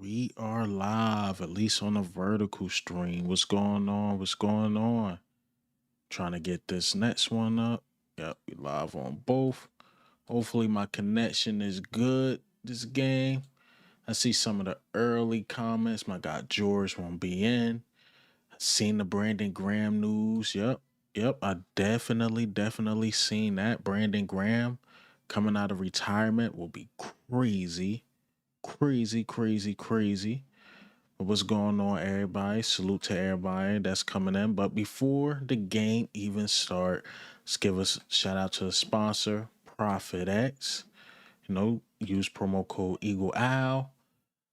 We are live, at least on a vertical stream. What's going on? What's going on? Trying to get this next one up. Yep, we live on both. Hopefully my connection is good this game. I see some of the early comments. My guy George won't be in. Seen the Brandon Graham news. Yep. I definitely seen that. Brandon Graham coming out of retirement will be crazy. Crazy. What's going on, everybody? Salute to everybody that's coming in. But before the game even start, let's give us a shout out to the sponsor, Profit X. Use promo code Eagle Owl.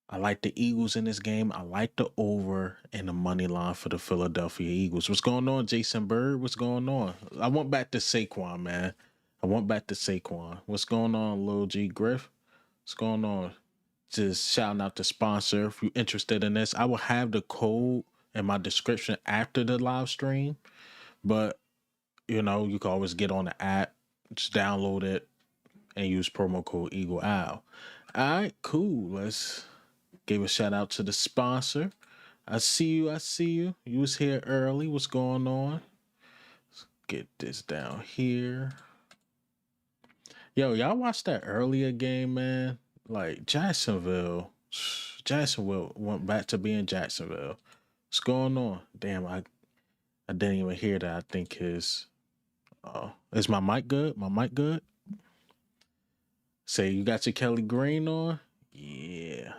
I like the Eagles in this game. I like the over and the money line for the Philadelphia Eagles. What's going on, Jason Bird? What's going on? I went back to Saquon, man. What's going on, Lil G Griff? What's going on? Just shouting out the sponsor. If you're interested in this, I will have the code in my description after the live stream. But, you can always get on the app, just download it, and use promo code Eagle Owl. All right, cool. Let's give a shout out to the sponsor. I see you. You was here early. What's going on? Let's get this down here. Yo, y'all watched that earlier game, man? Like Jacksonville went back to being Jacksonville. What's going on? Damn, I didn't even hear that. I think is my mic good? My mic good? Say you got your Kelly Green on? Yeah.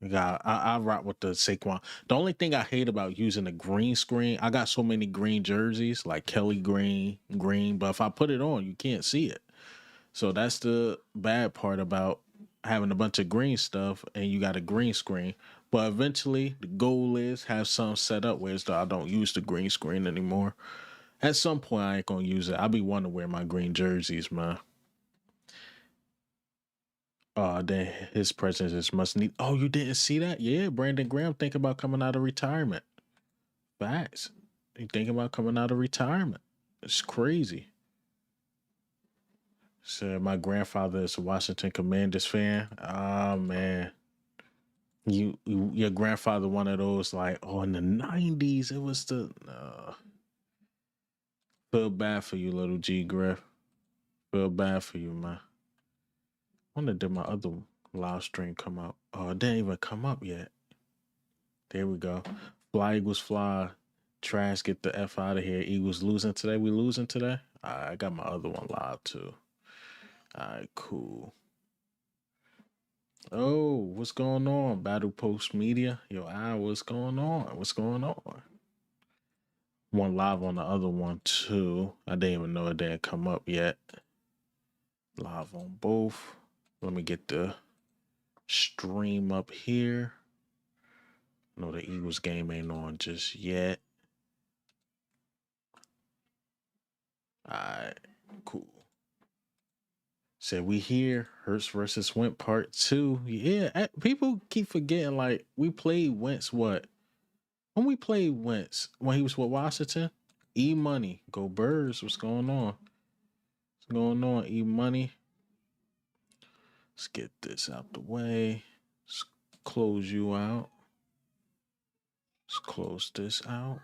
I rock with the Saquon. The only thing I hate about using the green screen, I got so many green jerseys, like Kelly green, but if I put it on, you can't see it. So that's the bad part about having a bunch of green stuff and you got a green screen. But eventually the goal is have some set up where I don't use the green screen anymore. At some point I ain't gonna use it. I'll be wanting to wear my green jerseys, man. Then his presence is must need. Oh, you didn't see that? Yeah, Brandon Graham thinking about coming out of retirement. Facts. He thinking about coming out of retirement. It's crazy. Said my grandfather is a Washington Commanders fan. Oh man. Your grandfather one of those like in the 90s it was the feel bad for you, little G Griff. Feel bad for you, man. When did my other live stream come up? Oh, it didn't even come up yet. There we go. Fly Eagles fly. Trash, get the F out of here. Eagles losing today. We losing today? I got my other one live too. Alright, cool. Oh, what's going on? Battle Post Media. Yo, what's going on? What's going on? One live on the other one too. I didn't even know it didn't come up yet. Live on both. Let me get the stream up here. No, the Eagles game ain't on just yet. Alright, cool. Said we here, Hurts versus Wentz part 2. Yeah, people keep forgetting, like, we played Wentz what? When we played Wentz, when he was with Washington? E-Money, go Birds, what's going on? What's going on, E-Money? Let's get this out the way. Let's close you out. Let's close this out.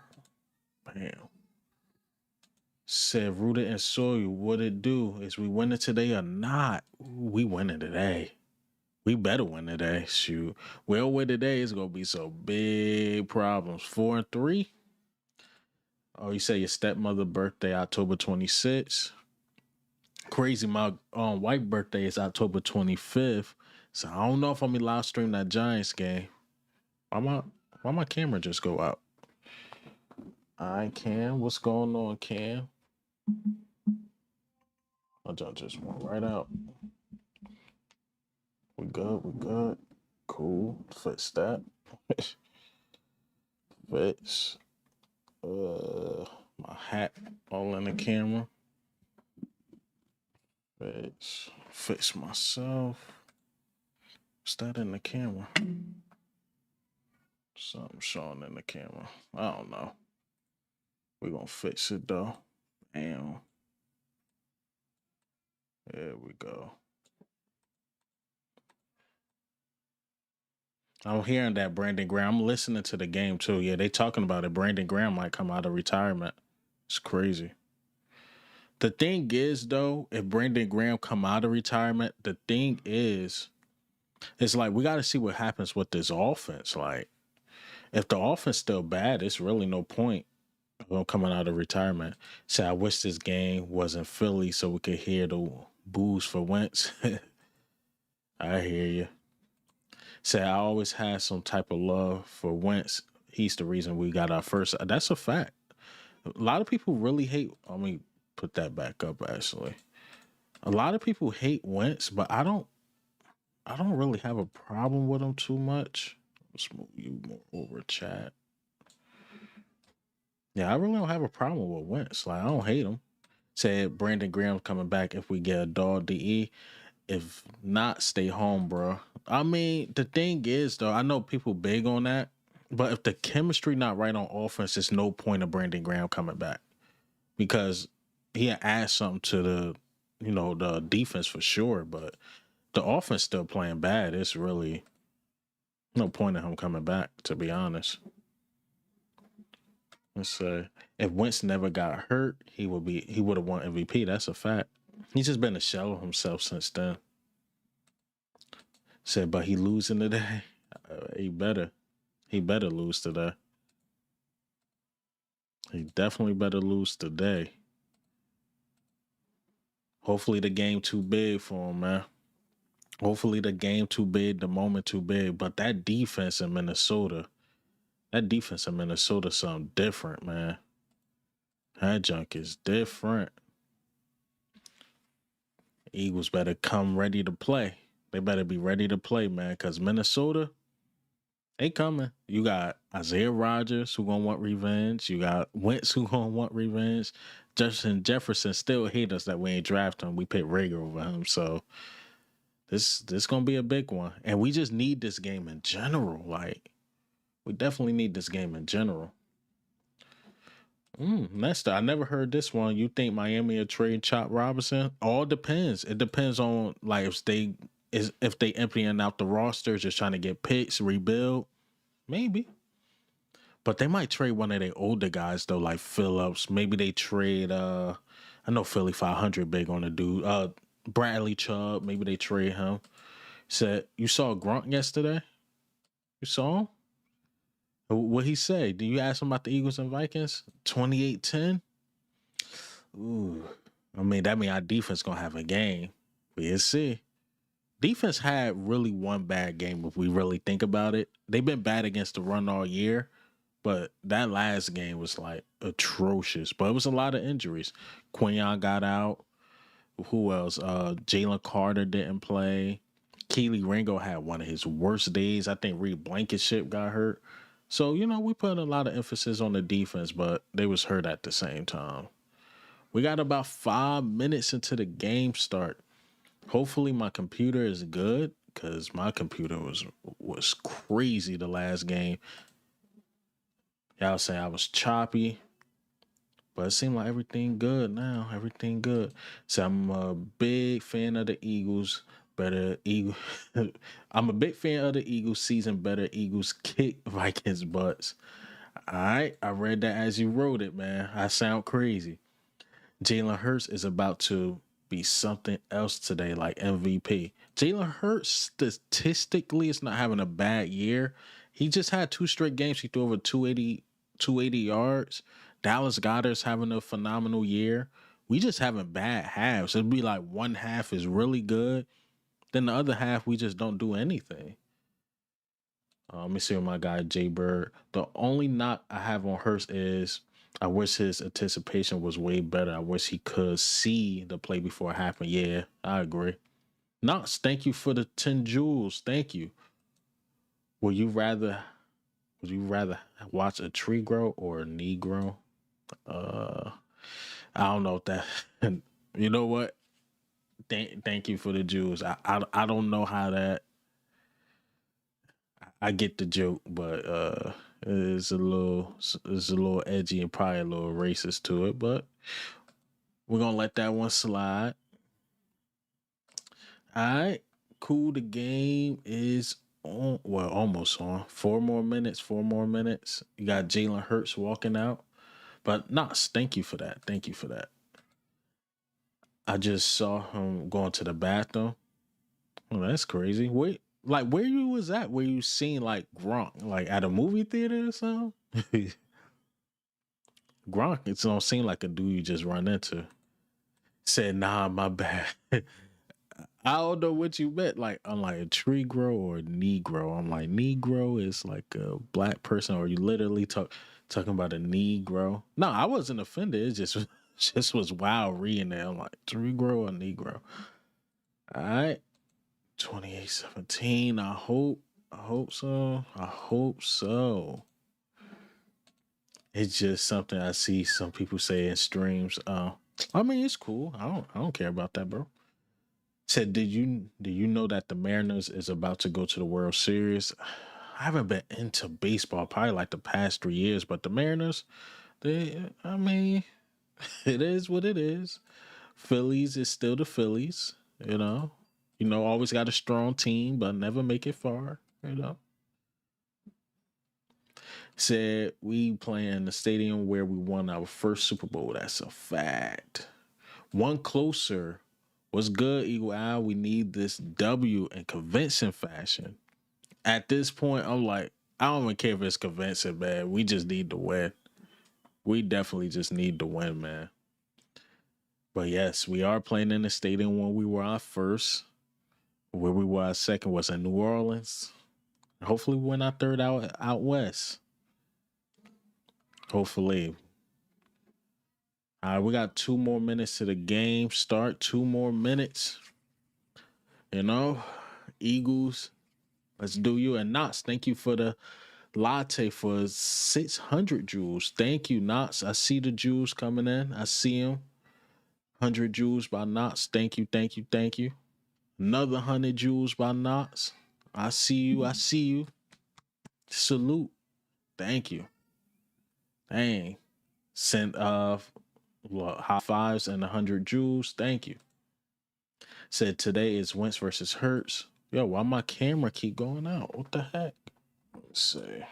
Bam. Said Rooted and Soil, what it do? Is we winning today or not? We winning today. We better win today. Shoot. We'll win today. It's gonna be some big problems. 4-3. Oh, you say your stepmother birthday October 26th. Crazy, my white birthday is October 25th. So I don't know if I'm gonna live stream that Giants game. Why my camera just go out? Alright, Cam. What's going on, Cam? My jump just went right out. We good. Cool. Fix that. Fix. My hat all in the camera. Fix myself. What's that in the camera? Something showing in the camera. I don't know. We're gonna fix it though. Damn. There we go. I'm hearing that Brandon Graham. I'm listening to the game too. Yeah, they talking about it. Brandon Graham might come out of retirement. It's crazy. The thing is, though, if Brandon Graham come out of retirement, the thing is, it's like we got to see what happens with this offense. Like, if the offense still bad, it's really no point of him coming out of retirement. Say, I wish this game was in Philly so we could hear the boos for Wentz. I hear you. Say, I always had some type of love for Wentz. He's the reason we got our first. That's a fact. A lot of people really hate. Let me put that back up. Actually, a lot of people hate Wentz, but I don't. I don't really have a problem with him too much. Let's move you more over chat. Yeah, I really don't have a problem with Wentz. Like, I don't hate him. Said Brandon Graham coming back if we get a dog DE. If not, stay home, bro. I mean, the thing is, though, I know people big on that, but if the chemistry not right on offense, there's no point of Brandon Graham coming back because he adds something to the defense for sure, but the offense still playing bad. It's really no point in him coming back, to be honest. Let's say if Wentz never got hurt, he would have won MVP. That's a fact. He's just been a shell of himself since then. Said, but he losing today. He better lose today. He definitely better lose today. Hopefully the game too big for him, man. Hopefully the game too big, the moment too big. But that defense in Minnesota, something different, man. That junk is different. Eagles better come ready to play. They better be ready to play, man, because Minnesota, they coming. You got Isaiah Rodgers who gonna want revenge. You got Wentz who gonna want revenge. Justin Jefferson still hate us that we ain't draft him. We picked Rager over him. So this gonna be a big one. And we just need this game in general. Like, we definitely need this game in general. Nesta, I never heard this one. You think Miami will trade Chop Robinson? All depends. It depends on like if they emptying out the roster, just trying to get picks, rebuild. Maybe. But they might trade one of their older guys though, like Phillips. Maybe they trade I know Philly 500 big on the dude. Bradley Chubb, maybe they trade him. Said you saw Grunt yesterday? You saw him? What he say? Do you ask him about the Eagles and Vikings? 28-10? Ooh. I mean, that mean our defense gonna have a game. We'll see. Defense had really one bad game if we really think about it. They've been bad against the run all year, but that last game was like atrocious. But it was a lot of injuries. Quinion got out. Who else? Jalen Carter didn't play. Keely Ringo had one of his worst days. I think Reed Blankenship got hurt. So, we put a lot of emphasis on the defense, but they was hurt at the same time. We got about 5 minutes into the game start. Hopefully my computer is good because my computer was crazy the last game. Y'all say I was choppy, but it seemed like everything good now. Everything good. So I'm a big fan of the Eagles. I'm a big fan of the Eagles season. Better Eagles kick Vikings butts. All right, I read that as you wrote it, man. I sound crazy. Jalen Hurts is about to be something else today, like MVP. Jalen Hurts statistically is not having a bad year. He just had 2 straight games. He threw over 280 yards. Dallas Goedert's having a phenomenal year. We just having bad halves. It'd be like one half is really good. Then the other half, we just don't do anything. Let me see what my guy Jay Bird. The only knock I have on Hurts is I wish his anticipation was way better. I wish he could see the play before it happened. Yeah, I agree. Knox, thank you for the 10 jewels. Thank you. Would you rather watch a tree grow or a knee grow? I don't know if that. You know what? Thank you for the jewels. I don't know how that. I get the joke, but it's a little edgy and probably a little racist to it, but we're gonna let that one slide. All right, cool. The game is well, almost on. 4 more minutes. 4 more minutes. You got Jalen Hurts walking out. But Nas, thank you for that. Thank you for that. I just saw him going to the bathroom. Oh, that's crazy. Wait, like where you was at? Where you seen like Gronk, like at a movie theater or something? Gronk, it don't seem like a dude you just run into. Said, nah, my bad. I don't know what you meant. Like, I'm like a tree grow or a Negro. I'm like, Negro is like a black person, or you literally talking about a Negro. No, I wasn't offended. It just was wild reading that. I'm like, tree grow or Negro. All right. 28-17. I hope so. I hope so. It's just something I see some people say in streams. I mean, it's cool. I don't care about that, bro. Said, did you know that the Mariners is about to go to the World Series? I haven't been into baseball probably like the past 3 years, but the Mariners, I mean, it is what it is. Phillies is still the Phillies, you know. Always got a strong team, but never make it far, you know. Said we play in the stadium where we won our first Super Bowl. That's a fact. One closer. What's good, Eagle Eye? We need this W in convincing fashion. At this point, I'm like, I don't even care if it's convincing, man. We just need to win. We definitely just need to win, man. But yes, we are playing in the stadium when we were our first. Where we were our second was in New Orleans. Hopefully, we win our third out west. Hopefully. All right, we got 2 more minutes to the game start. 2 more minutes. Eagles, let's do you. And Knots, thank you for the latte for 600 jewels. Thank you, Knots. I see the jewels coming in. I see them. 100 jewels by Knots. Thank you, thank you, thank you. Another 100 jewels by Knots. I see you. I see you. Salute. Thank you. Dang. Sent high fives and 100 jewels. Thank you. Said today is Wentz versus Hurts. Yo, why my camera keep going out? What the heck? Let's see.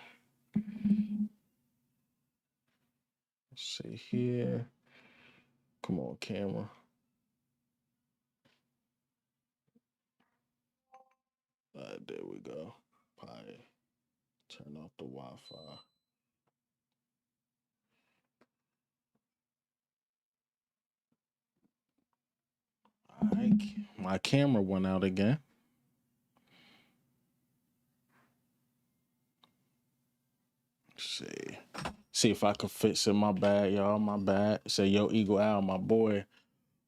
Let's see here. Come on, camera. There we go. Probably turn off the Wi-Fi. All right, my camera went out again. See if I could fix it. My bad, y'all. My bad. Say, yo, Eagle Owl, my boy.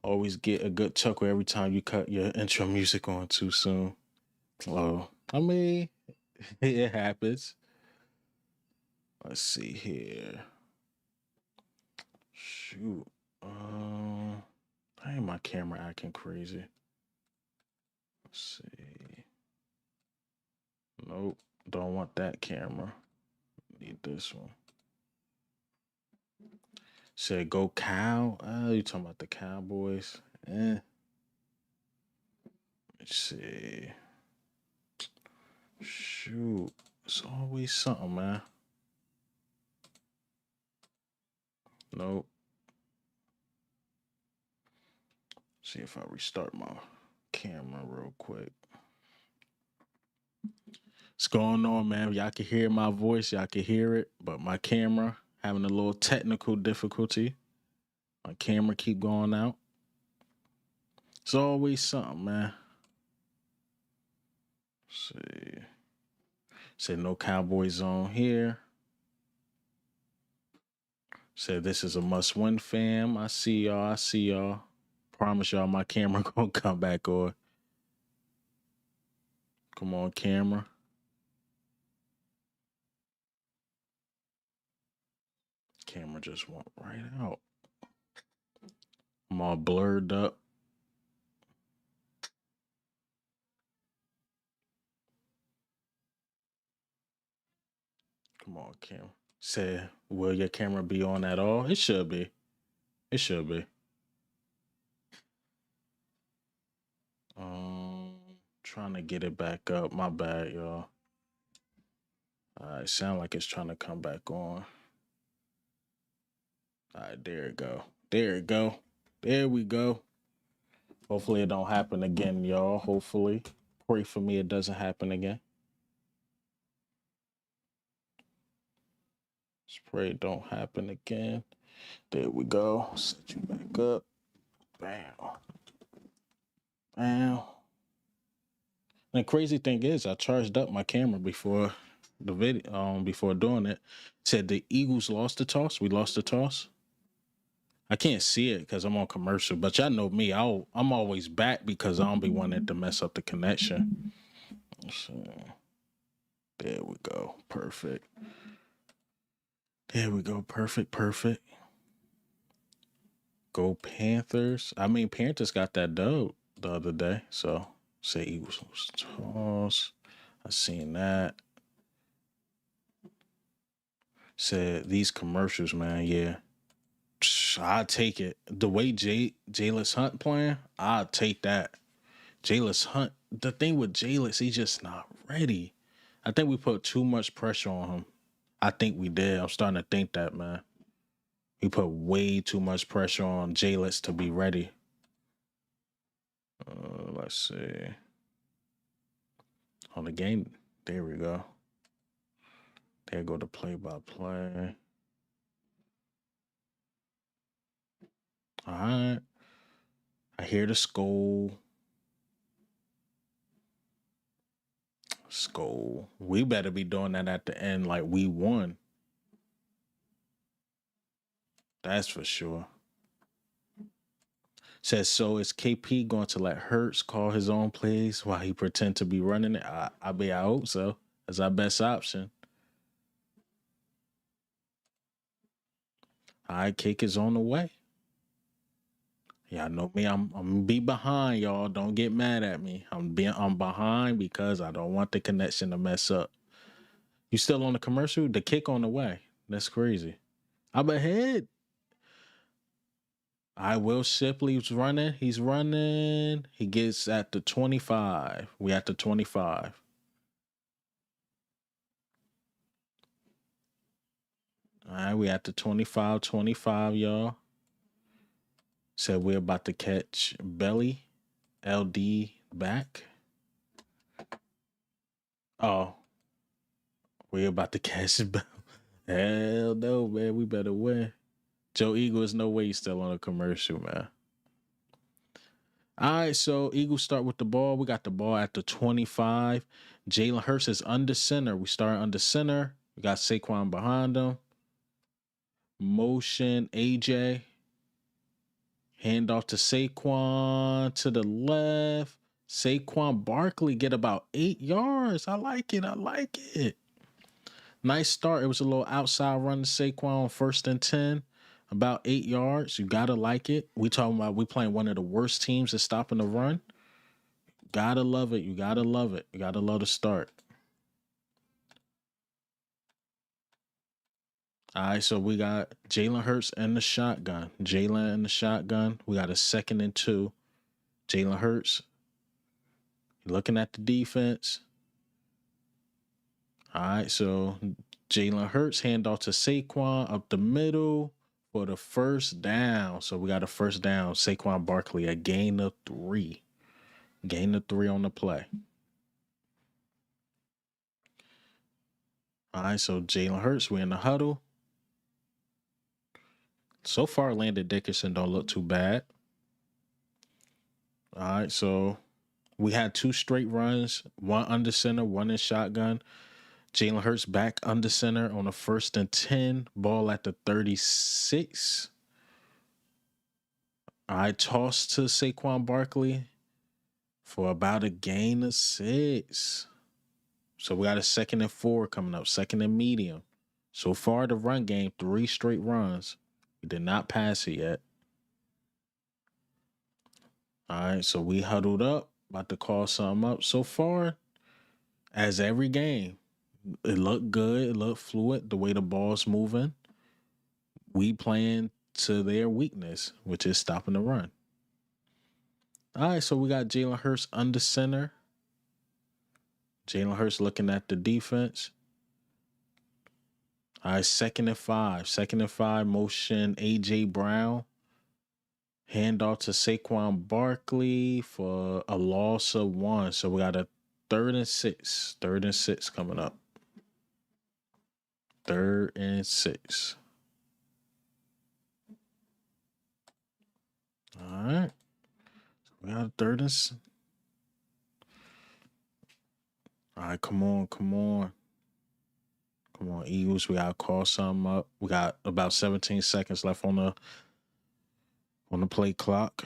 Always get a good chuckle every time you cut your intro music on too soon. Oh, I mean, it happens. Let's see here. Shoot. Ain't my camera acting crazy? Let's see. Nope. Don't want that camera. Need this one. Said go cow. You talking about the Cowboys? Let's see. Shoot. It's always something, man. Nope. See if I restart my camera real quick. What's going on, man? Y'all can hear my voice. Y'all can hear it. But my camera having a little technical difficulty. My camera keep going out. It's always something, man. Let's see. Say no Cowboy zone here. Said this is a must-win, fam. I see y'all. I see y'all. Promise y'all my camera gonna come back on. Come on, camera. Camera just went right out. I'm all blurred up. Come on, camera. Said, will your camera be on at all? It should be. It should be. Trying to get it back up. My bad, y'all. All right, sound like it's trying to come back on. All right, there it go. There it go. There we go. Hopefully it don't happen again, y'all. Hopefully. Pray for me it doesn't happen again. Just pray it don't happen again. There we go. Set you back up. Bam. Bam. And the crazy thing is, I charged up my camera before the video, before doing it. Said the Eagles lost the toss. We lost the toss. I can't see it because I'm on commercial, but y'all know me. I'm always back because I don't be wanting to mess up the connection. So, there we go. Perfect. There we go. Perfect. Perfect. Go Panthers. I mean, Panthers got that dub the other day. So, say Eagles toss. I seen that. Said these commercials, man. Yeah. I'll take it. The way Jalen Hunt playing, I'll take that. Jalen Hunt, the thing with Jalen, he's just not ready. I think we put too much pressure on him. I think we did. I'm starting to think that, man. We put way too much pressure on Jalen to be ready. Let's see. On the game, there we go. There go the play-by-play. All right. I hear the skull. Skull. We better be doing that at the end like we won. That's for sure. Says, so is KP going to let Hurts call his own plays while he pretend to be running it? I hope so. That's our best option. All right, kick is on the way. Y'all know me. I'm gonna be behind, y'all. Don't get mad at me. I'm behind because I don't want the connection to mess up. You still on the commercial? The kick on the way. That's crazy. I'm ahead. Will Shipley's running. He's running. He gets at the 25. We at the 25. All right, we at the 25, y'all. Said we're about to catch Belly, LD back. Oh, we're about to catch Belly. Hell no, man. We better win. Joe Eagle, is no way he's still on a commercial, man. All right, so Eagles start with the ball. We got the ball at the 25. Jalen Hurts is under center. We start under center. We got Saquon behind him. Motion, AJ. Hand off to Saquon to the left. Saquon Barkley get about 8 yards. I like it. Nice start. It was a little outside run to Saquon on 1st and 10. About 8 yards. You gotta like it. We playing one of the worst teams at stopping the run. Gotta love it. You gotta love it. You gotta love the start. All right, so we got Jalen Hurts and the shotgun. Jalen and the shotgun. We got a 2nd and 2. Jalen Hurts looking at the defense. All right, so Jalen Hurts hand off to Saquon up the middle for the 1st down. So we got a 1st down. Saquon Barkley, a gain of 3. Gain of 3 on the play. All right, so Jalen Hurts, we're in the huddle. So far, Landon Dickerson don't look too bad. All right, so we had 2 straight runs, one under center, one in shotgun. Jalen Hurts back under center on a 1st and 10. Ball at the 36. I tossed to Saquon Barkley for about a gain of 6. So we got a 2nd and 4 coming up, 2nd and medium. So far, the run game, 3 straight runs. We did not pass it yet. All right, so we huddled up, about to call something up. So far, as every game, it looked good. It looked fluid. The way the ball's moving, we playing to their weakness, which is stopping the run. All right, so we got Jalen Hurts under center. Jalen Hurts looking at the defense. All right, 2nd and 5. 2nd and 5, motion A.J. Brown. Handoff to Saquon Barkley for a loss of 1. So we got a 3rd and 6. 3rd and 6 coming up. 3rd and 6. All right. We got a 3rd and 6. All right, come on. Come on, Eagles. We got to call something up. We got about 17 seconds left on the play clock.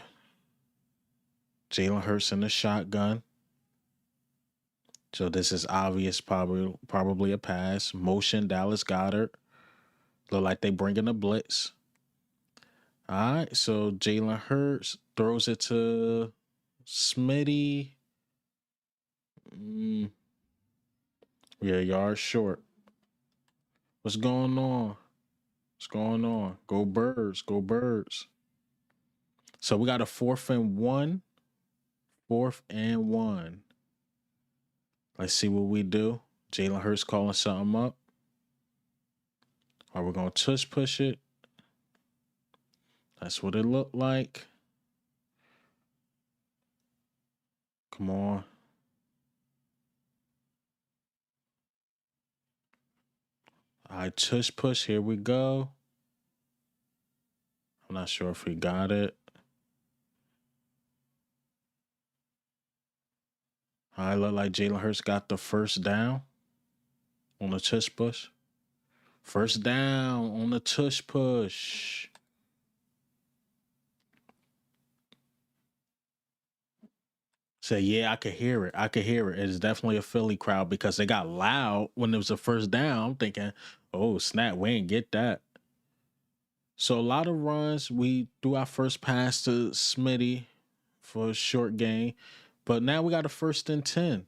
Jalen Hurts in the shotgun. So this is obvious, probably a pass. Motion Dallas Goedert. Look like they bringing a blitz. All right, so Jalen Hurts throws it to Smitty. Yeah, yard short. What's going on? Go Birds. Go Birds. So we got a 4th and 1. 4th and 1. Let's see what we do. Jalen Hurts calling something up. Are we going to tush push it? That's what it looked like. Come on. All right, tush push. Here we go. I'm not sure if we got it. All right, look like Jalen Hurts got the first down on the tush push. First down on the tush push. So yeah, I could hear it. It's definitely a Philly crowd because they got loud when it was a first down. I'm thinking, oh snap, we ain't get that. So a lot of runs. We threw our first pass to Smitty for a short gain, but now we got a 1st and 10.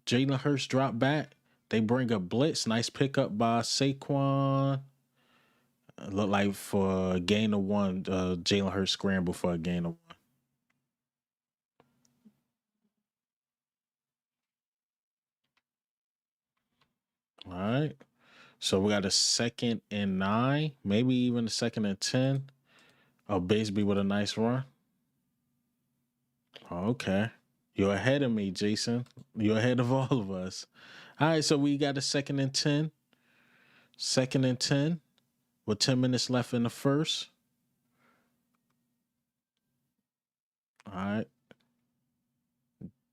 Jalen Hurts drop back. They bring a blitz. Nice pickup by Saquon. Look like for a gain of 1. Jalen Hurts scramble for a gain of 1. All right. So we got a 2nd and 9, maybe even a 2nd and 10. Oh, Baseby with a nice run. Okay. You're ahead of me, Jason. You're ahead of all of us. All right, so we got a 2nd and 10. 2nd and 10 with 10 minutes left in the first. All right.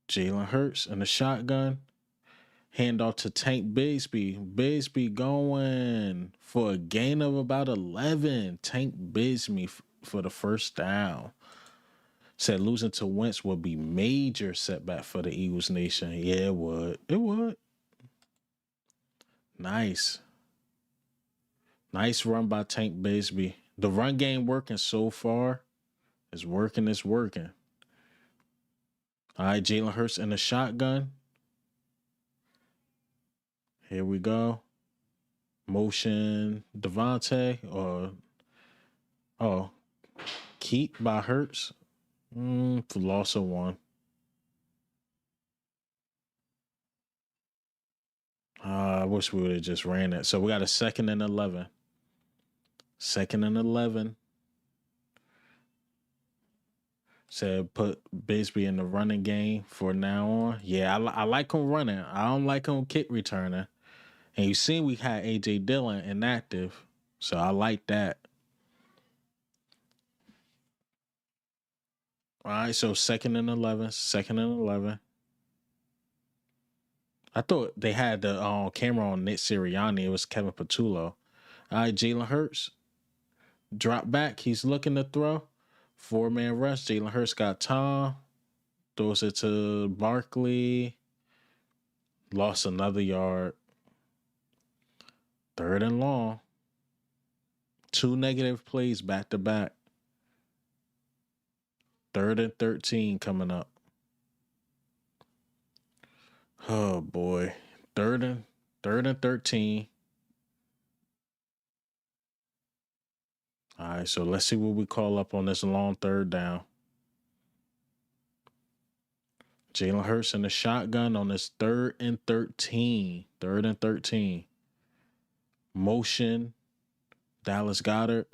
Jalen Hurts in the shotgun. Handoff to Tank Bigsby. Bigsby going for a gain of about 11. Tank Bigsby for the first down. Said losing to Wentz would be major setback for the Eagles Nation. Yeah, it would. It would. Nice. Nice run by Tank Bigsby. The run game working so far. It's working. All right, Jalen Hurts in the shotgun. Here we go. Motion Devonta keep by Hurts. For loss of 1. I wish we would have just ran it. So we got a 2nd and 11. 2nd and 11. Said put Bigsby in the running game for now on. Yeah, I like him running. I don't like him kick returning. And you seen we had A.J. Dillon inactive. So I like that. All right, so 2nd and 11. 2nd and 11. I thought they had the camera on Nick Sirianni. It was Kevin Patullo. All right, Jalen Hurts. Drop back. He's looking to throw. 4-man rush. Jalen Hurts got time. Throws it to Barkley. Lost another yard. 3rd and long. 2 negative plays back to back. 3rd and 13 coming up. Oh boy. 3rd and 13. All right, so let's see what we call up on this long 3rd down. Jalen Hurts in the shotgun on this 3rd and 13. 3rd and 13. Motion, Dallas Goddard,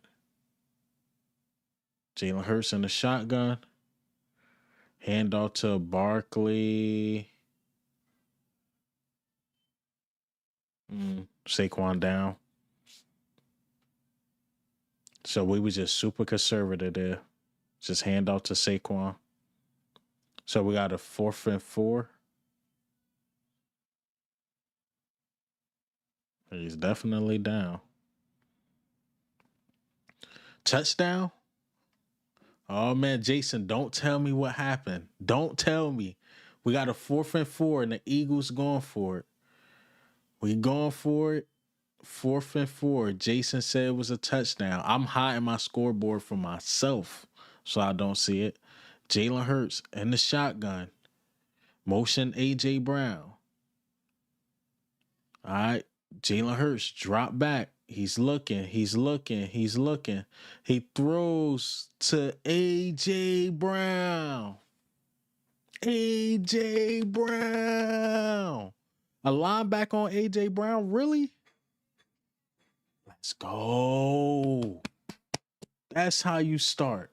Jalen Hurts in the shotgun. Handoff to Barkley. Saquon down. So we was just super conservative there. Just hand off to Saquon. So we got a 4th and 4. He's definitely down. Touchdown? Oh man, Jason, don't tell me what happened. Don't tell me. We got a 4th and 4 and the Eagles going for it. We going for it. 4th and 4. Jason said it was a touchdown. I'm hiding my scoreboard for myself so I don't see it. Jalen Hurts in the shotgun. Motion A.J. Brown. All right. Jalen Hurts drop back. He's looking. He throws to A.J. Brown. A.J. Brown. A linebacker on A.J. Brown? Really? Let's go. That's how you start.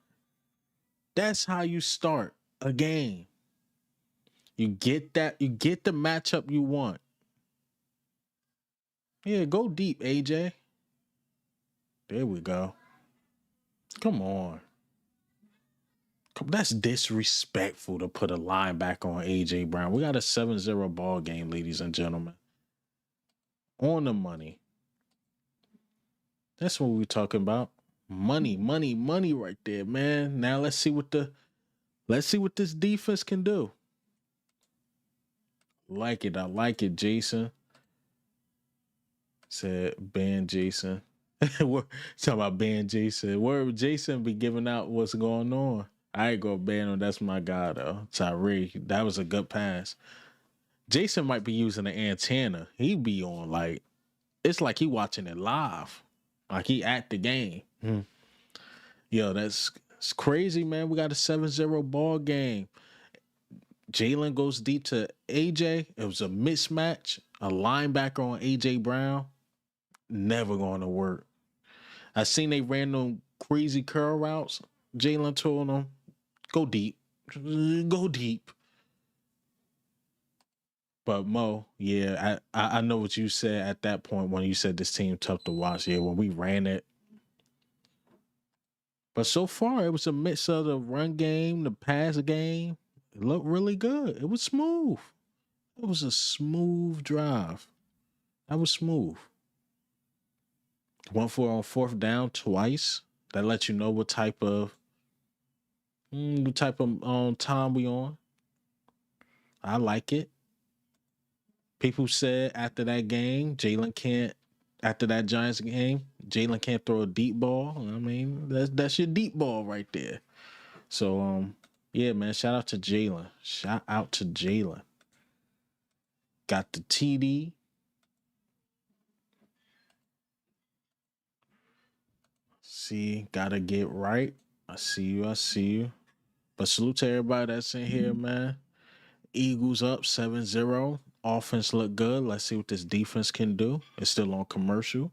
That's how you start a game. You get that. You get the matchup you want. Yeah, go deep, AJ. There we go. Come on. That's disrespectful to put a linebacker on AJ Brown. We got a 7-0 ball game, ladies and gentlemen. On the money. That's what we're talking about. Money right there, man. Now let's see what this defense can do. I like it, Jason. Said ban Jason. We're talking about ban Jason. Where Jason be giving out what's going on. I ain't gonna ban him. That's my guy though. Tyree. That was a good pass. Jason might be using an antenna. He be on like it's like he watching it live. Like he at the game. Yo, it's crazy, man. We got a 7-0 ball game. Jalen goes deep to AJ. It was a mismatch. A linebacker on AJ Brown. Never going to work. I seen they ran them crazy curl routes. Jalen told them, go deep. Go deep. But Mo, yeah, I know what you said at that point when you said this team tough to watch. Yeah, when we ran it. But so far, it was a mix of the run game, the pass game. It looked really good. It was smooth. It was a smooth drive. That was smooth. Went for on 4th down twice. That lets you know what type of time we on. I like it. People said after that game, after that Giants game, Jalen can't throw a deep ball. I mean, that's your deep ball right there. So, yeah, man, shout out to Jalen. Got the TD. See, gotta get right. I see you. But salute to everybody that's in here, man. Eagles up 7-0. Offense look good. Let's see what this defense can do. It's still on commercial.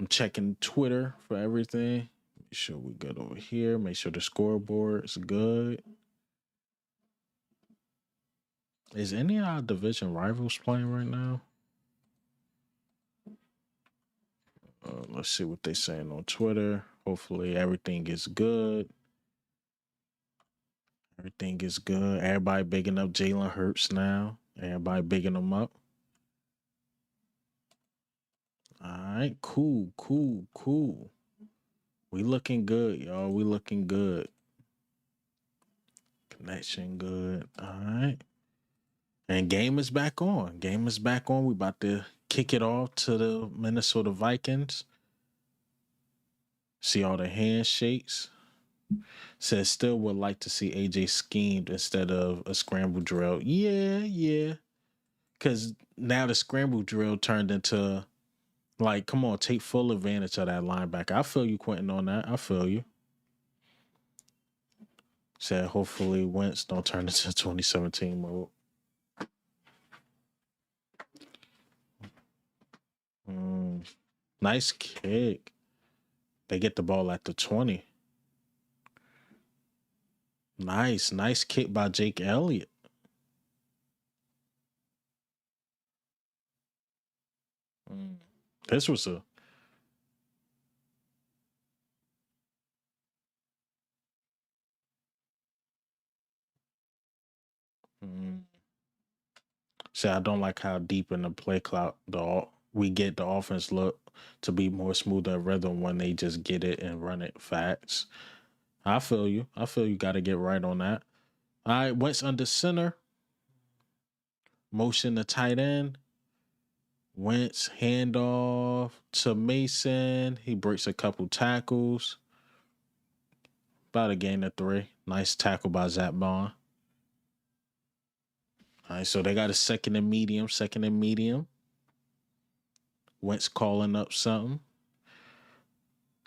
I'm checking Twitter for everything. Make sure we good over here. Make sure the scoreboard is good. Is any of our division rivals playing right now? Let's see what they're saying on Twitter. Hopefully everything is good. Everything is good. Everybody bigging up Jalen Hurts now. Everybody bigging him up. All right, cool. We looking good, y'all. We looking good. Connection good. All right. And game is back on. We about to kick it off to the Minnesota Vikings. See all the handshakes. Says still would like to see AJ schemed instead of a scramble drill. Yeah. Because now the scramble drill turned into like, come on, take full advantage of that linebacker. I feel you, Quentin, on that. I feel you. Said hopefully Wentz don't turn into 2017 mode. Nice kick. They get the ball at the 20. Nice kick by Jake Elliott. This was a mm. See, I don't like how deep in the play clock we get the offense look to be more smoother rhythm when they just get it and run it. Facts. I feel you. I feel you got to get right on that. All right, Wentz under center. Motion the tight end. Wentz handoff to Mason. He breaks a couple tackles. About a gain of 3. Nice tackle by Zach Bond. All right, so they got a second and medium. Wentz calling up something.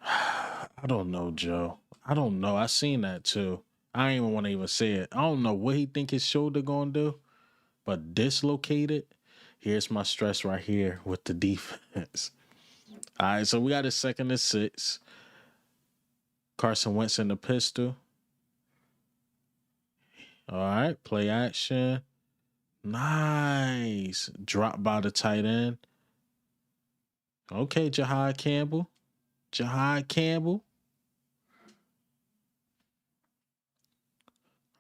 I don't know, Joe. I don't know. I seen that too. I ain't even want to even say it. I don't know what he think his shoulder gonna do, but dislocated. Here's my stress right here with the defense. All right, so we got a 2nd and 6. Carson Wentz in the pistol. All right, play action. Nice. Drop by the tight end. Okay, Jahad Campbell.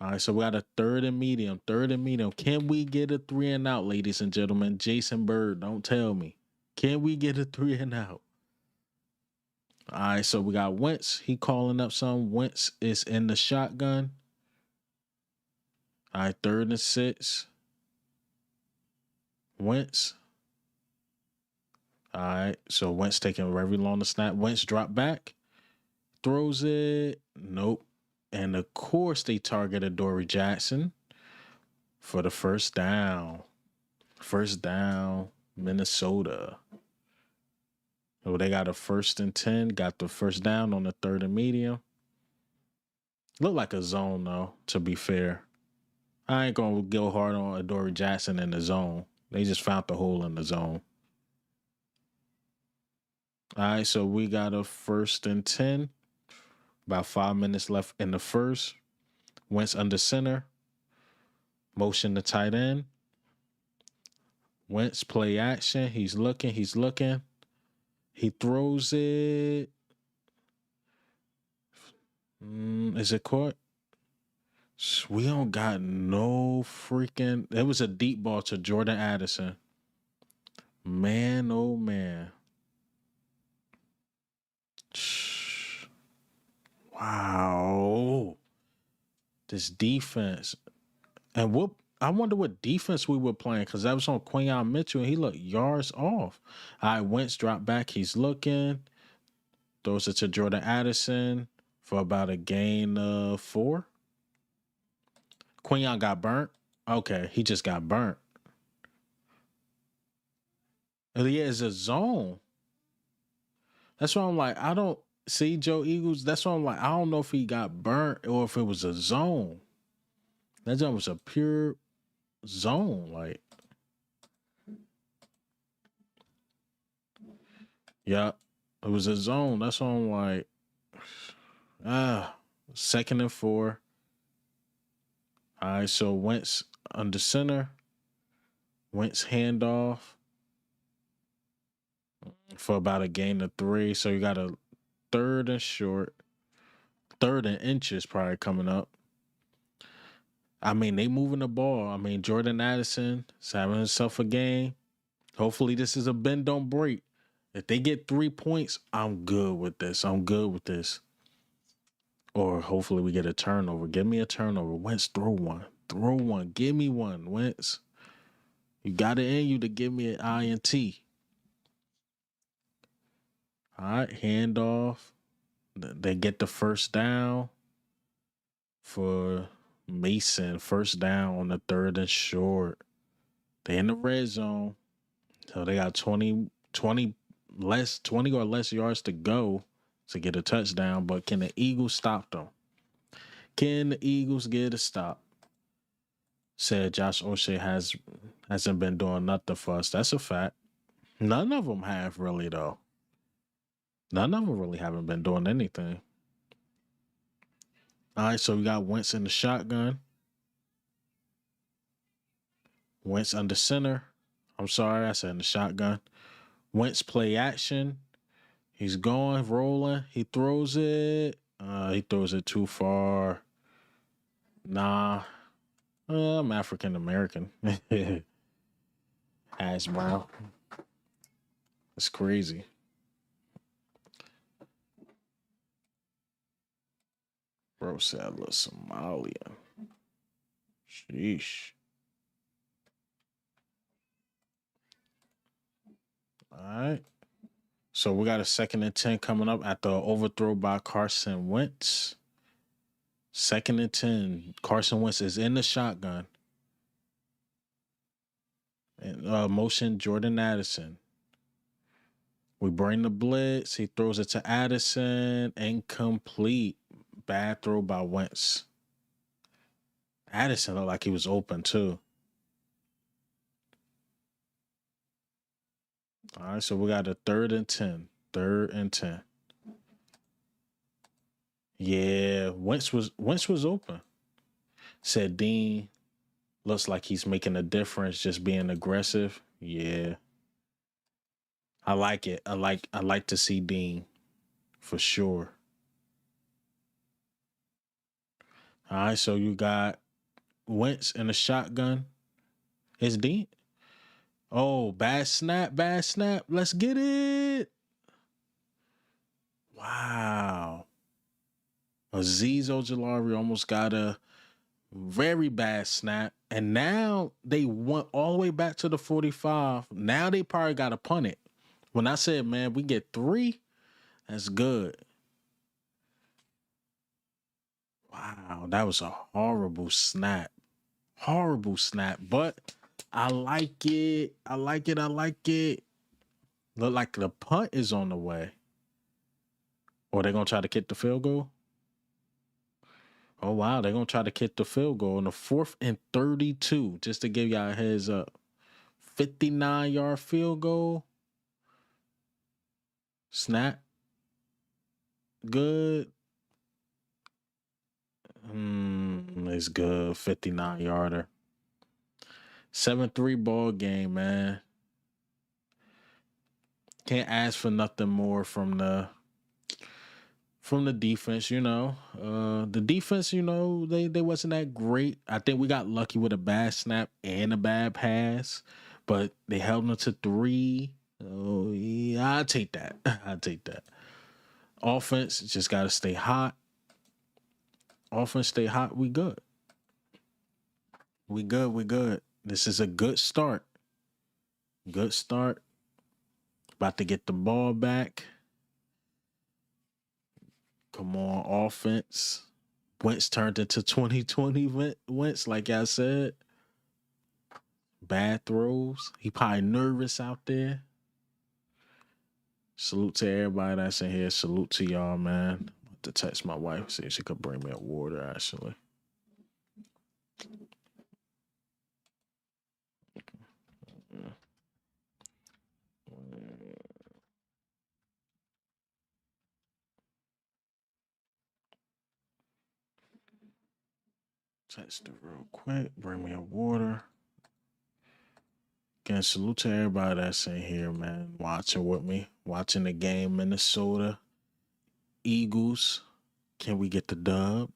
All right, so we got a 3rd and medium. Can we get a 3 and out, ladies and gentlemen? Jason Bird, don't tell me. Can we get a 3 and out? All right, so we got Wentz. He calling up some. Wentz is in the shotgun. All right, 3rd and 6. Wentz. All right, so Wentz taking very long to snap. Wentz drop back. Throws it. Nope. And of course, they targeted Dory Jackson for the first down. Minnesota. Oh, they got a 1st and 10. Got the first down on the 3rd and medium. Look like a zone, though, to be fair. I ain't going to go hard on Adoree Jackson in the zone. They just found the hole in the zone. All right, so we got a 1st and 10. About 5 minutes left in the first. Wentz under center. Motion the tight end. Wentz play action. He's looking. He throws it. Is it caught? We don't got no freaking... It was a deep ball to Jordan Addison. Man, oh man. Wow. This defense. And I wonder what defense we were playing, because that was on Quinyon Mitchell and he looked yards off. All right, Wentz dropped back. He's looking. Throws it to Jordan Addison for about a gain of 4. Quinyon got burnt. Okay, he just got burnt. And yeah, it's a zone. That's why I'm like, I don't see Joe Eagles. That's why I'm like, I don't know if he got burnt or if it was a zone. That jump was a pure zone. Like, yeah, it was a zone. That's why I'm like, 2nd and 4. All right, so Wentz under center. Wentz handoff for about a gain of 3. So you got a 3rd and short. 3rd and inches probably coming up. I mean, they moving the ball. I mean, Jordan Addison is having himself a game. Hopefully this is a bend, don't break. If they get 3 points, I'm good with this. Or hopefully we get a turnover. Give me a turnover. Wentz, throw one. Give me one, Wentz. You got it in you to give me an INT. All right, handoff. They get the first down for Mason. First down on the 3rd and short. They in the red zone. So they got 20 or less yards to go to get a touchdown. But can the Eagles stop them? Can the Eagles get a stop? Said Josh O'Shea hasn't been doing nothing for us. That's a fact. None of them have really, though. None of them really haven't been doing anything. All right, so we got Wentz in the shotgun. Wentz under center. I'm sorry, I said in the shotgun. Wentz play action. He's going, rolling. He throws it. He throws it too far. Nah. I'm African American. Hash brown. That's crazy. Bro said I look Somalian. Sheesh. All right. So we got a 2nd and 10 coming up at the overthrow by Carson Wentz. 2nd and 10. Carson Wentz is in the shotgun. And motion Jordan Addison. We bring the blitz. He throws it to Addison. Incomplete. Bad throw by Wentz. Addison looked like he was open too. All right, so we got a 3rd and 10. 3rd and 10. Yeah, Wentz was open. Said Dean looks like he's making a difference just being aggressive. Yeah. I like it. I like to see Dean for sure. All right, so you got Wentz in a shotgun. Is Dean? Oh, bad snap. Let's get it. Wow. Azeez Ojulari almost got a very bad snap. And now they went all the way back to the 45. Now they probably got to punt it. When I said, man, we get 3, that's good. Wow, that was a horrible snap. Horrible snap. But I like it. I like it. Look like the punt is on the way. Or they're going to try to kick the field goal? Oh, wow. They're going to try to kick the field goal on the 4th and 32, just to give y'all a heads up. 59-yard field goal. Snap. Good. It's good. 59-yarder. 7-3 ball game, man. Can't ask for nothing more from the defense, you know. The defense, you know, they wasn't that great. I think we got lucky with a bad snap and a bad pass, but they held them to 3. Oh, yeah, I'll take that. I'll take that. Offense just got to stay hot. Offense stay hot. We good. We good. This is a good start. Good start. About to get the ball back. Come on, offense. Wentz turned into 2020 Wentz, like I said. Bad throws. He probably nervous out there. Salute to everybody that's in here. Salute to y'all, man. I have to text my wife, see if she could bring me a water, actually. Text it real quick. Bring me a water. Again, salute to everybody that's in here, man. Watching with me. Watching the game, Minnesota. Eagles. Can we get the dub?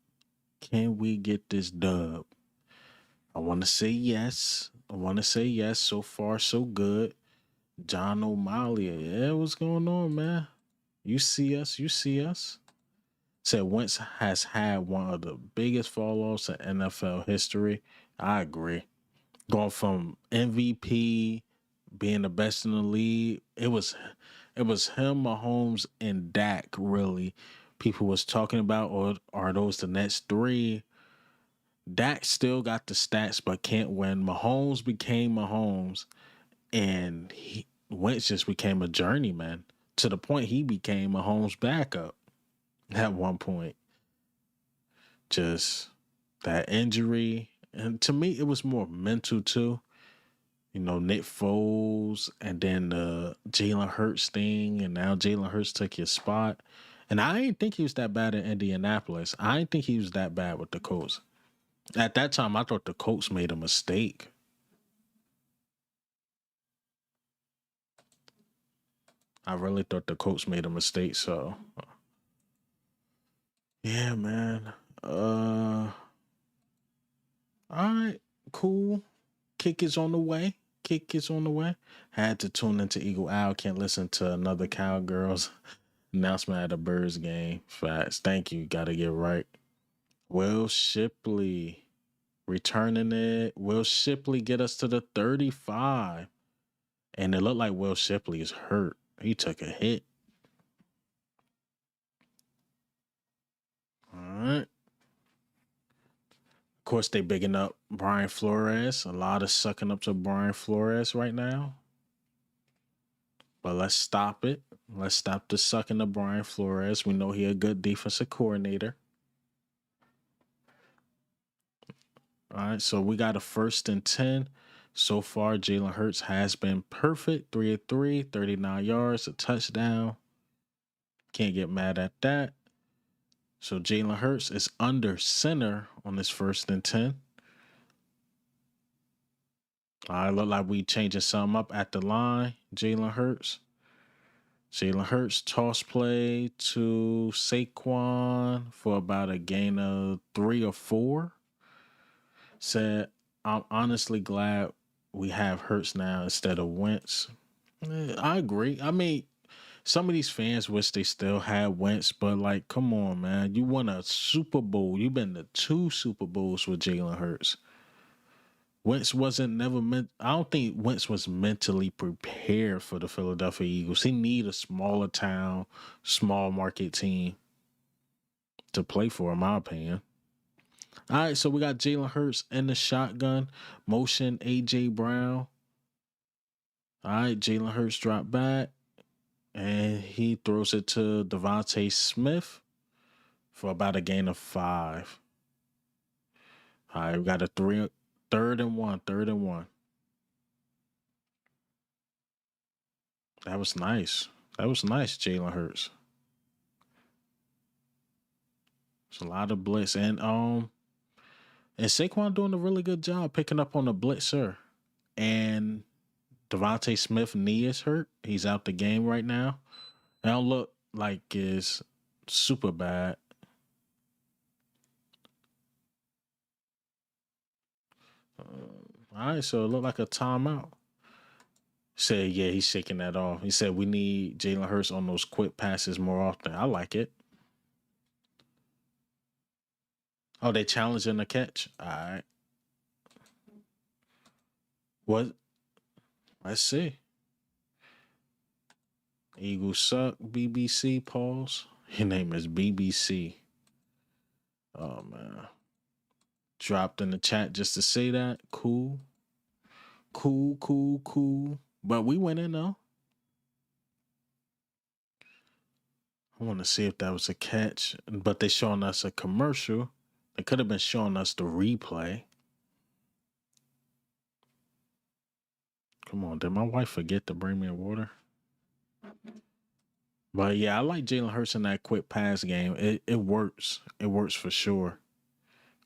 Can we get this dub? I want to say yes. So far, so good. John O'Malley. Yeah, what's going on, man? You see us. Said Wentz has had one of the biggest fall-offs in NFL history. I agree. Going from MVP, being the best in the league, it was him, Mahomes, and Dak, really. People was talking about, or are those the next 3? Dak still got the stats, but can't win. Mahomes became Mahomes, and Wentz just became a journeyman to the point he became Mahomes' backup at one point. Just that injury. And to me, it was more mental too. Nick Foles, and then the Jalen Hurts thing, and now Jalen Hurts took his spot. And I didn't think he was that bad in Indianapolis. I didn't think he was that bad with the Colts. At that time, I thought the Colts made a mistake. I really thought the Colts made a mistake. So, yeah, man. All right, cool. Kick is on the way. Kick is on the way. Had to tune into Eagle Owl. Can't listen to another Cowgirls announcement at a Birds game. Facts. Thank you. Got to get right. Will Shipley returning it. Will Shipley get us to the 35? And it looked like Will Shipley is hurt. He took a hit. All right. Of course, they bigging up Brian Flores. A lot of sucking up to Brian Flores right now. But let's stop it. Let's stop the sucking of Brian Flores. We know he a good defensive coordinator. All right, so we got a 1st and 10. So far, Jalen Hurts has been perfect. 3 of 3, 39 yards, a touchdown. Can't get mad at that. So Jalen Hurts is under center on this 1st and 10. All right, look like we changing something up at the line. Jalen Hurts. Jalen Hurts toss play to Saquon for about a gain of 3 or 4. Said, I'm honestly glad we have Hurts now instead of Wentz. I agree. I mean, some of these fans wish they still had Wentz, but like, come on, man. You won a Super Bowl. You've been to 2 Super Bowls with Jalen Hurts. Wentz wasn't never meant. I don't think Wentz was mentally prepared for the Philadelphia Eagles. He need a smaller town, small market team to play for, in my opinion. All right, so we got Jalen Hurts in the shotgun, motion AJ Brown. All right, Jalen Hurts drop back, and he throws it to Devonta Smith for about a gain of 5. All right, we got a 3rd and 1. That was nice. Jalen Hurts. It's a lot of blitz, and Saquon doing a really good job picking up on the blitzer. And Devonta Smith knee is hurt. He's out the game right now. It don't look like it's super bad. All right, so it looked like a timeout. Said, yeah, he's shaking that off. He said we need Jalen Hurts on those quick passes more often. I like it. Oh, they challenging the catch? All right. What? Let's see. Eagles suck. BBC, pause. Your name is BBC. Oh, man. Dropped in the chat just to say that. Cool. But we went in, though. I want to see if that was a catch. But they showing us a commercial. They could have been showing us the replay. Come on, did my wife forget to bring me a water? But yeah, I like Jalen Hurts in that quick pass game. It works. It works for sure.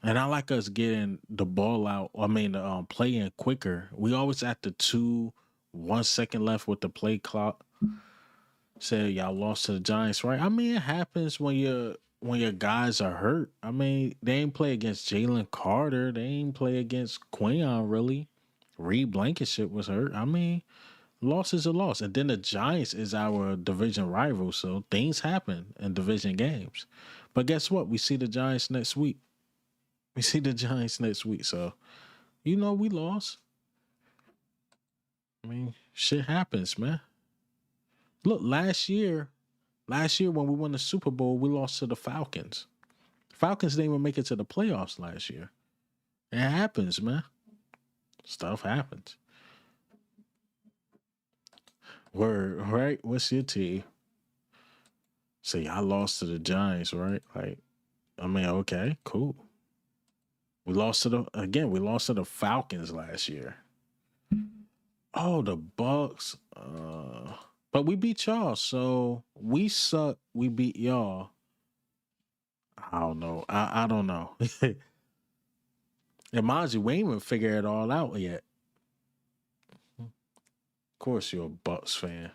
And I like us getting the ball out. Playing quicker. We always at the 1 second left with the play clock. Said y'all lost to the Giants, right? I mean, it happens when your guys are hurt. I mean, they ain't play against Jalen Carter. They ain't play against Quayon, really. Reed Blankenship was hurt. I mean, loss is a loss. And then the Giants is our division rival, so things happen in division games. But guess what? We see the Giants next week. So, we lost. I mean, shit happens, man. Look, last year when we won the Super Bowl, we lost to the Falcons. Falcons didn't even make it to the playoffs last year. It happens, man. Stuff happens. Word, right? What's your team? Say, I lost to the Giants, right? Like, I mean, okay, cool. We lost to the Falcons last year. Oh, the Bucks. But we beat y'all, so we suck. We beat y'all. I don't know. I don't know. And mind you, we ain't even figure it all out yet. Of course, you're a Bucks fan.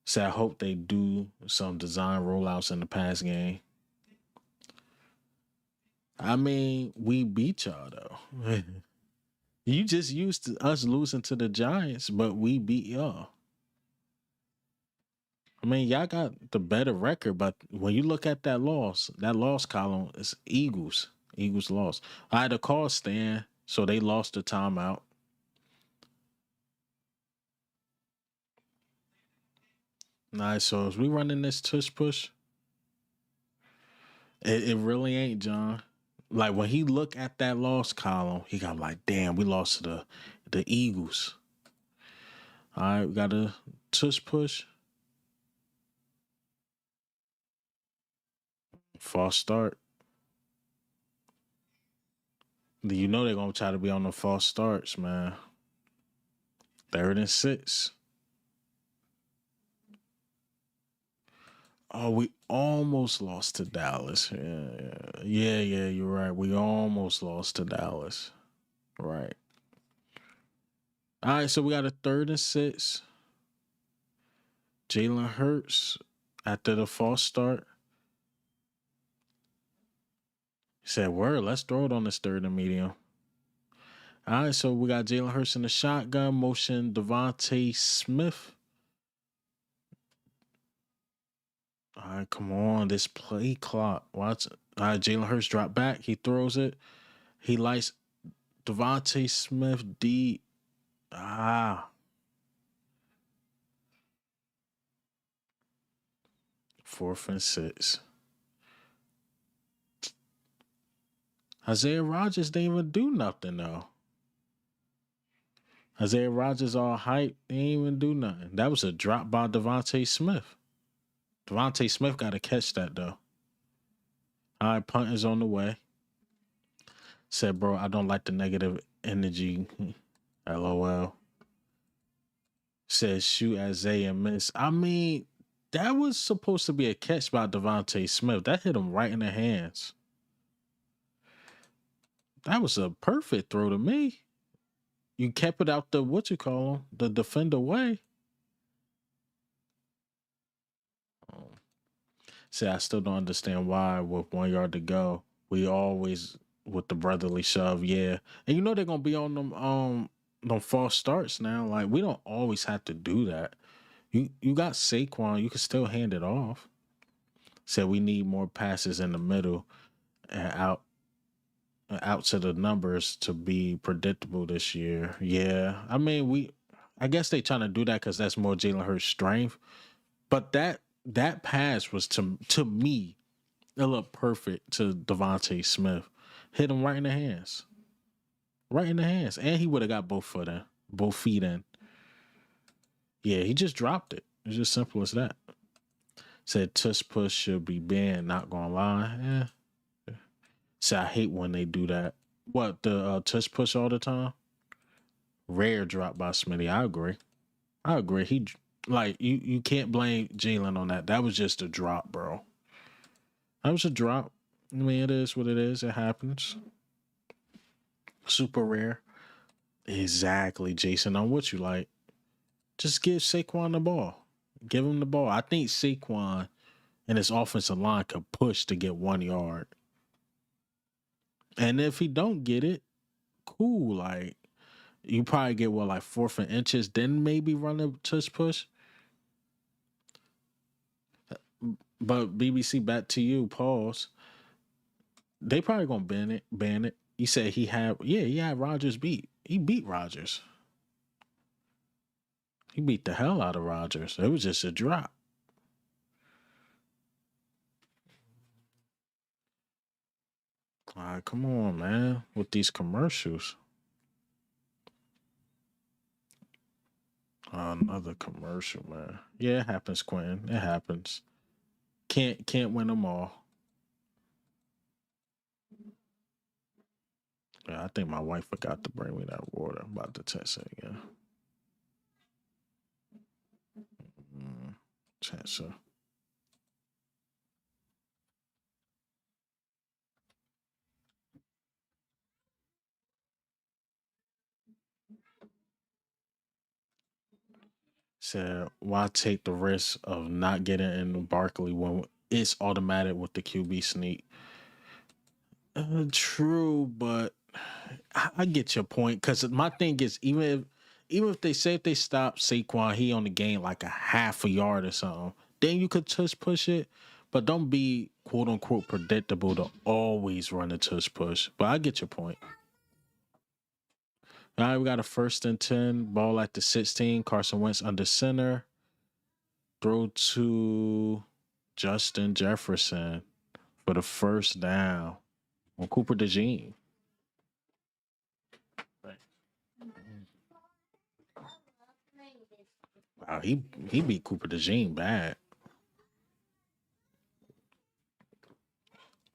So I hope they do some design rollouts in the past game. I mean, we beat y'all though. You just used to us losing to the Giants, but we beat y'all. I mean, y'all got the better record, but when you look at that loss column is Eagles. Eagles lost. I had a call stand, so they lost the timeout. Nice. So is we running this tush push? It really ain't, John. Like when he look at that loss column, he got like, damn, we lost to the Eagles. All right, we got a tush push. False start. You know they're gonna try to be on the false starts, man. 3rd and 6. Oh, we almost lost to Dallas. Yeah. You're right. We almost lost to Dallas. Right. All right, so we got a 3rd and 6. Jalen Hurts after the false start. He said, "Word, let's throw it on this 3rd and medium." All right, so we got Jalen Hurts in the shotgun, motion Devonta Smith. All right, come on, this play clock. Watch. All right, Jalen Hurts drop back. He throws it. He likes Devonta Smith deep. 4th and 6. Isaiah Rodgers didn't even do nothing though. Isaiah Rodgers all hype, he ain't even do nothing. That was a drop by Devonta Smith. Devonta Smith got to catch that though. All right, punt is on the way. Said, bro, I don't like the negative energy. LOL. Said, shoot Isaiah miss. I mean, that was supposed to be a catch by Devonta Smith. That hit him right in the hands. That was a perfect throw to me. You kept it out the defender way. See, I still don't understand why with 1 yard to go, we always with the brotherly shove, yeah. And you know they're gonna be on them false starts now. Like we don't always have to do that. You got Saquon, you can still hand it off. Said we need more passes in the middle and out to the numbers to be predictable this year. Yeah. I mean I guess they trying to do that because that's more Jalen Hurts' strength. But that pass was to me, it looked perfect to Devonta Smith. Hit him right in the hands. Right in the hands. And he would have got both feet in. Yeah, he just dropped it. It's just simple as that. Said tush push should be banned, not gonna lie. See, I hate when they do that. What, the tush push all the time? Rare drop by Smitty. I agree. He like you can't blame Jalen on that. That was just a drop, bro. That was a drop. I mean, it is what it is. It happens. Super rare. Exactly, Jason. On what you like. Just give Saquon the ball. Give him the ball. I think Saquon and his offensive line could push to get 1 yard. And if he don't get it, cool. Like you probably get like 4th and inches, then maybe run a tush push. But BBC, back to you. Pause. They probably gonna ban it. Ban it. He said he had Rodgers beat. He beat Rodgers. He beat the hell out of Rodgers. It was just a drop. All right, come on, man. With these commercials. Another commercial, man. Yeah, it happens, Quentin. It happens. Can't win them all. Yeah, I think my wife forgot to bring me that water. I'm about to test it again. So said, why take the risk of not getting in Barkley when it's automatic with the QB sneak? True, but I get your point because my thing is even if they say if they stop Saquon, he only gained like a half a yard or something, then you could tush push it, but don't be quote unquote predictable to always run a tush push. But I get your point. All right, we got a 1st and 10, ball at the 16. Carson Wentz under center, throw to Justin Jefferson for the first down on Cooper DeJean. Wow, he beat Cooper DeJean bad.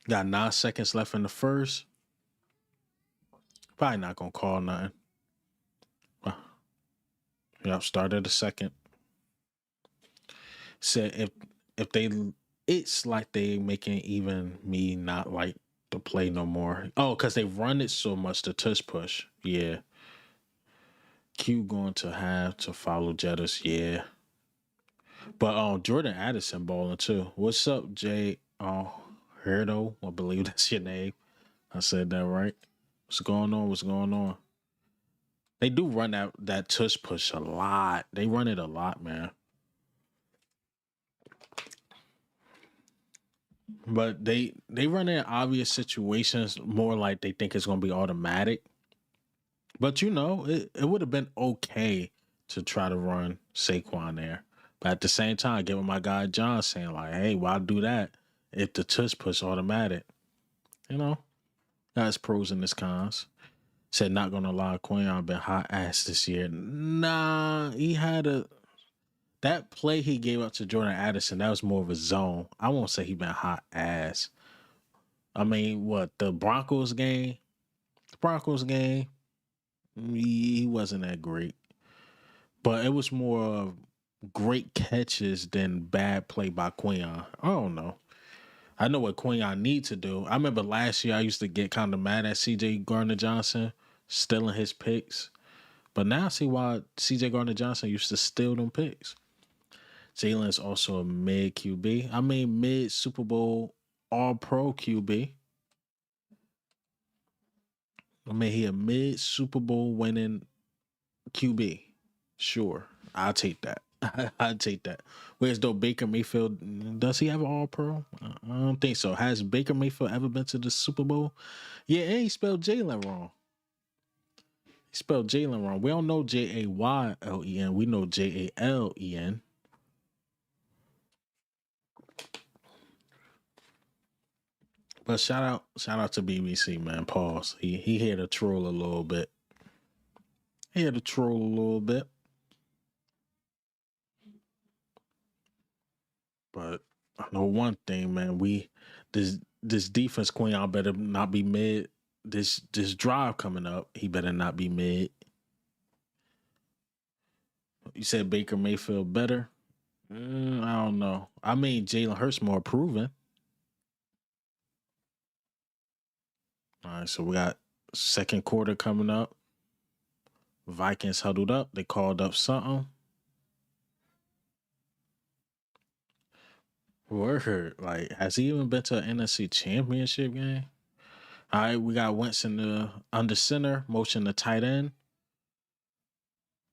Got 9 seconds left in the first. Probably not gonna call nothing. Yep, started the second. Said if they, it's like they making even me not like to play no more. Oh, because they run it so much the tush push. Yeah. Q going to have to follow Jettis. Yeah. But Jordan Addison balling too. What's up, Jay? Herdo, I believe that's your name. I said that right. What's going on? What's going on? They do run that tush push a lot. They run it a lot, man. But they run in obvious situations more like they think it's gonna be automatic. But it would have been okay to try to run Saquon there. But at the same time, given my guy John saying like, hey, why do that if the tush push automatic? You know, that's pros and its cons. Said not gonna lie, Quinion been hot ass this year. Nah, he had that play he gave up to Jordan Addison, that was more of a zone. I won't say he been hot ass. I mean, what, the Broncos game? The Broncos game, he wasn't that great. But it was more of great catches than bad play by Quinion. I don't know. I know what Quinion needs to do. I remember last year I used to get kind of mad at CJ Gardner Johnson stealing his picks. But now I see why CJ Gardner Johnson used to steal them picks. Jalen is also a mid QB. I mean, mid Super Bowl All Pro QB. I mean, he a mid Super Bowl winning QB. Sure, I'll take that. I'll take that. Whereas though Baker Mayfield, does he have an All Pro? I don't think so. Has Baker Mayfield ever been to the Super Bowl? Yeah, and he spelled Jalen wrong. He spelled Jalen wrong. We don't know Jaylen. We know Jalen. But shout out to BBC, man. Pause. He had to troll a little bit. He had to troll a little bit. But I know one thing, man. This defense queen, I better not be mid. This drive coming up, he better not be mid. You said Baker Mayfield better. I don't know. I mean Jalen Hurts more proven. All right, so we got second quarter coming up. Vikings huddled up. They called up something. Word. Like, has he even been to an NFC championship game? All right, we got Wentz in the under center, motion to tight end.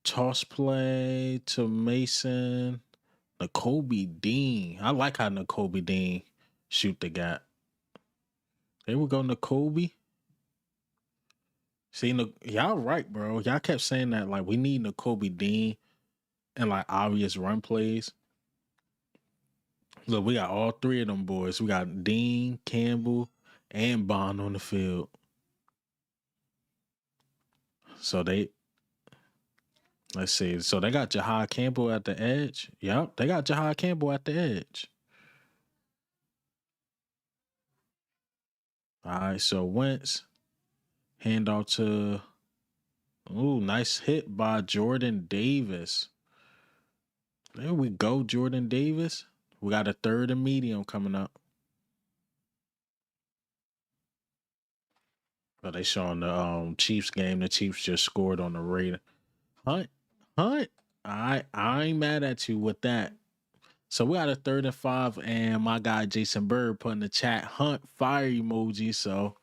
Toss play to Mason. N'Kobe Dean. I like how N'Kobe Dean shoot the gap. There we go, N'Kobe. See, y'all right, bro. Y'all kept saying that like we need N'Kobe Dean and like obvious run plays. Look, we got all three of them boys. We got Dean, Campbell, and Bond on the field. So let's see. So they got Jahad Campbell at the edge. Yep, they got Jahad Campbell at the edge. All right, so Wentz, handoff to, ooh, nice hit by Jordan Davis. There we go, Jordan Davis. We got a third and medium coming up. But they showing the Chiefs game. The Chiefs just scored on the Raiders. Hunt. I ain't mad at you with that. So we got a 3rd and 5, and my guy Jason Bird put in the chat Hunt fire emoji. So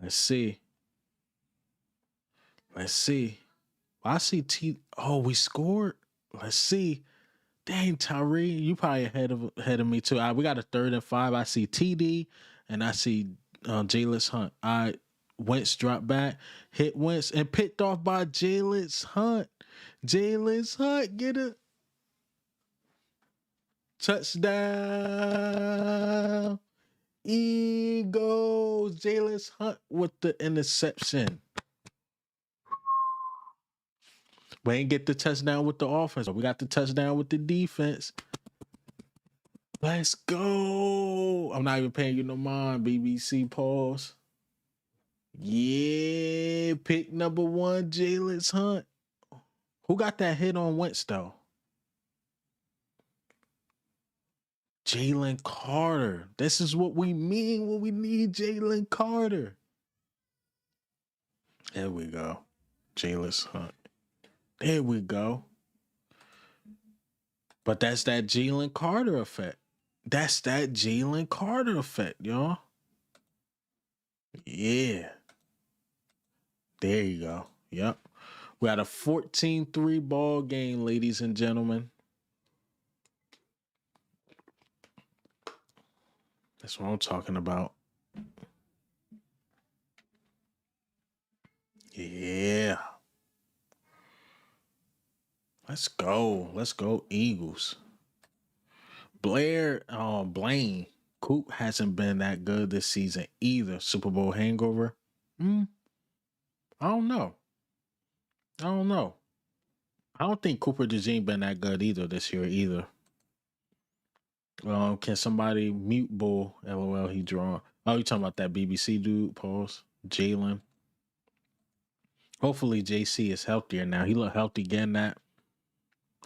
let's see. Let's see. I see Oh, we scored. Let's see. Dang, Tyree, you probably ahead of me too. We got a 3rd and 5. I see TD and I see Jalen Hunt. Wentz dropped back, hit Wentz, and picked off by Jalen Hunt. Jalen Hunt get a touchdown. Eagles. Jalen Hunt with the interception. We ain't get the touchdown with the offense. We got the touchdown with the defense. Let's go. I'm not even paying you no mind, BBC. Pause. Yeah, pick number 1, Jalen Hunt. Who got that hit on Wentz, though? Jalen Carter. This is what we mean when we need Jalen Carter. There we go. Jalen Hunt. There we go. But that's that Jalen Carter effect. That's that Jalen Carter effect, y'all. Yeah. There you go. Yep. We got a 14-3 ball game, ladies and gentlemen. That's what I'm talking about. Yeah. Let's go. Let's go, Eagles. Blaine Coop hasn't been that good this season either. Super Bowl hangover. I don't know. I don't think Cooper DeJean been that good either this year either. Can somebody mute Bull? LOL, he drawn. Oh, you talking about that BBC dude? Pause. Jalen. Hopefully JC is healthier now. He look healthy again. That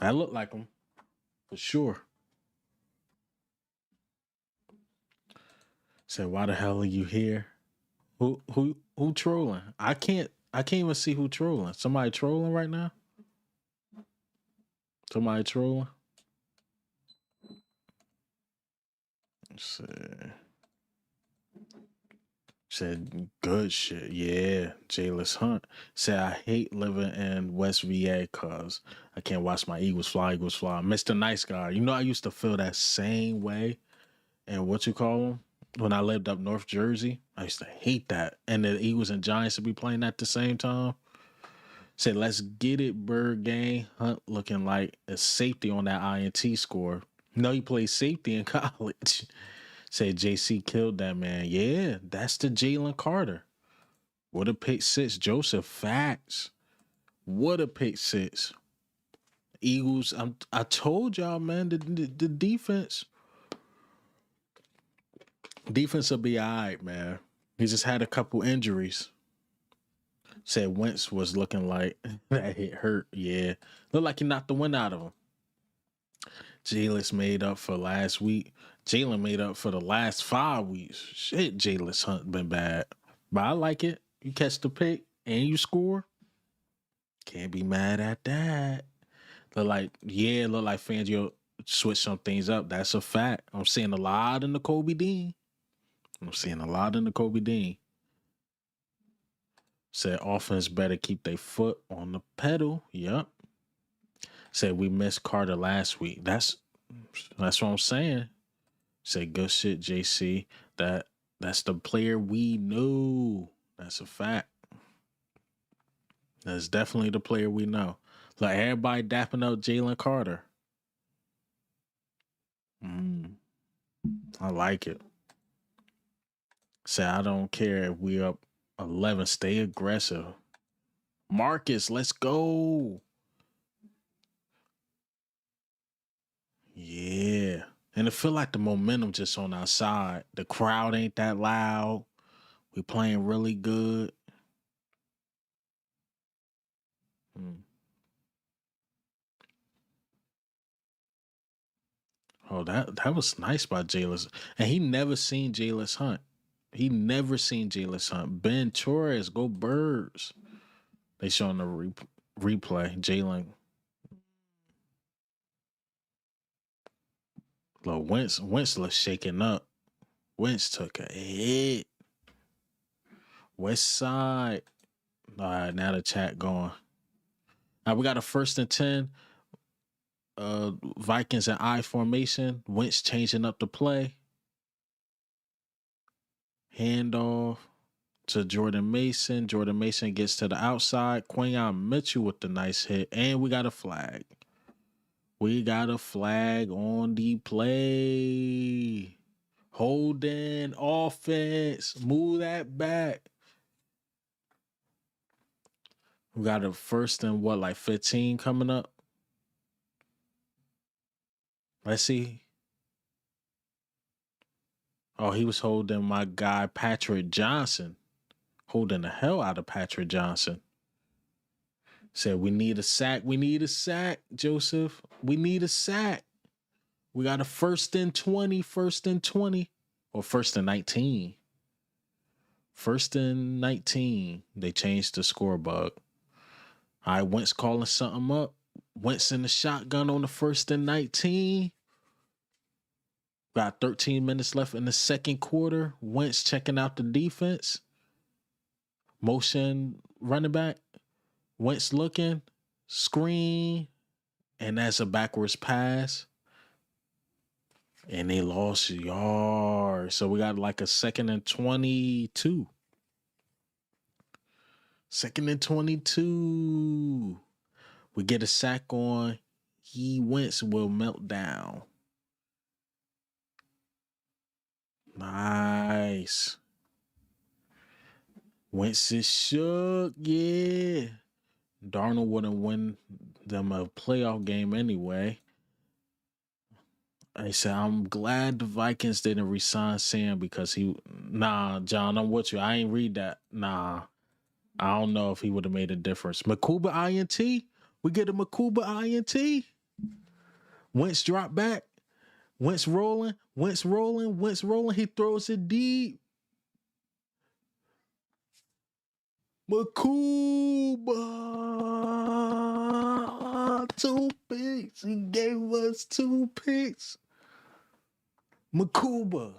looked like him for sure. Said, why the hell are you here? Who trolling? I can't even see who trolling. Somebody trolling right now? Somebody trolling? Let's see. Said good shit. Yeah. Jalen Hunt said, I hate living in West VA cause I can't watch my Eagles fly. Mr. Nice Guy. You know, I used to feel that same way. And what you call them? When I lived up North Jersey, I used to hate that. And the Eagles and Giants would be playing at the same time. Said, let's get it, Bird Gang. Hunt looking like a safety on that INT score. No, he played safety in college. Said JC killed that man. Yeah, that's the Jalen Carter. What a pick 6, Joseph. Facts. What a pick 6. Eagles, I told y'all, man, the defense will be all right, man. He just had a couple injuries. Said Wentz was looking like that hit hurt. Yeah. Looked like he knocked the wind out of him. Jalen's made up for last week. Jalen made up for the last 5 weeks. Shit, Jalen's Hunt been bad. But I like it. You catch the pick and you score. Can't be mad at that. Look like Fangio switch some things up. That's a fact. I'm seeing a lot in the Kobe Dean. Said offense better keep their foot on the pedal. Yep. Said we missed Carter last week. That's what I'm saying. Said good shit, JC. That's the player we know. That's a fact. That's definitely the player we know. Like everybody dapping up Jalen Carter. I like it. Say I don't care if we up 11. Stay aggressive. Marcus, let's go. Yeah. And it feel like the momentum just on our side. The crowd ain't that loud. We playing really good. Oh, that was nice by Jalen. And he never seen Jalen Hunt. He never seen Jalen Hunt. Ben Torres, go Birds. They showing the replay. Jalen. Look, Wentz looks shaking up. Wentz took a hit. West side. All right, now the chat going. Now we got a 1st and 10. Vikings and I formation. Wentz changing up the play. Handoff to Jordan Mason. Jordan Mason gets to the outside. Quinyon Mitchell with the nice hit. And we got a flag. We got a flag on the play. Holding offense. Move that back. We got a 1st and like 15 coming up. Let's see. Oh, he was holding my guy Patrick Johnson. Holding the hell out of Patrick Johnson. Said, we need a sack. We need a sack, Joseph. We need a sack. We got a 1st and 20. 1st and 20. Or 1st and 19. 1st and 19. They changed the score bug. All right, Wentz calling something up. Wentz in the shotgun on the 1st and 19. Got 13 minutes left in the second quarter. Wentz checking out the defense. Motion running back. Wentz looking. Screen. And that's a backwards pass. And they lost yards. So we got like a 2nd and 22. 2nd and 22. We get a sack on. Wentz will melt down. Nice. Wentz is shook. Yeah. Darnold wouldn't win them a playoff game anyway. I said, I'm glad the Vikings didn't resign Sam because Nah, John, I'm with you. I ain't read that. Nah. I don't know if he would have made a difference. Makuba INT? We get a Makuba INT? Wentz drop back. Wentz rolling. Wentz rolling. Wentz rolling. He throws it deep. Makuba. 2 picks. He gave us 2 picks. Makuba,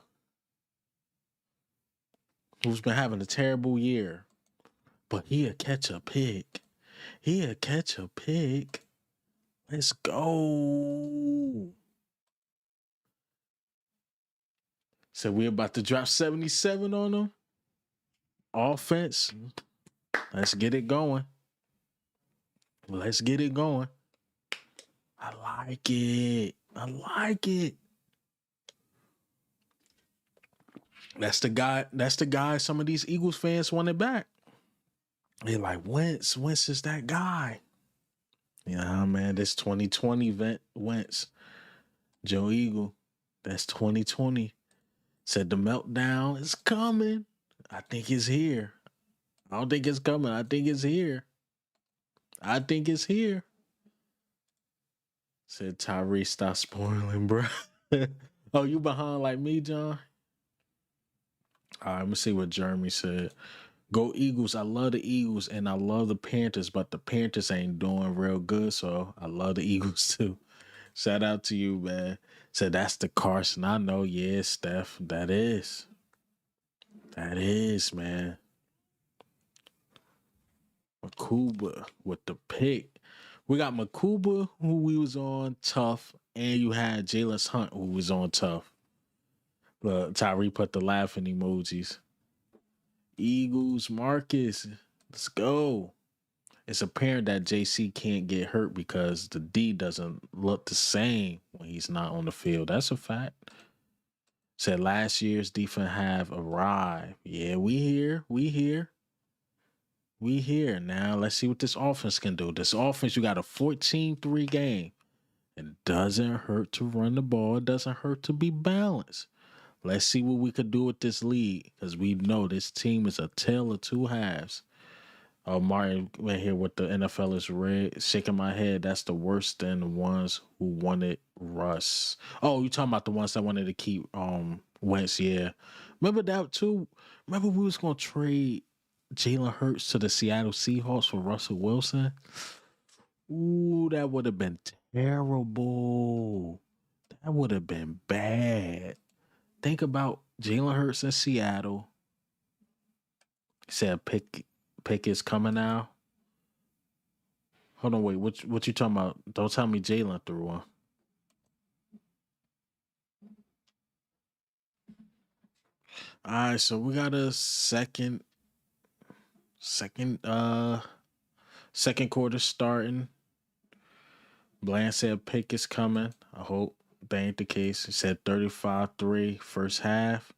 who's been having a terrible year, but he'll catch a pick. He'll catch a pick. Let's go. So we're about to drop 77 on them. Offense. Let's get it going. Let's get it going. I like it. I like it. That's the guy some of these Eagles fans wanted back. They're like, Wentz is that guy. Yeah, man, this 2020 Wentz. Joe Eagle, that's 2020. Said the meltdown is coming. I think it's here. I don't think it's coming. I think it's here. I think it's here. Said Tyree, stop spoiling, bro. Oh, you behind like me, John? All right, let me see what Jeremy said. Go Eagles. I love the Eagles and I love the Panthers, but the Panthers ain't doing real good, so I love the Eagles too. Shout out to you, man. Said that's the Carson. I know, yeah, Steph. That is. That is, man. Makuba with the pick. We got Makuba, who we was on tough, and you had Jalen Hunt, who was on tough. Look, Tyree put the laughing emojis. Eagles, Marcus, let's go. It's apparent that JC can't get hurt because the D doesn't look the same when he's not on the field. That's a fact. Said last year's defense have arrived. Yeah, we here. Now let's see what this offense can do. This offense, you got a 14-3 game. It doesn't hurt to run the ball. It doesn't hurt to be balanced. Let's see what we could do with this lead because we know this team is a tale of two halves. Oh, Martin went here with the NFL is rigged. Shaking my head. That's the worst than the ones who wanted Russ. Oh, you talking about the ones that wanted to keep Wentz? Yeah, remember that too. Remember we was gonna trade Jalen Hurts to the Seattle Seahawks for Russell Wilson. Ooh, that would have been terrible. That would have been bad. Think about Jalen Hurts in Seattle. He said pick is coming now. Hold on, wait. What you talking about? Don't tell me Jalen threw one. All right, so we got a second second quarter starting. Bland said pick is coming. I hope that ain't the case. He said 35-3 first half.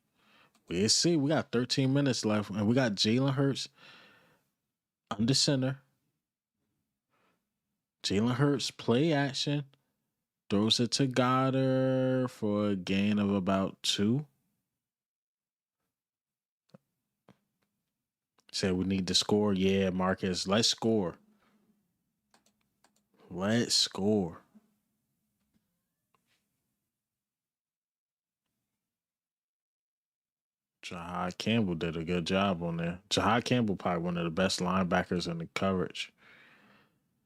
We'll see. We got 13 minutes left, and we got Jalen Hurts under center. Jalen Hurts play action. Throws it to Goddard for a gain of about 2. Said we need to score. Yeah, Marcus, let's score. Let's score. Jahad Campbell did a good job on there. Jahad Campbell probably one of the best linebackers in the coverage.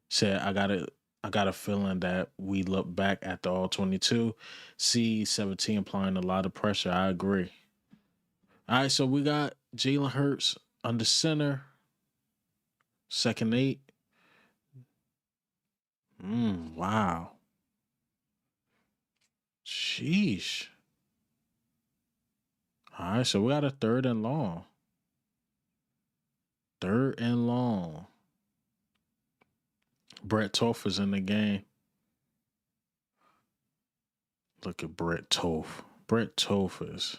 Said I got a feeling that we look back at the all 22, see 17 applying a lot of pressure. I agree. All right, so we got Jalen Hurts under center, second 8. Wow. Sheesh. All right, so we got a third and long. Third and long. Brett Toth is in the game. Look at Brett Toth. Brett Toth is.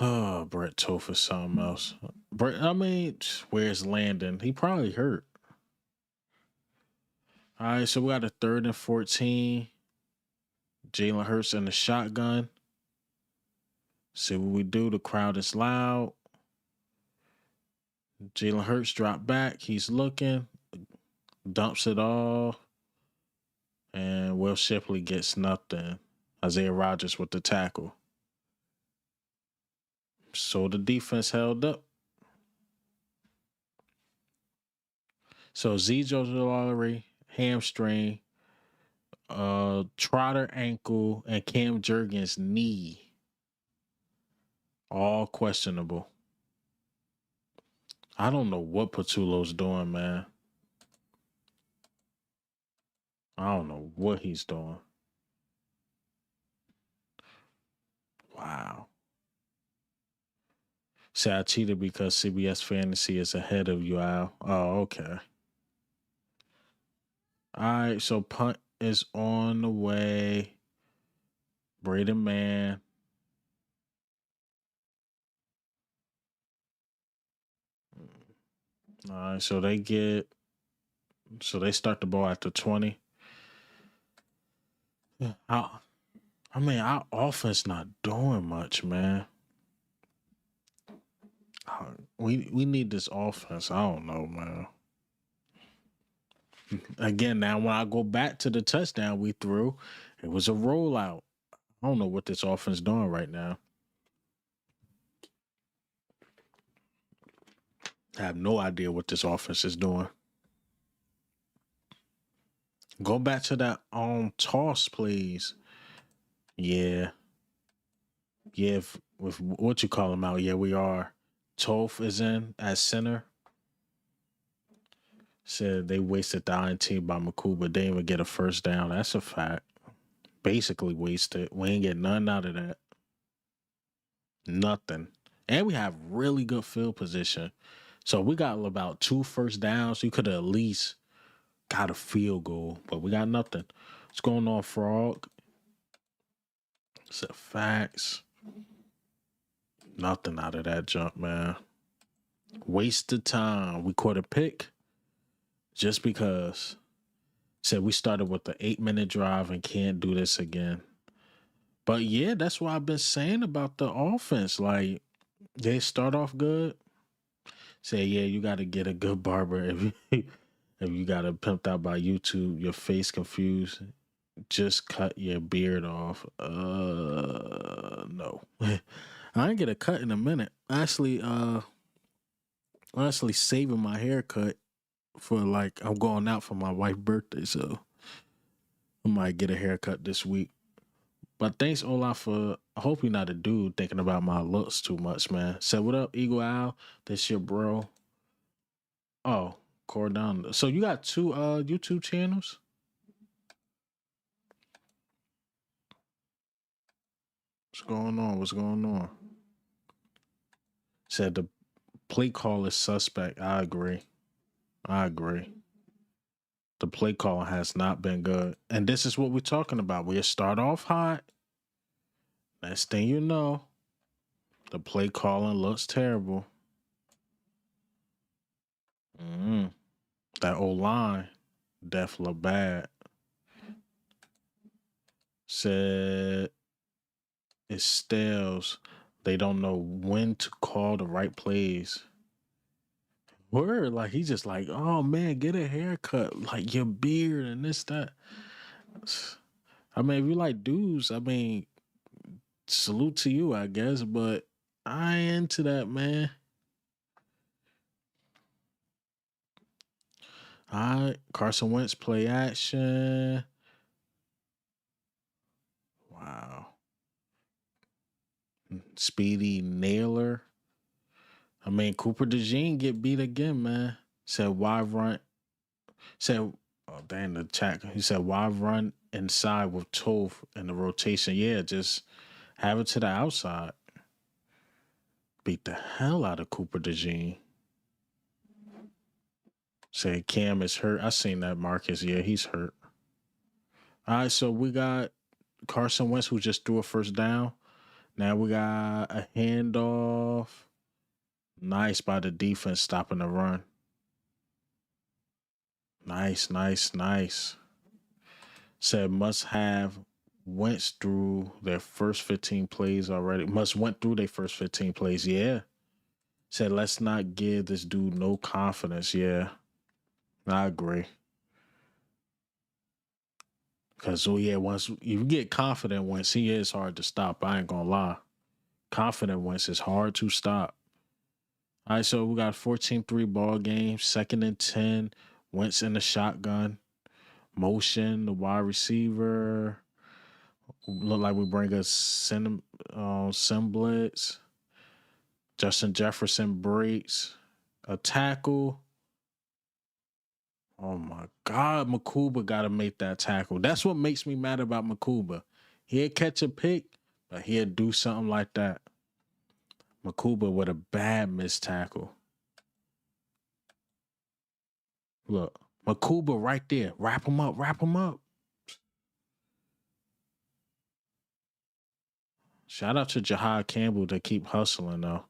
Oh, Brett Toth is something else. I mean, where's Landon? He probably hurt. All right, so we got a third and 14. Jalen Hurts in the shotgun. See what we do. The crowd is loud. Jalen Hurts drop back. He's looking. Dumps it all. And Will Shipley gets nothing. Isaiah Rodgers with the tackle. So the defense held up. So Zejo Lowry, hamstring, Trotter ankle, and Cam Jurgens knee. All questionable. I don't know what Patullo's doing, man. I don't know what he's doing. Wow. Say I cheated because CBS Fantasy is ahead of you, Al. Oh, okay. All right, so punt is on the way. Braden Mann. All right, so they start the ball at the 20. I mean, our offense not doing much, man. We need this offense. I don't know, man. Again, now when I go back to the touchdown we threw, it was a rollout. I don't know what this offense doing right now. I have no idea what this offense is doing. Go back to that toss, please. Yeah. Yeah, with what you call him out. Yeah, we are. Toph is in at center. Said they wasted the INT by McCool, but they didn't even get a first down. That's a fact. Basically wasted. We ain't get none out of that. Nothing. And we have really good field position. So we got about 2 first downs. You could have at least got a field goal, but we got nothing. What's going on, Frog? It's a facts. Nothing out of that jump, man. Wasted time. We caught a pick just because. Said we started with the 8-minute drive and can't do this again. But yeah, that's what I've been saying about the offense. Like, they start off good. Say, yeah, you got to get a good barber if you, if you got it pimped out by YouTube, your face confused. Just cut your beard off. No. I ain't get a cut in a minute. Honestly saving my haircut for like I'm going out for my wife's birthday, so I might get a haircut this week. But thanks Olaf for I hope you're not a dude thinking about my looks too much, man. Say what up, Eagle Owl? This your bro. Oh, Cordon. So you got two YouTube channels? What's going on? What's going on? Said the play call is suspect. I agree. I agree. The play call has not been good. And this is what we're talking about. We start off hot. Next thing you know, the play calling looks terrible. That old line definitely look bad. Said it stales. They don't know when to call the right plays. Word, like he's just like, oh man, get a haircut, like your beard and this that. I mean, if you like dudes, I mean, salute to you, I guess, but I ain't into that, man. All right, Carson Wentz play action. Wow. Speedy Nailer. I mean, Cooper DeJean get beat again, man. Said why run? Said, oh damn, the chat. He said why run inside with Toph in the rotation? Yeah, just have it to the outside. Beat the hell out of Cooper DeJean. Said Cam is hurt. I seen that, Marcus. Yeah, he's hurt. All right, so we got Carson Wentz who just threw a first down. Now we got a handoff. Nice by the defense stopping the run. Nice. Said must have Wentz through their first 15 plays already. Must went through their first 15 plays. Yeah. Said let's not give this dude no confidence. Yeah. I agree. Because, once you get confident Wentz, he is hard to stop. I ain't going to lie. Confident Wentz is hard to stop. All right, so we got 14-3 ball game, 2nd and 10. Wentz in the shotgun. Motion, the wide receiver. Look like we bring a semblance. Justin Jefferson breaks. A tackle. Oh my God, Makuba got to make that tackle. That's what makes me mad about Makuba. He'll catch a pick, but he'll do something like that. Makuba with a bad missed tackle. Look, Makuba right there. Wrap him up. Shout out to Jahad Campbell to keep hustling, though.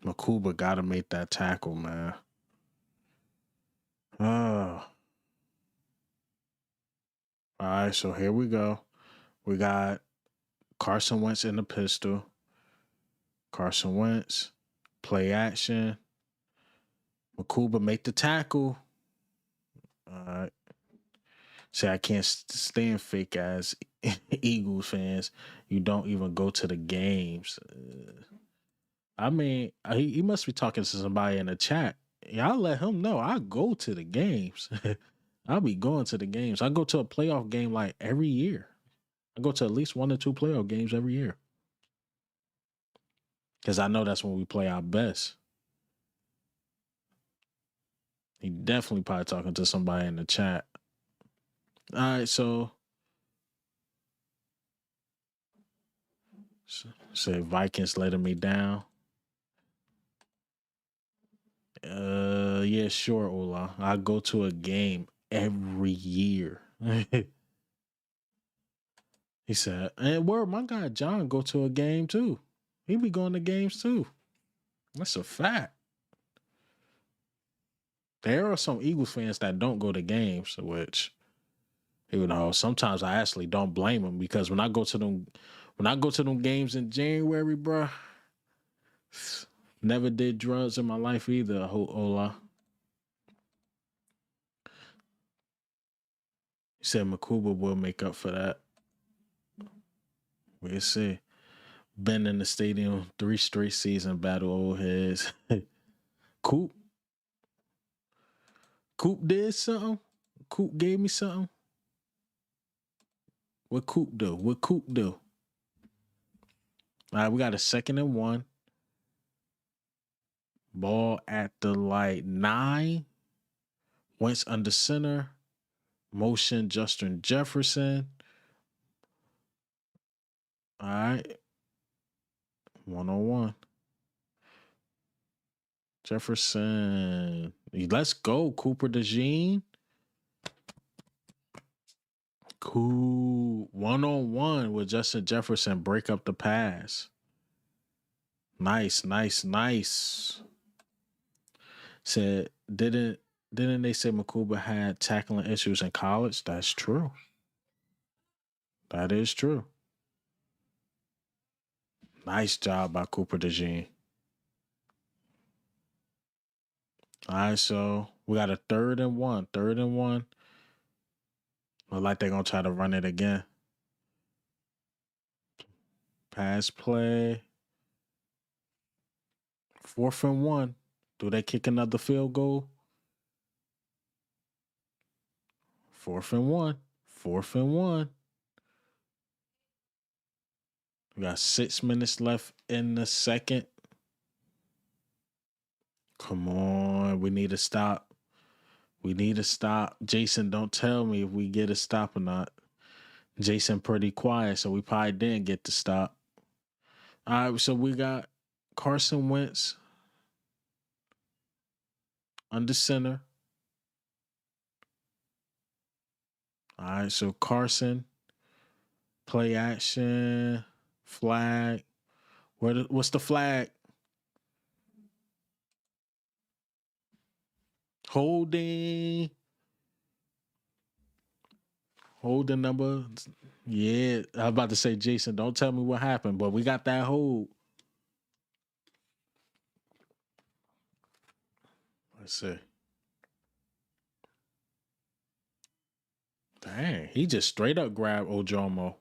Makuba got to make that tackle, man. All right, so here we go. We got Carson Wentz in the pistol. Carson Wentz, play action. Makuba make the tackle. All right. Say I can't stand fake ass Eagles fans. You don't even go to the games. I mean, he must be talking to somebody in the chat. Y'all let him know I go to the games. I'll be going to the games. I go to a playoff game like every year. I go to at least 1 or 2 playoff games every year. Because I know that's when we play our best. He definitely probably talking to somebody in the chat. All right, so say Vikings letting me down. Yeah, sure, Ola. I go to a game every year. He said, and where my guy John go to a game too. He be going to games too. That's a fact. There are some Eagles fans that don't go to games, which sometimes I actually don't blame them because when I go to them games in January, bruh, Never did drugs in my life either. Ola. He said Makuba will make up for that. We'll see. Been in the stadium 3 straight season, battle old heads. Coop. Coop did something. Coop gave me something. What Coop do? What Coop do? All right, we got a 2nd and 1. Ball at the 9. Wentz under center. Motion Justin Jefferson. All right. 1-on-1. Jefferson. Let's go, Cooper DeJean. Cool. 1-on-1 with Justin Jefferson. Break up the pass. Nice. Said, didn't they say Makuba had tackling issues in college? That's true. That is true. Nice job by Cooper DeJean. All right, so we got a 3rd and 1. 3rd and 1. Look like they're going to try to run it again. Pass play. 4th and 1. Do they kick another field goal? 4th and 1. 4th and 1. We got 6 minutes left in the second. Come on. We need to stop. Jason, don't tell me if we get a stop or not. Jason pretty quiet, so we probably didn't get the stop. All right, so we got Carson Wentz under center. All right, so Carson, play action, flag. What's the flag? Holding number. Yeah, I was about to say, Jason, don't tell me what happened, but we got that hold. Let's see. Dang, he just straight up grabbed Ojomo.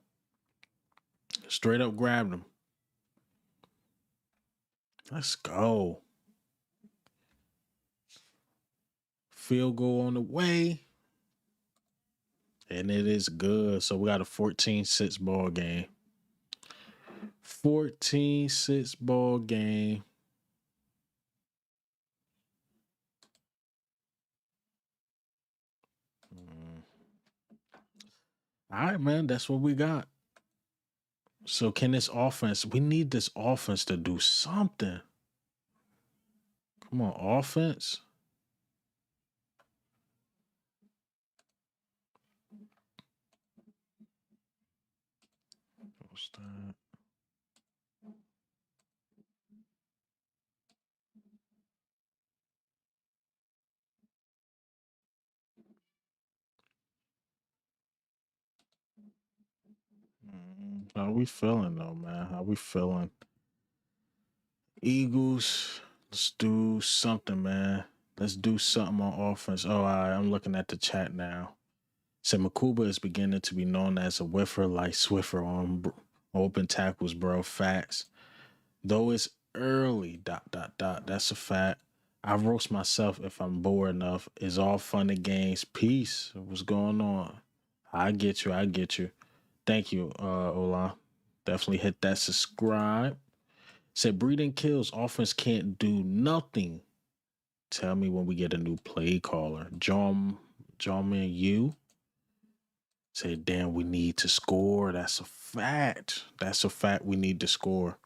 Straight up grabbed him. Let's go. Field goal on the way. And it is good. So we got a 14-6 ball game. 14-6 ball game. All right, man. That's what we got. So can this offense, we need this offense to do something. Come on, offense. What's that? How we feeling though, man? How we feeling? Eagles, let's do something, man. Let's do something on offense. Oh, I'm looking at the chat now. So Makuba is beginning to be known as a whiffer like Swiffer on open tackles, bro. Facts. Though it's early, ... That's a fact. I roast myself if I'm bored enough. It's all fun and games. Peace. What's going on? I get you. Thank you, Ola. Definitely hit that subscribe. Said breeding kills. Offense can't do nothing. Tell me when we get a new play caller. John you. Say, damn, we need to score. That's a fact. We need to score.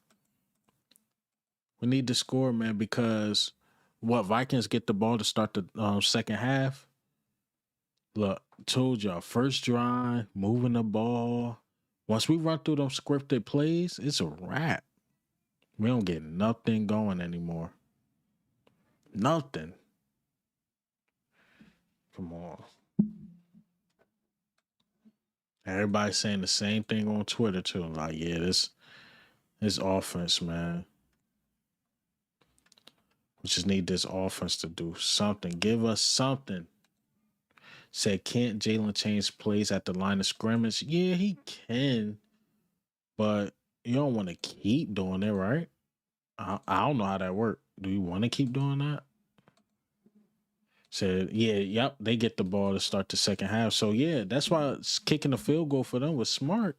We need to score, man, because Vikings get the ball to start the second half. Look, told y'all, first drive, moving the ball. Once we run through them scripted plays, it's a wrap. We don't get nothing going anymore. Nothing. Come on. Everybody's saying the same thing on Twitter too. Like, yeah, this offense, man. We just need this offense to do something. Give us something. Said, can't Jalen change plays at the line of scrimmage? Yeah, he can, but you don't want to keep doing it, right? I don't know how that works. Do you want to keep doing that? Said, yeah, yep, they get the ball to start the second half. So, yeah, that's why kicking the field goal for them was smart.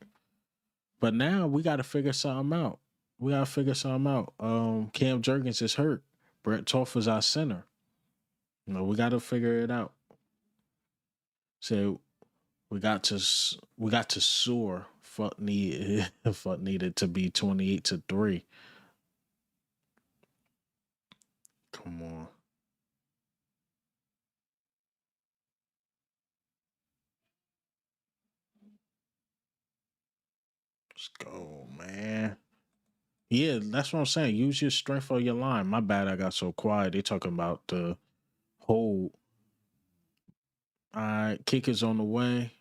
But now we got to figure something out. Cam Jurgens is hurt. Brett Toff is our center. We got to figure it out. So we got to soar. Fuck needed to be 28-3. Come on. Let's go, man. Yeah, that's what I'm saying. Use your strength of your line. My bad, I got so quiet. They talking about the hold. All right, kick is on the way.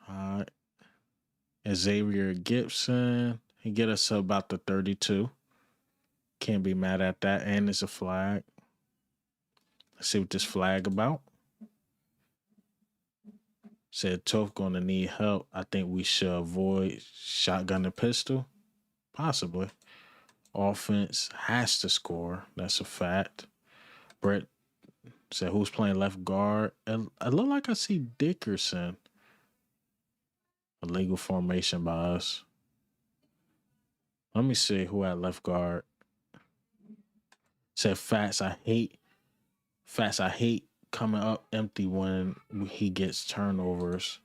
All right, Xavier Gibson. He get us to about the 32. Can't be mad at that. And it's a flag. Let's see what this flag about. Said Toph gonna need help. I think we should avoid shotgun and pistol. Possibly. Offense has to score. That's a fact. Brett said, who's playing left guard? I look like I see Dickerson. A legal formation by us. Let me see who at left guard. Said Fats, I hate coming up empty when he gets turnovers.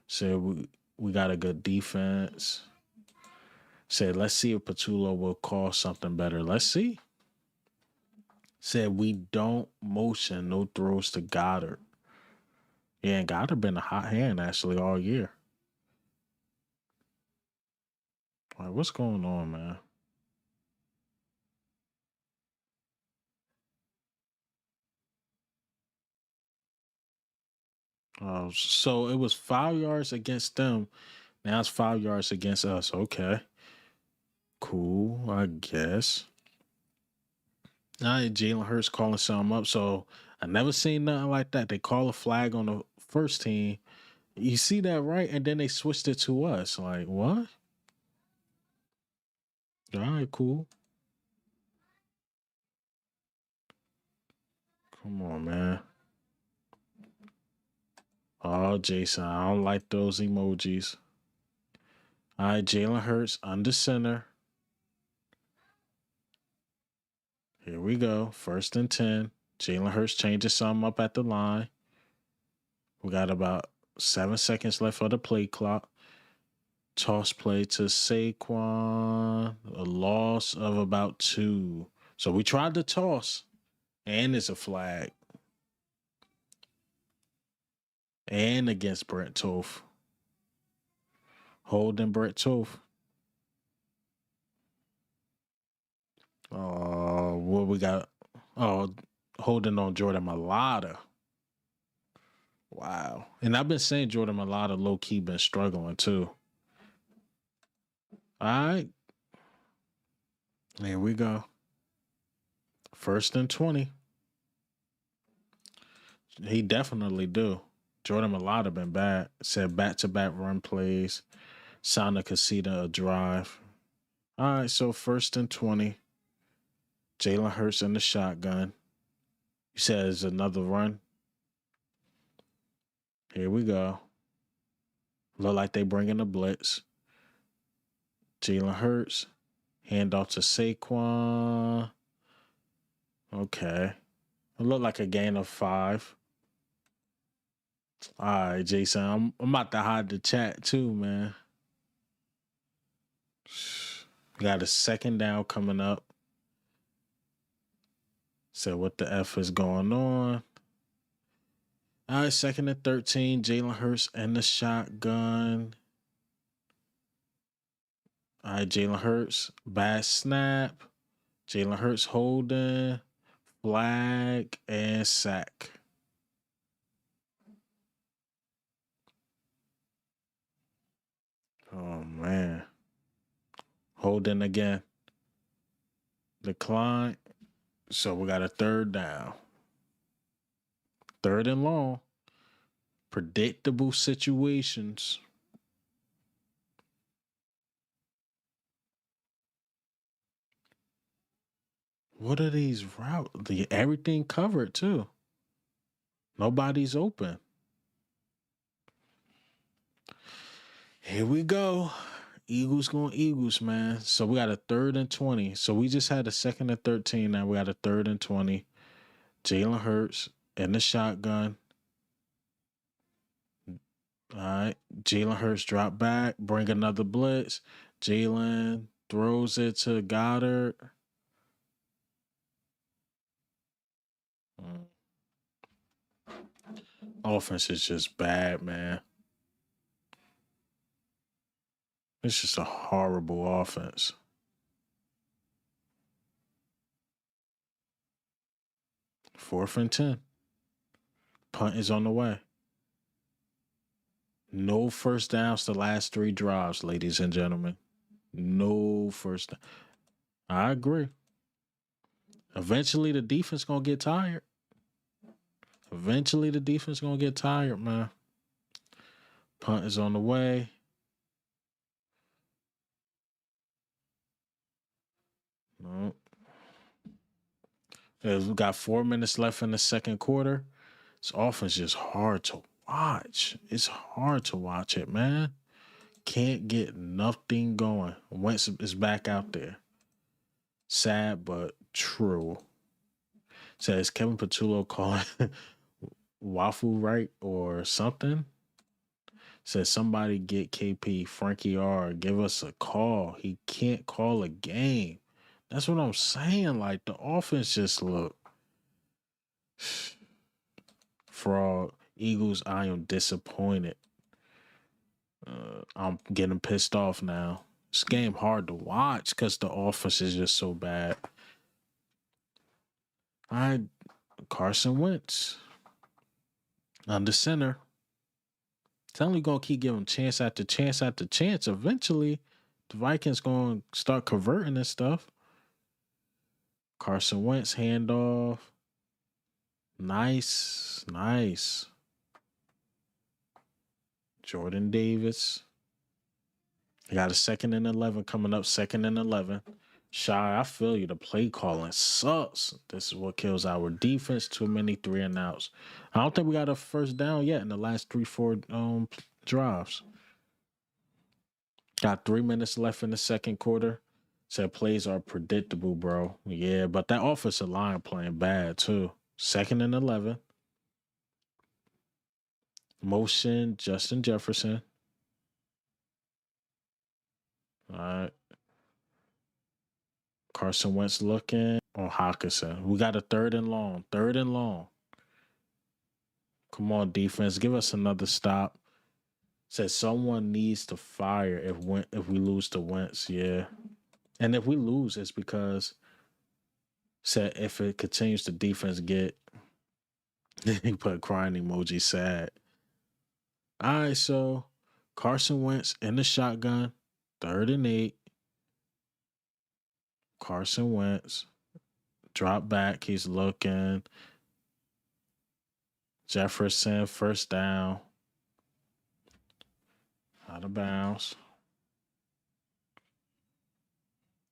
Said we got a good defense. Said, let's see if Patulo will call something better. Let's see. Said we don't motion, no throws to Goddard. Yeah, and Goddard been a hot hand actually all year. All right, what's going on, man? So it was 5 yards against them. Now it's 5 yards against us. Okay. Cool, I guess. All right, Jalen Hurts calling something up. So I never seen nothing like that. They call a flag on the first team. You see that, right? And then they switched it to us. Like, what? All right, cool. Come on, man. Oh, Jason, I don't like those emojis. All right, Jalen Hurts under center. Here we go. 1st and 10. Jalen Hurts changes something up at the line. We got about 7 seconds left of the play clock. Toss play to Saquon. A loss of about 2. So we tried to toss. And it's a flag. And against Brett Toth. Holding Brett Toth. What we got? Oh, holding on Jordan Mailata. Wow. And I've been saying Jordan Mailata low key been struggling too. All right. Here we go. 1st and 20. He definitely do. Jordan Mailata been bad. Said back-to-back run plays. Sana Casita a drive. All right, so 1st and 20. Jalen Hurts in the shotgun. You said it's another run. Here we go. Look like they bringing the blitz. Jalen Hurts. Handoff to Saquon. Okay. It looked like a gain of 5. All right, Jason. I'm about to hide the chat too, man. Got a 2nd down coming up. So what the F is going on? All right, 2nd and 13. Jalen Hurts and the shotgun. All right, Jalen Hurts. Bad snap. Jalen Hurts holding. Flag and sack. Oh, man. Holding again. Decline. So we got a third down. Third and long. Predictable situations. What are these routes? Everything covered too. Nobody's open. Here we go. Eagles going Eagles, man. So we got a 3rd and 20. So we just had a 2nd and 13. Now we got a 3rd and 20. Jalen Hurts in the shotgun. All right. Jalen Hurts drop back. Bring another blitz. Jalen throws it to Goddard. Offense is just bad, man. It's just a horrible offense. 4th and 10. Punt is on the way. No first downs the last 3 drives, ladies and gentlemen. No first down. I agree. Eventually the defense gonna get tired. Eventually the defense gonna get tired, man. Punt is on the way. No. We got 4 minutes left in the second quarter. This offense is hard to watch. It's hard to watch it, man. Can't get nothing going. Wentz is back out there. Sad but true. Says Kevin Patullo calling waffle right or something. Says somebody get KP Frankie R. Give us a call. He can't call a game. That's what I'm saying. Like the offense just look. For Eagles, I am disappointed. I'm getting pissed off now. This game hard to watch because the offense is just so bad. Carson Wentz under center. It's only gonna keep giving chance after chance after chance. Eventually, the Vikings gonna start converting this stuff. Carson Wentz handoff. Nice. Jordan Davis. I got a 2nd and 11 coming up. 2nd and 11. Shy, I feel you. The play calling sucks. This is what kills our defense. Too many 3 and outs. I don't think we got a first down yet in the last 3-4 drives. Got 3 minutes left in the second quarter. Said plays are predictable, bro. Yeah, but that offensive line playing bad too. 2nd and 11. Motion, Justin Jefferson. All right. Carson Wentz looking on Hawkinson. We got a 3rd and long. 3rd and long. Come on, defense. Give us another stop. Said someone needs to fire if we lose to Wentz. Yeah. And if we lose, it's because said if it continues to defense get he put a crying emoji sad. All right, so Carson Wentz in the shotgun, 3rd and 8. Carson Wentz drop back. He's looking. Jefferson first down. Out of bounds.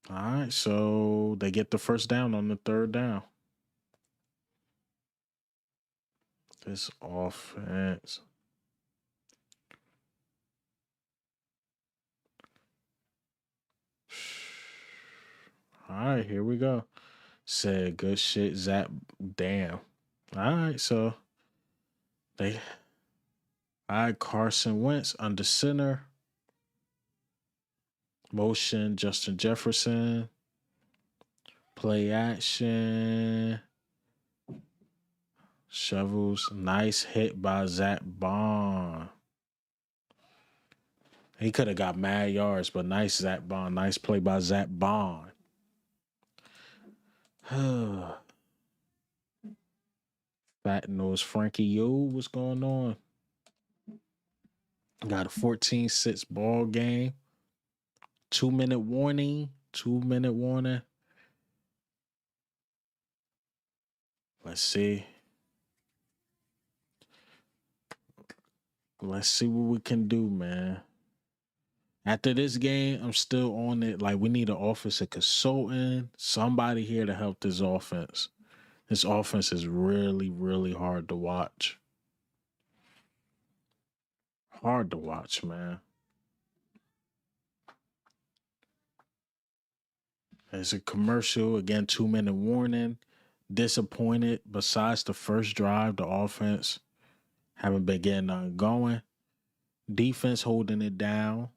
All right, so they get the first down on the 3rd down. This offense. All right, here we go. Said good shit, Zap. Damn. All right, so they. All right, Carson Wentz under center. Motion, Justin Jefferson. Play action. Shovels. Nice hit by Zach Bond. He could have got mad yards, but nice Zach Bond. Nice play by Zach Bond. Fat nose Frankie, yo, what's going on? Got a 14-6 ball game. 2-minute warning. 2-minute warning. Let's see. Let's see what we can do, man. After this game, I'm still on it. Like, we need an offensive consultant, somebody here to help this offense. This offense is really, really hard to watch. Hard to watch, man. It's a commercial. Again, 2-minute warning. Disappointed. Besides the first drive, the offense haven't been getting nothing going. Defense holding it down.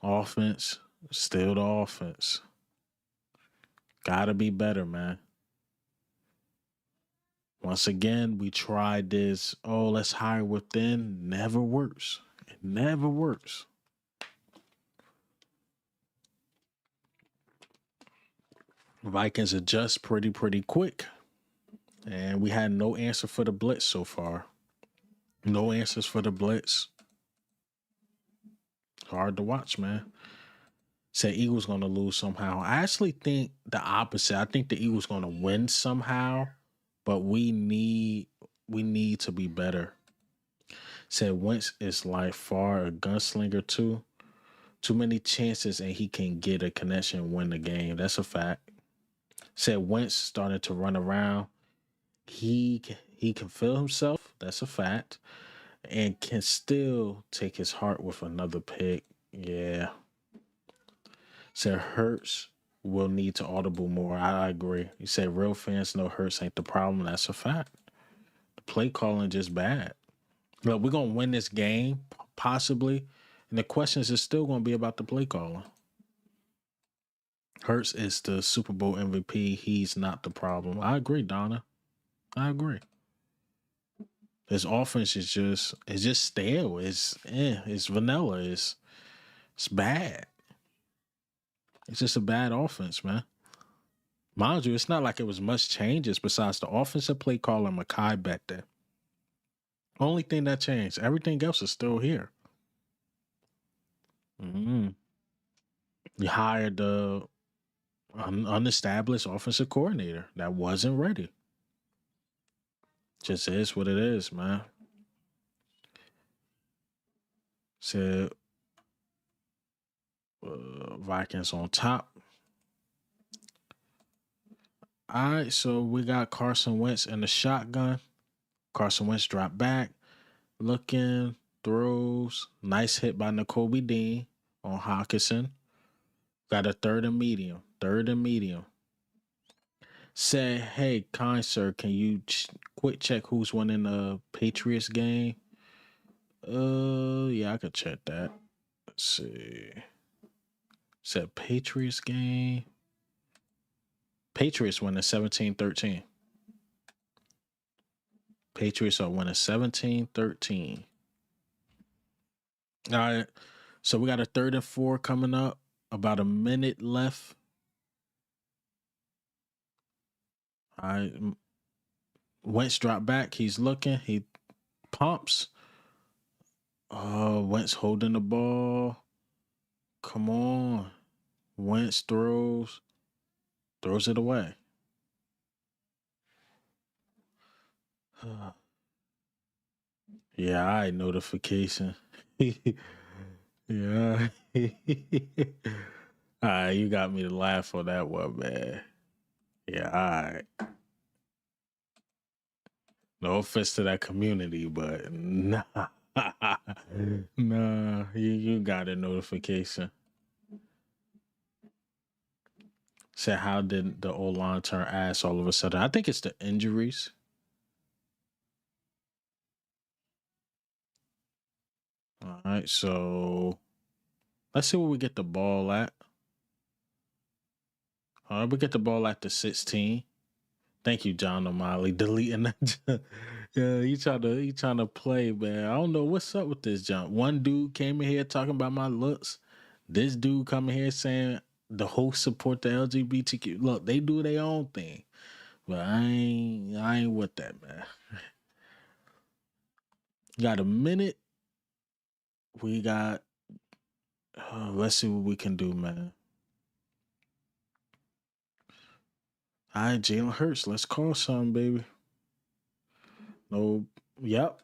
Offense, still the offense. Gotta be better, man. Once again, we tried this. Oh, let's hire within. Never works. It never works. Vikings adjust pretty quick. And we had no answer for the blitz so far. No answers for the blitz. Hard to watch, man. Say Eagles gonna lose somehow. I actually think the opposite. I think the Eagles gonna win somehow, but we need to be better. Said Wentz is like far a gunslinger too. Too many chances and he can get a connection and win the game. That's a fact. Said Wentz started to run around. He can feel himself. That's a fact. And can still take his heart with another pick. Yeah. Said Hurts will need to audible more. I agree. You said real fans know Hurts ain't the problem. That's a fact. The play calling just bad. Look, we're gonna win this game, possibly. And the questions is still gonna be about the play calling. Hurts is the Super Bowl MVP. He's not the problem. I agree, Donna. I agree. His offense is just stale. It's vanilla. It's bad. It's just a bad offense, man. Mind you, it's not like it was much changes besides the offensive play caller Makai back there. Only thing that changed. Everything else is still here. Mm-hmm. You hired the unestablished offensive coordinator that wasn't ready. Just is what it is, man. So Vikings on top. All right, so we got Carson Wentz in the shotgun. Carson Wentz dropped back, looking, throws. Nice hit by N'Kobe Dean on Hawkinson. Got a third and medium. Say, hey, kind sir, can you quick check who's winning the Patriots game? Yeah, I could check that. Let's see. Said Patriots game. Patriots winning 17-13. Patriots are winning 17-13. All right. So we got a 3rd and 4 coming up. About a minute left. All right. Wentz dropped back. He's looking. He pumps. Wentz holding the ball. Come on. Wentz throws it away. Yeah, all right, notification. Yeah. All right, you got me to laugh on that one, man. Yeah, all right. No offense to that community, but nah. Nah, you got a notification. Said, how did the O-line turn ass all of a sudden? I think it's the injuries. All right, so let's see where we get the ball at. All right, we get the ball at the 16. Thank you, John O'Malley, deleting that. Yeah, he trying to play, man. I don't know what's up with this, John. One dude came in here talking about my looks. This dude coming here saying the hosts support the LGBTQ. Look, they do their own thing, but I ain't with that, man. Got a minute. We got Let's see what we can do, man. All right, Jalen Hurts. Let's call some, baby. No, yep,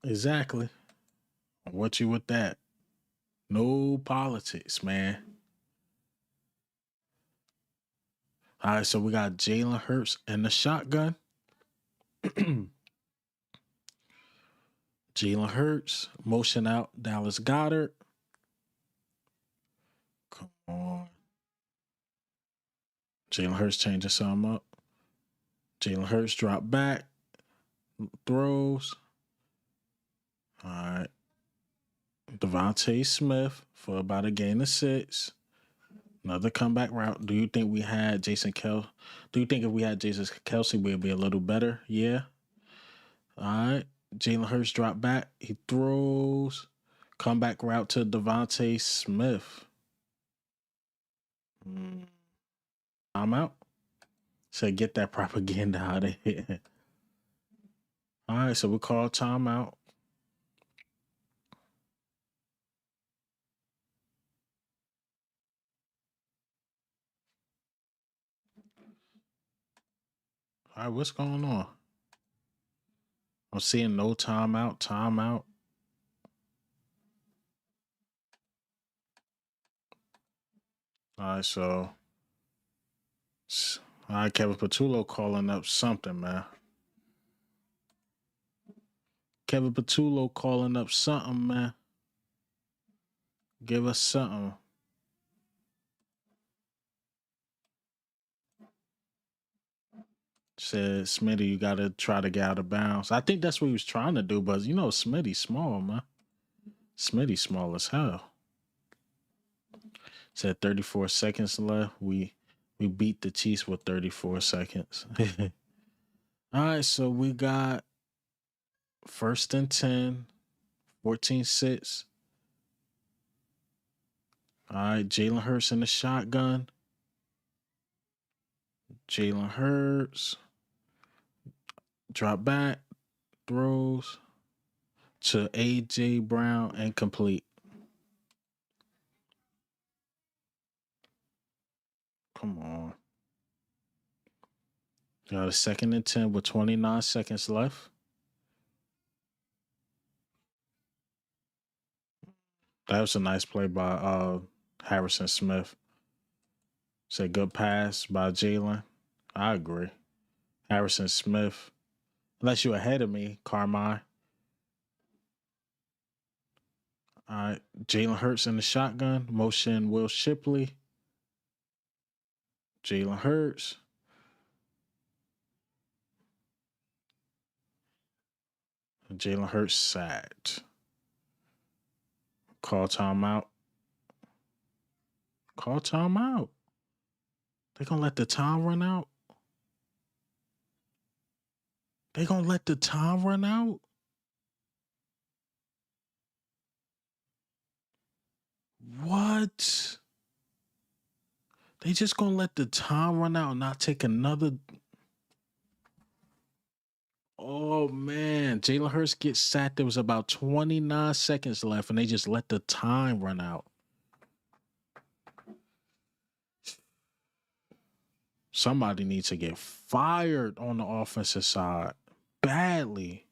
exactly. What you with that? No politics, man. All right, so we got Jalen Hurts and the shotgun. Jalen Hurts motion out Dallas Goddard. Come on. Jalen Hurts changing something up. Jalen Hurts drop back, throws. All right. Devonta Smith for about a gain of 6. Another comeback route. Do you think we had Jason Kel? Do you think if we had Jason Kelsey, we'd be a little better? Yeah. All right. Jalen Hurts drop back. He throws. Comeback route to Devonta Smith. I'm out. So get that propaganda out of here. All right, so we call timeout. All right, what's going on? I'm seeing no timeout, timeout. All right, so all right, Kevin Patullo calling up something, man. Kevin Patullo calling up something, man. Give us something. Said Smitty, you gotta try to get out of bounds. I think that's what he was trying to do, but you know, Smitty's small, man. Smitty's small as hell. Said 34 seconds left. We beat the Chiefs with 34 seconds. All right, so we got 1st and 10, 14-6. All right, Jalen Hurts in the shotgun. Jalen Hurts. Drop back. Throws to A.J. Brown. Incomplete. Come on. Got a 2nd and 10 with 29 seconds left. That was a nice play by Harrison Smith. Say good pass by Jalen. I agree. Harrison Smith. Unless you're ahead of me, Carmine. All right. Jalen Hurts in the shotgun. Motion Will Shipley. Jalen Hurts. Jalen Hurts sacked. Call timeout. Call timeout. They gonna let the time run out? They gonna let the time run out? What? They just gonna let the time run out and not take another. Oh man, Jalen Hurts gets sacked. There was about 29 seconds left, and they just let the time run out. Somebody needs to get fired on the offensive side badly.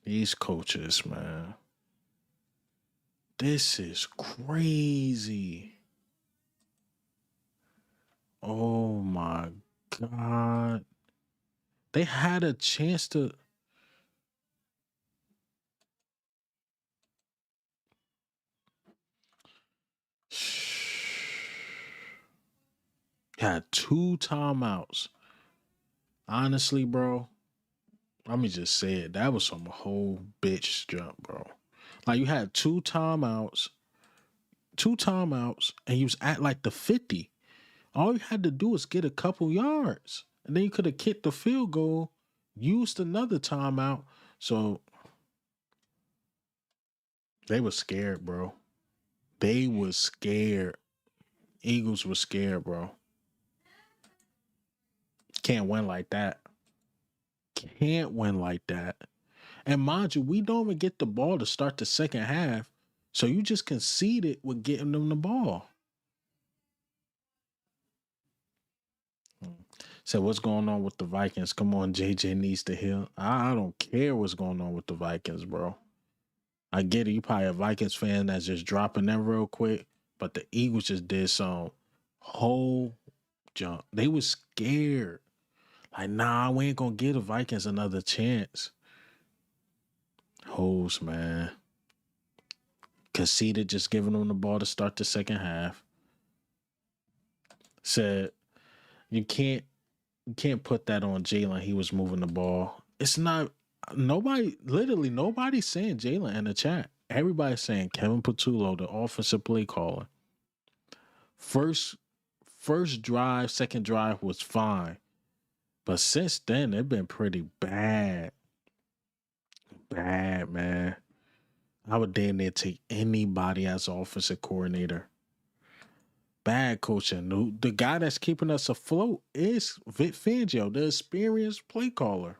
These coaches, man. This is crazy. Oh my God. They had a chance to. Had 2 timeouts. Honestly, bro, let me just say it. That was some whole bitch jump, bro. Like you had 2 timeouts, and you was at like the 50. All you had to do was get a couple yards, and then you could have kicked the field goal, used another timeout. So they were scared, bro. They was scared. Eagles were scared, bro. Can't win like that. Can't win like that. And mind you, we don't even get the ball to start the second half. So you just conceded with getting them the ball. So what's going on with the Vikings? Come on, JJ needs to heal. I don't care what's going on with the Vikings, bro. I get it. You probably a Vikings fan that's just dropping them real quick. But the Eagles just did some whole jump. They was scared. Like, nah, we ain't gonna give the Vikings another chance. Hoes, man. Conceded just giving them the ball to start the second half. Said you can't put that on Jalen. He was moving the ball. It's not literally nobody's saying Jalen in the chat. Everybody's saying Kevin Patullo, the offensive play caller. First drive, second drive was fine. But since then, they've been pretty bad. Bad, man. I would damn near take anybody as offensive coordinator. Bad coaching. The guy that's keeping us afloat is Vic Fangio, the experienced play caller.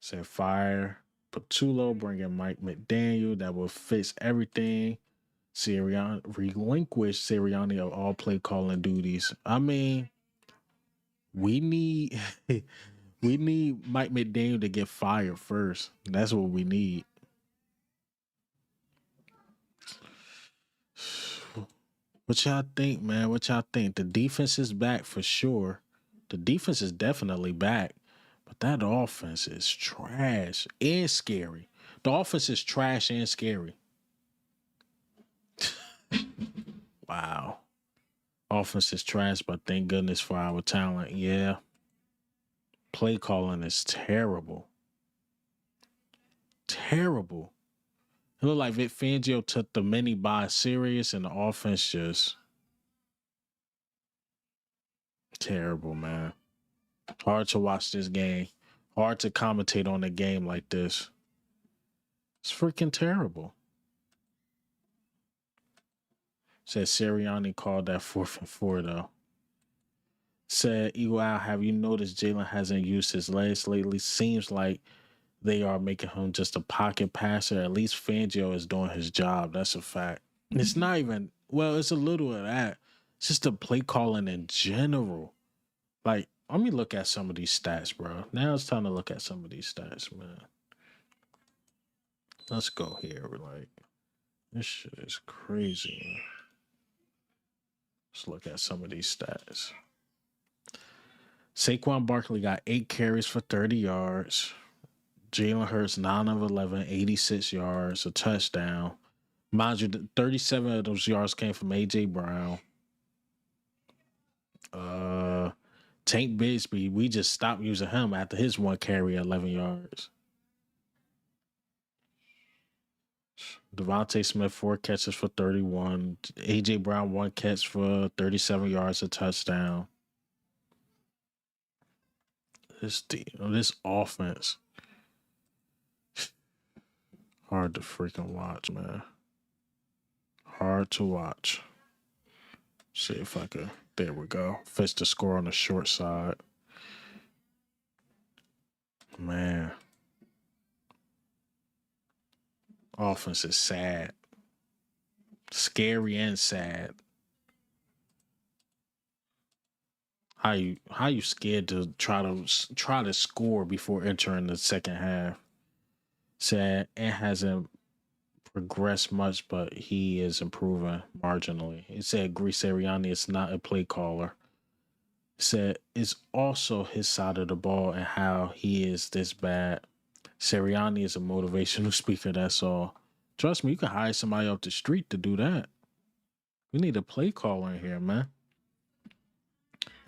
Said fire Patullo, bringing Mike McDaniel. That will fix everything. Relinquish Sirianni of all play calling duties. I mean, we need Mike McDaniel to get fired first. That's what we need. What y'all think, man? What y'all think? The defense is back for sure. The defense is definitely back. But that offense is trash and scary. The offense is trash and scary. Wow. Offense is trash, but thank goodness for our talent. Yeah. Play calling is terrible. Terrible. It looked like Vic Fangio took the mini buy serious and the offense just terrible, man. Hard to watch this game. Hard to commentate on a game like this. It's freaking terrible. Said Sirianni called that 4th and 4 though. Said, Eagle, have you noticed Jalen hasn't used his legs lately? Seems like they are making him just a pocket passer. At least Fangio is doing his job. That's a fact. It's not even, well, it's a little of that. It's just the play calling in general. Like, let me look at some of these stats, bro. Now it's time to look at some of these stats, man. Let's go here. Like, this shit is crazy, man. Let's look at some of these stats. Saquon Barkley got 8 carries for 30 yards. Jalen Hurts, 9 of 11, 86 yards, a touchdown. Mind you, 37 of those yards came from A.J. Brown. Tank Bigsby, we just stopped using him after his 1 carry, 11 yards. Devonta Smith, 4 catches for 31. A.J. Brown, 1 catch for 37 yards, a touchdown. This offense, hard to freaking watch, man. Hard to watch. See if I could. There we go. Fetch the score on the short side. Man. Offense is sad. Scary and sad. How you scared to try to score before entering the second half? Sad. It hasn't progressed much, but he is improving marginally. He said Sirianni is not a play caller. He said it's also his side of the ball and how he is this bad. Sirianni is a motivational speaker, that's all. Trust me, you can hire somebody off the street to do that. We need a play caller in here, man.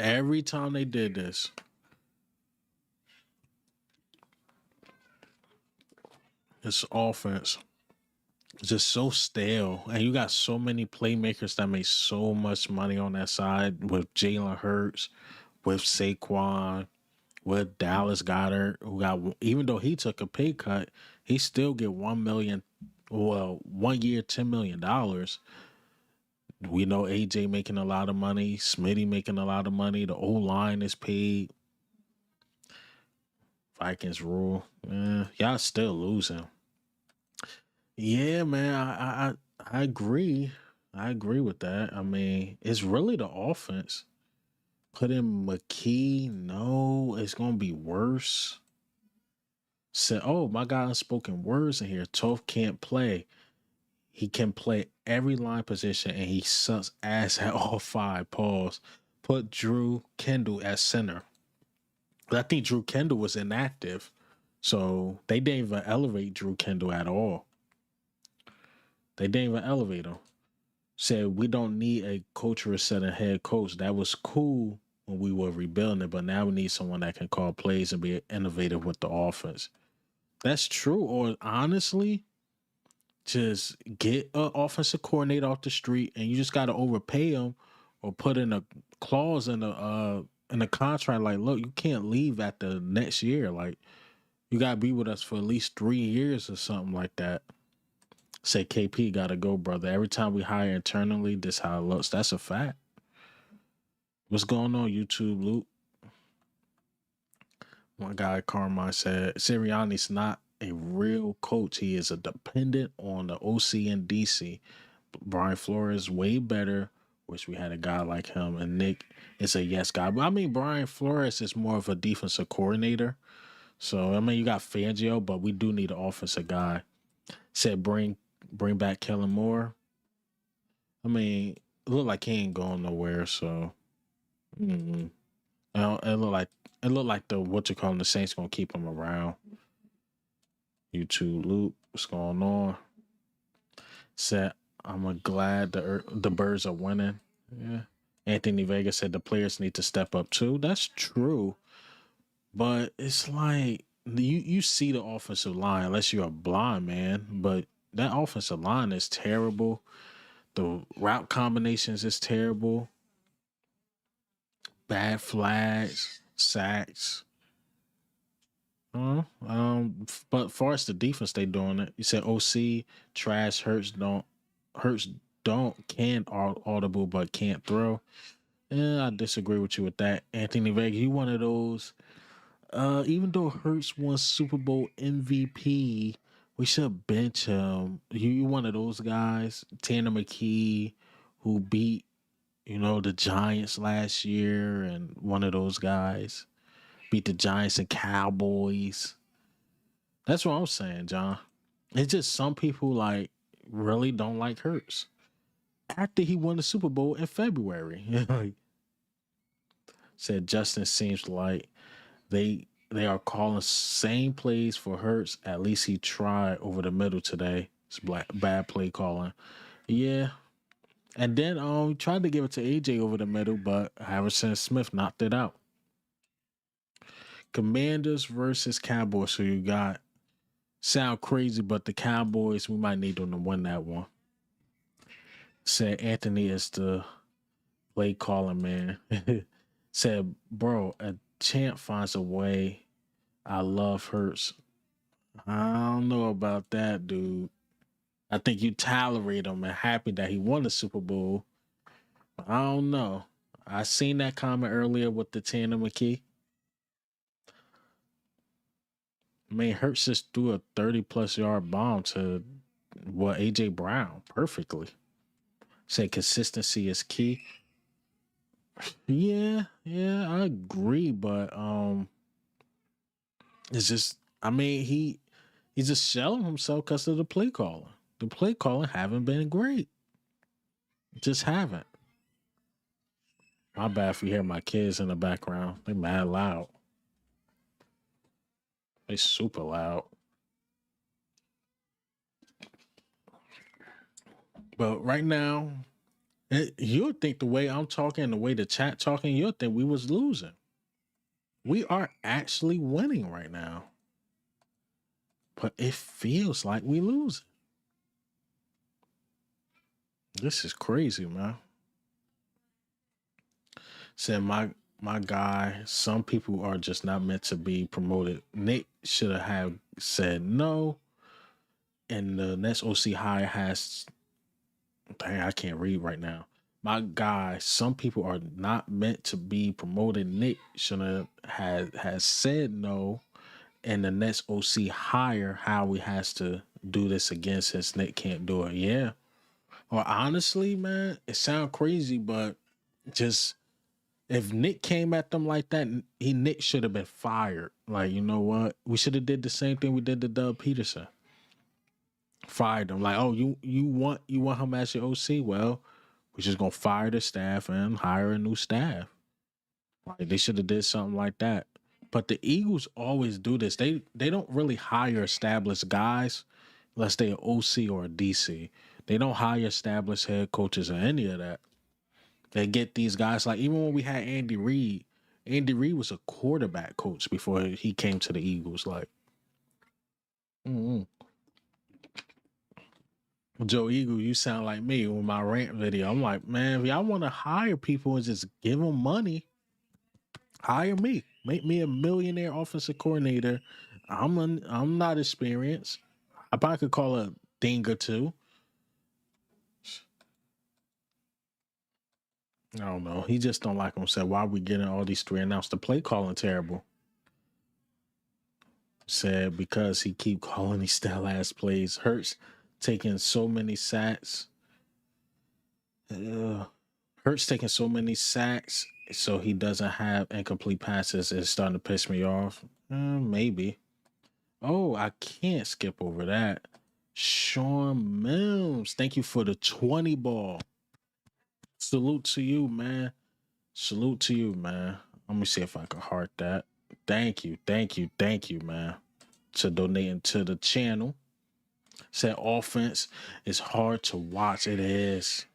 Every time they did this, this offense is just so stale. And you got so many playmakers that make so much money on that side with Jalen Hurts, with Saquon, with Dallas Goedert, who got, even though he took a pay cut, he still get $1 million, well, 1 year, $10 million. We know AJ making a lot of money, Smitty making a lot of money, the O-line is paid. Vikings rule. Y'all still losing. Yeah, man. I agree. I agree with that. I mean, it's really the offense. Put in McKee. No, it's gonna be worse. Said, oh, my guy unspoken words in here. Toph can't play. He can play every line position and he sucks ass at all five. Pause. Put Drew Kendall at center. But I think Drew Kendall was inactive. So they didn't even elevate Drew Kendall at all. They didn't even elevate him. Said we don't need a coach resetting head coach. That was cool when we were rebuilding it, but now we need someone that can call plays and be innovative with the offense. That's true. Or honestly, just get an offensive coordinator off the street and you just got to overpay him or put in a clause in the contract like, look, you can't leave at the next year. Like, you got to be with us for at least 3 years or something like that. Say KP got to go, brother. Every time we hire internally, this how it looks. That's a fact. What's going on, YouTube, Luke? One guy, Carmine, said Sirianni's not a real coach. He is a dependent on the OC and DC. Brian Flores way better. Wish we had a guy like him. And Nick is a yes guy. But I mean, Brian Flores is more of a defensive coordinator. So I mean, you got Fangio, but we do need an offensive guy. Said bring back Kellen Moore. I mean, it looked like he ain't going nowhere. So it looked like the the Saints gonna keep him around. YouTube, Luke, what's going on? Said I'm glad the Birds are winning. Yeah. Anthony Vega said the players need to step up too. That's true. But it's like you see the offensive line, unless you're a blind man, but that offensive line is terrible. The route combinations is terrible. Bad flags, sacks. But far as the defense, they doing it. You said OC trash. Hurts can audible but can't throw. I disagree with you with that. Anthony Vega, you one of those. Even though Hurts won Super Bowl MVP, we should bench him. You one of those guys, Tanner McKee, who beat the Giants last year, and one of those guys beat the Giants and Cowboys. That's what I'm saying, John. It's just some people really don't like Hurts after he won the Super Bowl in February. Said Justin seems like they are calling same plays for Hurts. At least he tried over the middle today. It's bad play calling. Yeah. And then tried to give it to AJ over the middle, but Harrison Smith knocked it out. Commanders versus Cowboys. So you got sound crazy, but the Cowboys, we might need them to win that one. Said Anthony is the play calling man. Said, bro, a champ finds a way. I love Hurts. I don't know about that, dude. I think you tolerate him and happy that he won the Super Bowl. I don't know. I seen that comment earlier with the Tanner McKee. I mean, Hurts just threw a 30-plus yard bomb to AJ Brown perfectly. Say consistency is key. Yeah, I agree, but it's just he's just shelling himself because of the play calling. The play calling haven't been great. Just haven't. My bad if you hear my kids in the background. They mad loud. They super loud. But right now, you'll think the way I'm talking, the way the chat talking, you'll think we was losing. We are actually winning right now. But it feels like we losing. This is crazy, man. Said my guy, some people are just not meant to be promoted. Nick should have said no. And the next OC hire has, dang, I can't read right now. My guy, some people are not meant to be promoted. Nick should have has said no and the Nets OC hire Howie has to do this again since Nick can't do it. Yeah. Or honestly, man, it sounds crazy, but just if Nick came at them like that, Nick should have been fired. Like, you know what? We should have did the same thing we did to Doug Peterson. Fired him. Like, oh, you want him as your OC? Well, we're just gonna fire the staff and hire a new staff. Like, they should have did something like that. But the Eagles always do this. They don't really hire established guys unless they're an OC or a DC. They don't hire established head coaches or any of that. They get these guys, like even when we had Andy Reid was a quarterback coach before he came to the Eagles. Like, Joe Eagle, you sound like me with my rant video. I'm like, man, if y'all want to hire people and just give them money, hire me. Make me a millionaire offensive coordinator. I'm not experienced. I probably could call a thing or two. I don't know. He just don't like himself. Why are we getting all these 3 announced? The play calling terrible. Said because he keep calling these stale ass plays. Hurts taking so many sacks. Hurts taking so many sacks, so he doesn't have incomplete passes. It's starting to piss me off. Maybe. Oh, I can't skip over that. Sean Mills, thank you for the 20 ball. Salute to you, man. Salute to you, man. Let me see if I can heart that. Thank you, man. To donating to the channel. Said offense is hard to watch. It is.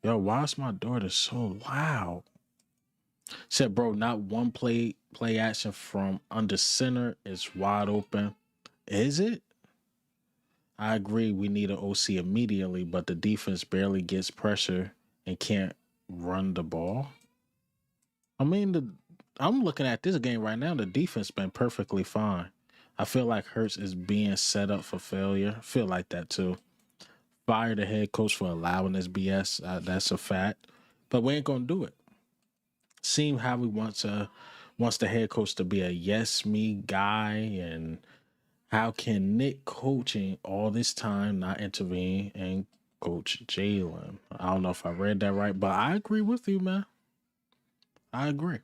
Yo, why is my daughter so loud? Said, bro, not one play action from under center is wide open. Is it? I agree we need an OC immediately, but the defense barely gets pressure and can't run the ball. I mean, I'm looking at this game right now. The defense been perfectly fine. I feel like Hurts is being set up for failure. I feel like that too. Fire the head coach for allowing this BS. That's a fact. But we ain't gonna do it. Seem how we wants the head coach to be a yes me guy, and how can Nick coaching all this time not intervene and coach Jalen? I don't know if I read that right, but I agree with you, man. I agree.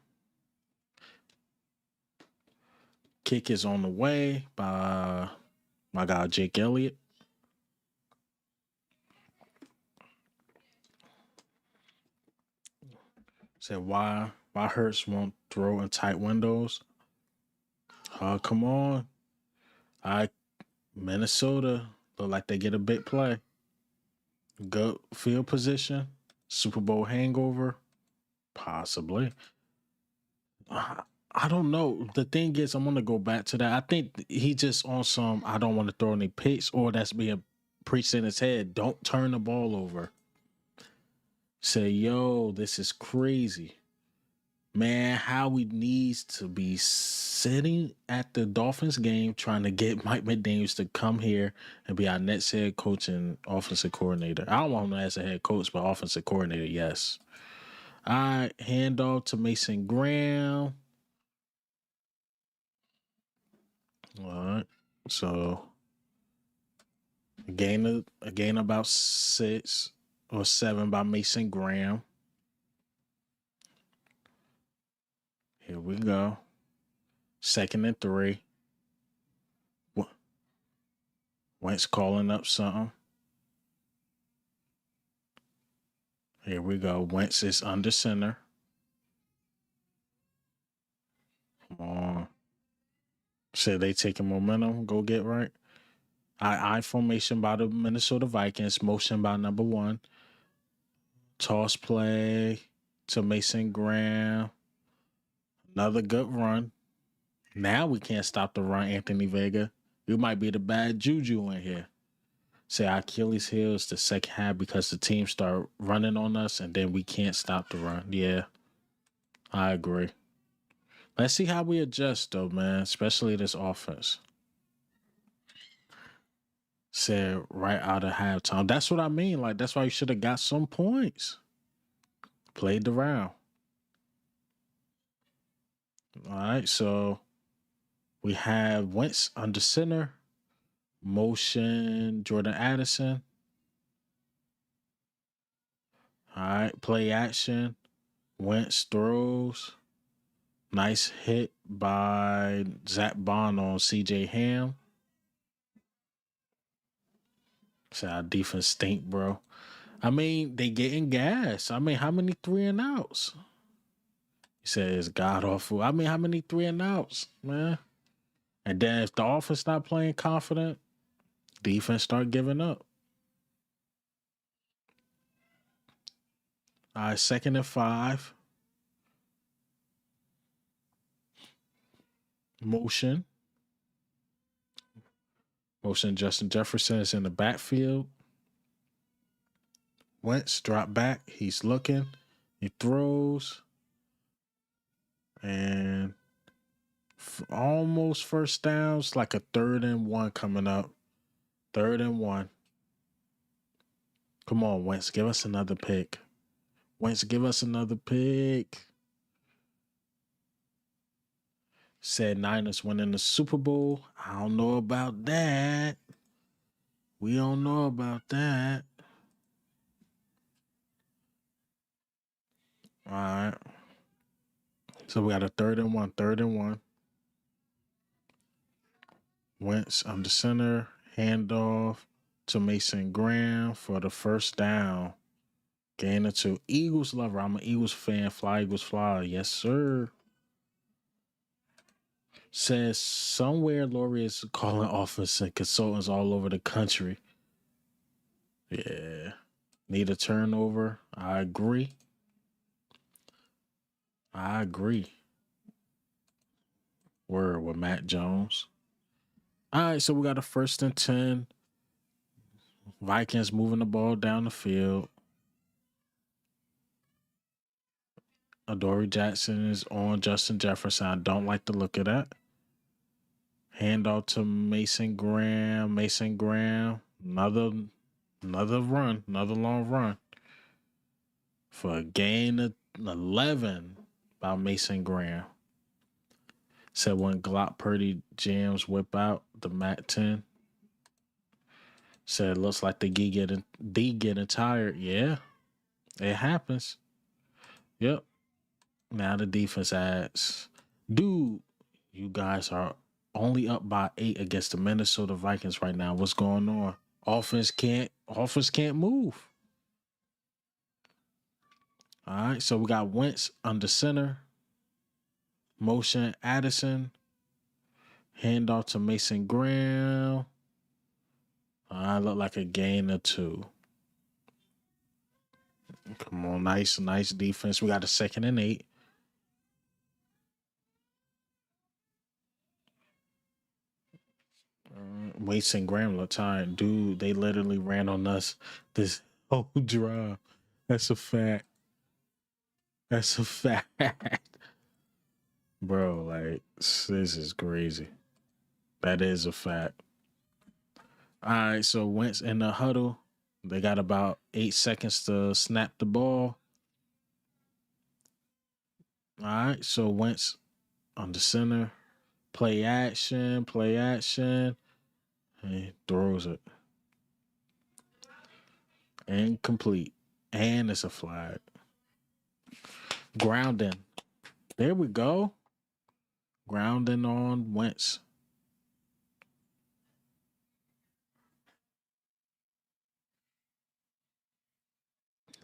Kick is on the way by my guy Jake Elliott. Said why Hurts won't throw in tight windows. Come on. Minnesota look like they get a big play. Good field position. Super Bowl hangover. Possibly. I don't know. The thing is, I'm going to go back to that. I think he just on some, I don't want to throw any picks, or that's being preached in his head. Don't turn the ball over. Say, yo, this is crazy. Man, Howie needs to be sitting at the Dolphins game trying to get Mike McDaniels to come here and be our next head coach and offensive coordinator. I don't want him as a head coach, but offensive coordinator, yes. All right, handoff to Mason Graham. All right, so a gain about 6 or 7 by Mason Graham. Here we go. 2nd and 3. Wentz calling up something. Here we go. Wentz is under center. Come on. Said they taking momentum. Go get right. I formation by the Minnesota Vikings. Motion by number 1. Toss play to Mason Graham. Another good run. Now we can't stop the run, Anthony Vega. You might be the bad juju in here. Say Achilles heels the second half because the team start running on us and then we can't stop the run. Yeah, I agree. Let's see how we adjust though, man, especially this offense. Said right out of halftime. That's what I mean. Like, that's why you should have got some points. Played the round. All right, so We have Wentz under center. Motion Jordan Addison. All right. Play action. Wentz throws. Nice hit by Zach Bond on CJ Ham. So our defense stink, bro. I mean, they getting gas. I mean, how many 3-and-outs? He says god awful. I mean, how many 3-and-outs, man? And then if the offense not playing confident, defense start giving up. All right, 2nd and 5. Motion. Justin Jefferson is in the backfield. Wentz drop back. He's looking. He throws. And almost first down. It's like a 3rd and 1 coming up. 3rd and 1. Come on, Wentz. Give us another pick. Wentz, give us another pick. Said Niners winning the Super Bowl. I don't know about that. We don't know about that. All right. So we got a 3rd and 1. 3rd and 1. Wentz under center. Handoff to Mason Graham for the first down. Gain of 2. Eagles lover. I'm an Eagles fan. Fly, Eagles, fly. Yes, sir. Says somewhere Lori is calling office and consultants all over the country. Yeah. Need a turnover. I agree. Word with Matt Jones. All right, so we got a 1st and 10. Vikings moving the ball down the field. Adoree Jackson is on Justin Jefferson. I don't like the look of that. Handoff to Mason Graham. Another run. Another long run. For a gain of 11 by Mason Graham. Said when Glock Purdy jams whip out the MAC 10. Said looks like the D getting tired. Yeah, it happens. Yep. Now the defense adds, dude, you guys are only up by 8 against the Minnesota Vikings right now. What's going on? Offense can't move. All right, so we got Wentz under center. Motion Addison. Handoff to Mason Graham. I look like a gain of 2. Come on, nice defense. We got a 2nd and 8. Mason Graham looked tired. Dude, they literally ran on us this whole drive. That's a fact. Bro, like, this is crazy. That is a fact. All right, so Wentz in the huddle. They got about 8 seconds to snap the ball. All right, so Wentz on the center. Play action. And he throws it. Incomplete. And it's a flag. Grounding. There we go. Grounding on Wentz.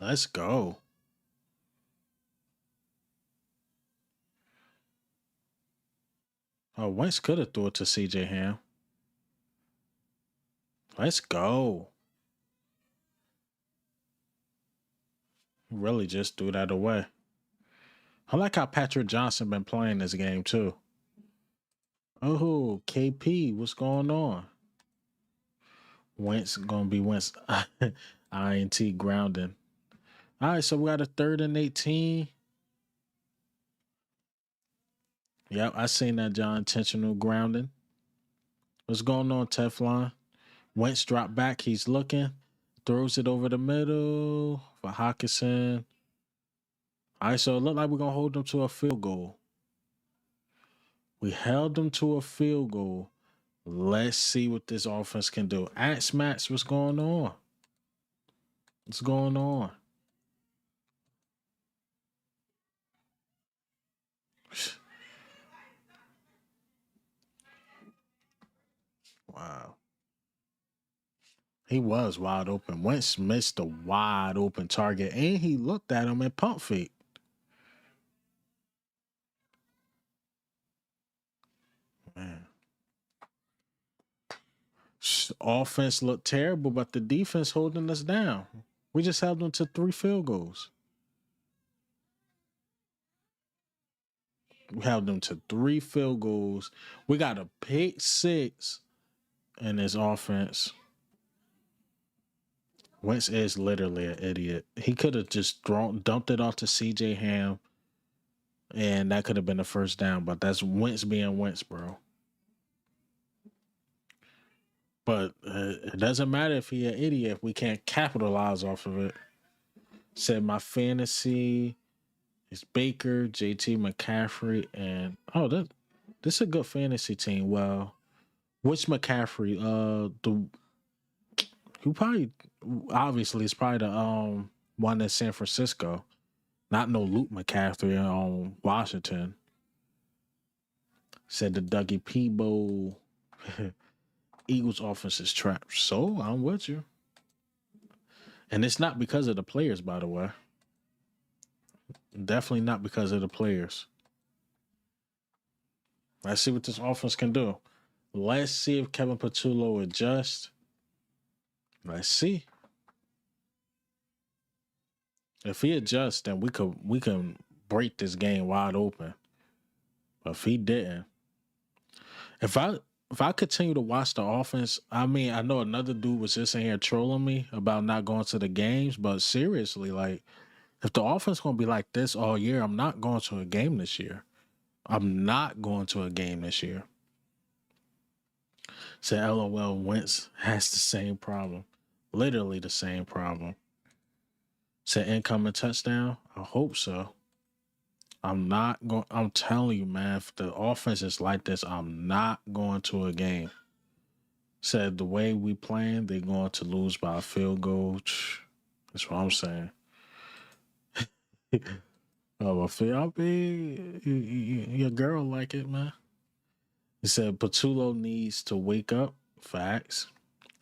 Let's go. Oh, Wentz could have threw it to CJ Ham. Let's go. Really just threw that away. I like how Patrick Johnson been playing this game too. Oh, KP, what's going on? Wentz gonna be Wentz. INT grounding. All right, so we got a 3rd and 18. Yep, I seen that, John. Intentional grounding. What's going on, Teflon? Wentz drop back. He's looking. Throws it over the middle for Hawkinson. All right, so it looked like we're going to hold them to a field goal. We held them to a field goal. Let's see what this offense can do. Ask Max, what's going on? What's going on? Wow. He was wide open. Wentz missed a wide open target, and he looked at him and pump fake. Man. Offense looked terrible, but the defense holding us down. We just held them to 3 field goals. We held them to 3 field goals. We got a pick 6 in this offense. Wentz is literally an idiot. He could have just dumped it off to CJ Ham, and that could have been the first down. But that's Wentz being Wentz, bro. But it doesn't matter if he an idiot if we can't capitalize off of it. Said my fantasy is Baker, JT McCaffrey, and this is a good fantasy team. Well, which McCaffrey? The who probably obviously it's probably the one in San Francisco. Not no Luke McCaffrey on Washington. Said the Dougie Peebo. Eagles offense is trapped. So I'm with you. And it's not because of the players, by the way. Definitely not because of the players. Let's see what this offense can do. Let's see if Kevin Patullo adjusts. Let's see. If he adjusts, then we can break this game wide open. But if he didn't, if I continue to watch the offense, I mean, I know another dude was just in here trolling me about not going to the games, but seriously, like, if the offense gonna be like this all year, I'm not going to a game this year. I'm not going to a game this year. Said LOL Wentz has the same problem. Literally the same problem. Said incoming touchdown. I hope so. I'm not going. I'm telling you, man, if the offense is like this, I'm not going to a game. Said the way we playing, they're going to lose by a field goal. That's what I'm saying. Oh, I'll be your girl like it, man. He said Patullo needs to wake up. Facts.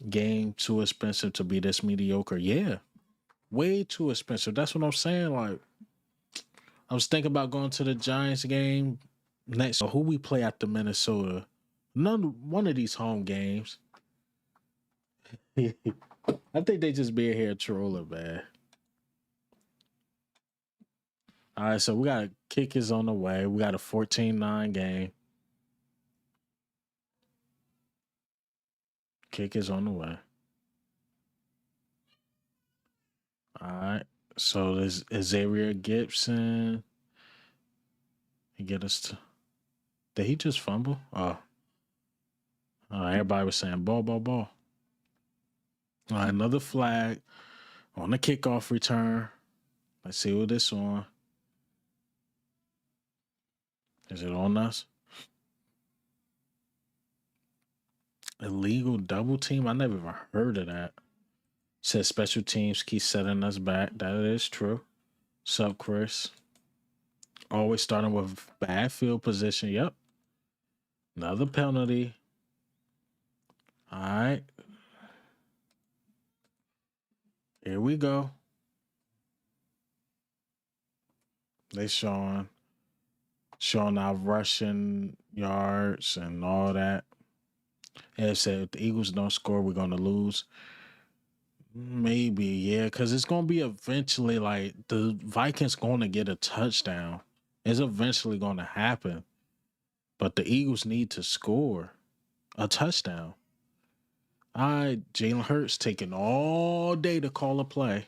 Game too expensive to be this mediocre. Yeah, way too expensive. That's what I'm saying. Like, I was thinking about going to the Giants game next. Who we play at the Minnesota? One of these home games. I think they just be here trolling, man. All right, so we got a kick is on the way. We got a 14-9 game. Kick is on the way. All right. So there's Xavier Gibson. He get us to. Did he just fumble? Oh. Everybody was saying ball, ball, ball. All right, another flag on the kickoff return. Let's see what this on. Is it on us? Illegal double team? I never even heard of that. Says special teams keep setting us back. That is true. Sup, Chris? Always starting with bad field position. Yep. Another penalty. All right. Here we go. They showing our rushing yards and all that. And it said if the Eagles don't score, we're gonna lose. Maybe, yeah, because it's gonna be eventually like the Vikings gonna get a touchdown. It's eventually gonna happen. But the Eagles need to score a touchdown. All right, Jalen Hurts taking all day to call a play.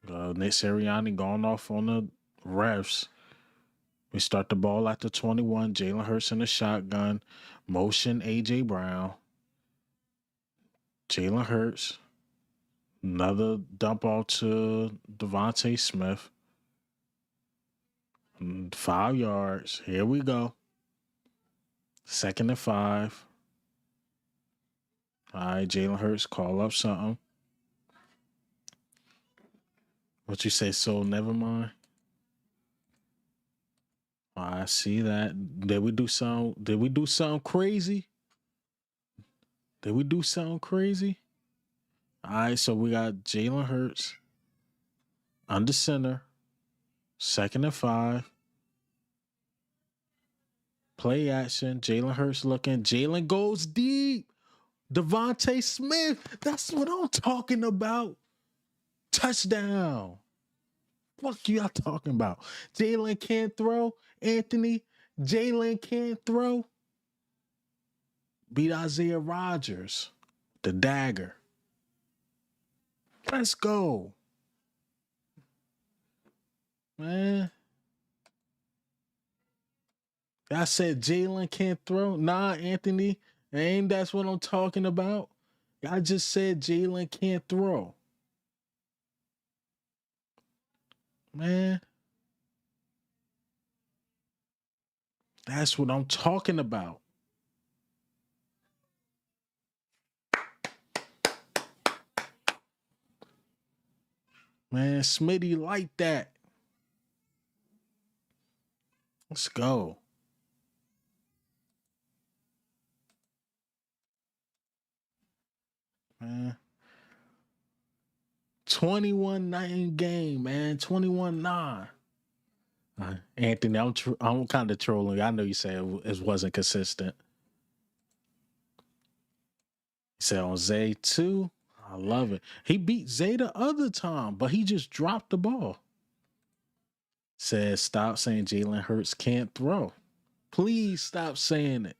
Nick Sirianni going off on the refs. We start the ball at the 21. Jalen Hurts in the shotgun. Motion A.J. Brown. Jalen Hurts. Another dump off to Devonta Smith. 5 yards. Here we go. 2nd and 5. All right, Jalen Hurts, call up something. What you say? So never mind. I see that. Did we do something? Did we do something crazy? Did we do something crazy? All right, so we got Jalen Hurts under center, 2nd and 5. Play action. Jalen Hurts looking. Jalen goes deep. Devonta Smith. That's what I'm talking about. Touchdown. What y'all talking about? Jalen can't throw. Anthony. Jalen can't throw. Beat Isaiah Rodgers. The dagger. Let's go. Man. I said Jalen can't throw. Nah, Anthony. Ain't that's what I'm talking about. I just said Jalen can't throw. Man. That's what I'm talking about. Man, Smitty like that. Let's go. Man. 21-9 game, man. 21-9. Anthony, I'm kind of trolling. I know you said it wasn't consistent. You said on Zay too. I love it. He beat Zay the other time, but he just dropped the ball. Said stop saying Jalen Hurts can't throw. Please stop saying it.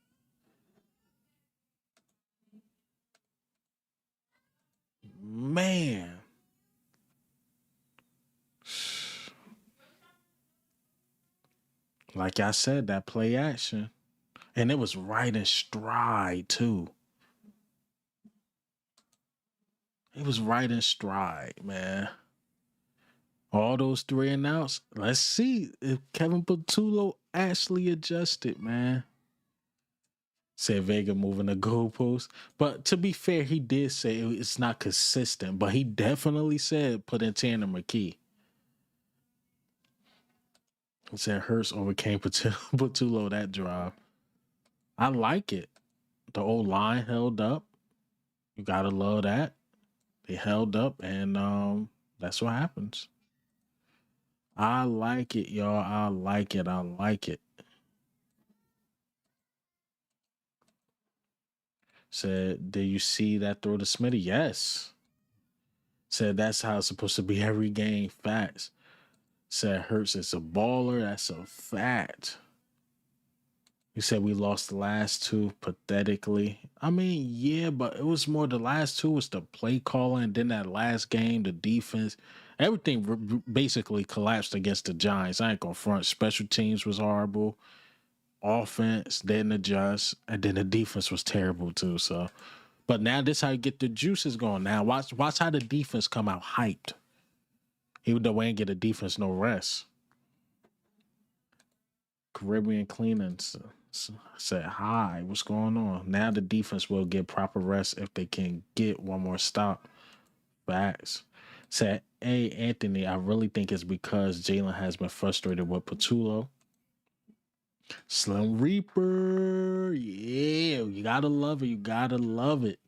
Man. Like I said, that play action. And it was right in stride, too. It was right in stride, man. All those 3 and outs. Let's see if Kevin Patullo actually adjusted, man. Said Vega moving the goalpost. But to be fair, he did say it's not consistent, but he definitely said put in Tanner McKee. He said Hurts overcame Patullo that drive. I like it. The old line held up. You gotta love that. They held up, and that's what happens. I like it, y'all. I like it. I like it. Said, did you see that throw to Smitty? Yes. Said that's how it's supposed to be every game. Facts. Said Hurts is a baller. That's a fact. You said we lost the last 2 pathetically. I mean, yeah, but it was more the last 2 was the play calling. Then that last game, the defense, everything basically collapsed against the Giants. I ain't gonna front. Special teams was horrible. Offense didn't adjust, and then the defense was terrible too. So, but now this how you get the juices going. Now watch how the defense come out hyped. Even though we ain't get a defense no rest. Caribbean cleanings said hi. What's going on? Now the defense will get proper rest if they can get one more stop. Facts. Said, hey Anthony, I really think it's because Jalen has been frustrated with Patullo. Slim Reaper. Yeah, you gotta love it. You gotta love it.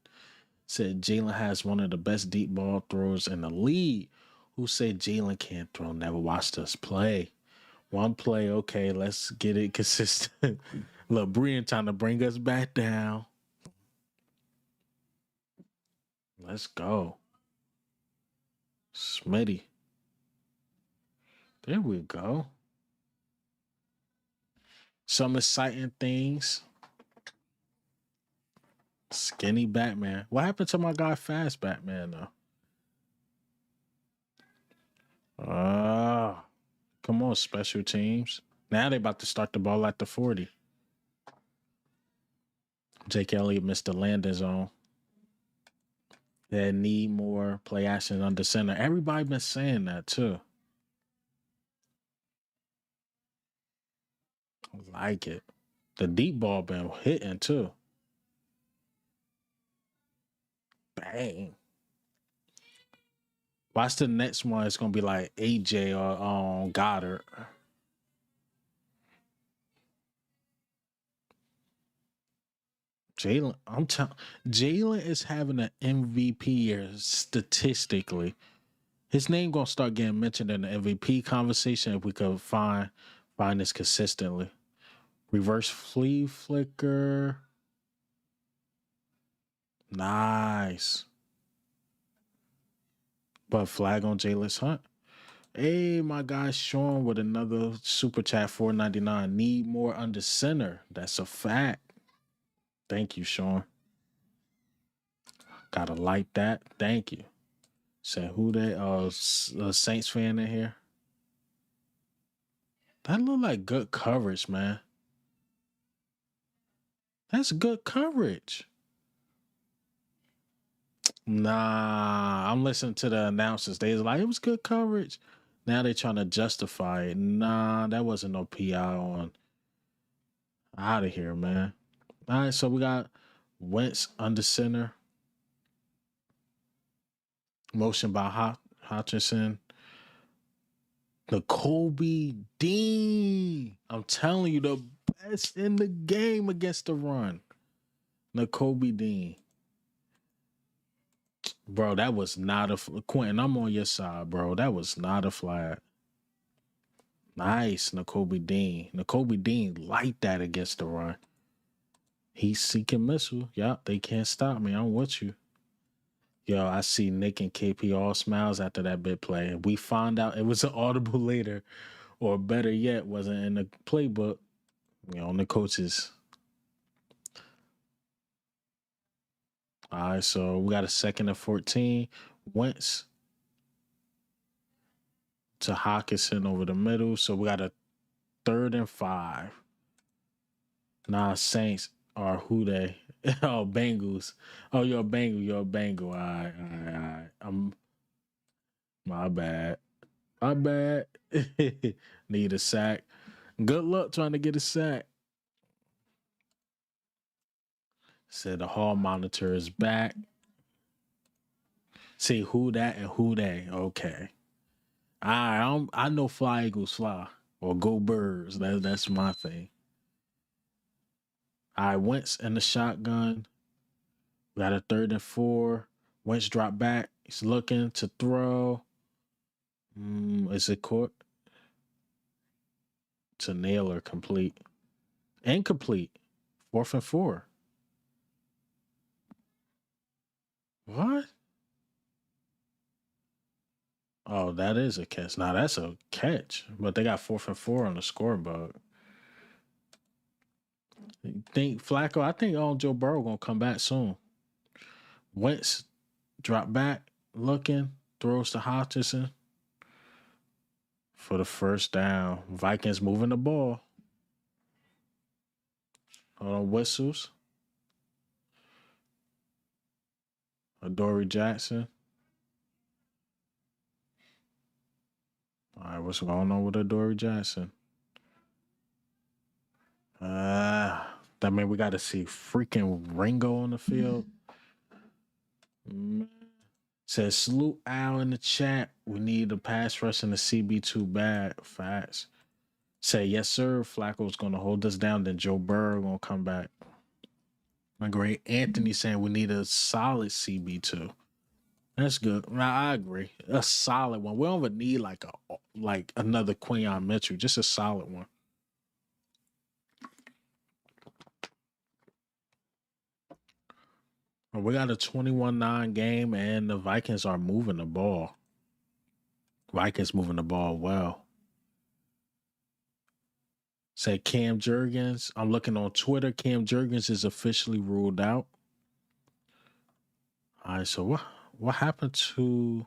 Said Jalen has one of the best deep ball throwers in the league. Who said Jalen can't throw? Never watched us play. One play, okay, let's get it consistent. Look, Brian trying to bring us back down. Let's go. Smitty. There we go. Some exciting things. Skinny Batman. What happened to my guy Fast Batman though? Come on, special teams. Now they about to start the ball at the 40. Jake Elliott missed the landing zone. They need more play action under center. Everybody been saying that too. Like it. The deep ball been hitting too. Bang. Watch the next one. It's gonna be like AJ or Goddard. Jalen is having an MVP year statistically. His name gonna start getting mentioned in the MVP conversation if we could find this consistently. Reverse flea flicker. Nice. But flag on Jalen's Hunt. Hey, my guy Sean with another super chat, $4.99. Need more under center. That's a fact. Thank you, Sean. Gotta like that. Thank you. Say who they Saints fan in here. That look like good coverage, man. That's good coverage. Nah, I'm listening to the announcers. They was like, it was good coverage. Now they trying to justify it. Nah, that wasn't no PI on. Out of here, man. All right, so we got Wentz under center. Motion by Hutchinson. The Kobe Dean. I'm telling you, the best in the game against the run. The Kobe Dean. Bro, that was not a Quentin. I'm on your side, bro. That was not a flag. Nice, N'Kobe Dean. N'Kobe Dean like that against the run. He's seeking missile. Yup, they can't stop me. I'm with you. Yo, I see Nick and KP all smiles after that big play. And we found out it was an audible later, or better yet, wasn't in the playbook. You know, on the coaches. All right, so we got a 2nd and 14. Wentz to Hawkinson over the middle. So we got a 3rd and 5. Nah, Saints are who they? Oh, Bengals. Oh, you're a Bengal. You're a Bengal. All right. My bad. Need a sack. Good luck trying to get a sack. Said the hall monitor is back. See who that and who they. Okay. I know fly eagles fly or go birds. That's my thing. I Wentz in the shotgun. Got a 3rd and 4. Wentz drop back. He's looking to throw. Is it court? To Naylor complete. Incomplete. 4th and 4. What? Oh, that is a catch. Now that's a catch. But they got 4th and 4 on the scoreboard. Think Flacco, I think Joe Burrow gonna come back soon. Wentz drop back, looking, throws to Hutchinson for the 1st down. Vikings moving the ball. Whistles. Adoree Jackson. All right, what's going on with Adoree Jackson? That mean we got to see freaking Ringo on the field. Says Salute Al in the chat. We need a pass rush in the CB2 bad. Facts. Say yes, sir. Flacco's gonna hold us down. Then Joe Burrow gonna come back. My great Anthony saying we need a solid CB2. That's good. I agree. A solid one. We don't even need like another Quinyon Mitchell. Just a solid one. We got a 21-9 game, and the Vikings are moving the ball. Vikings moving the ball well. Say Cam Jurgens. I'm looking on Twitter. Cam Jurgens is officially ruled out. All right, so what happened to...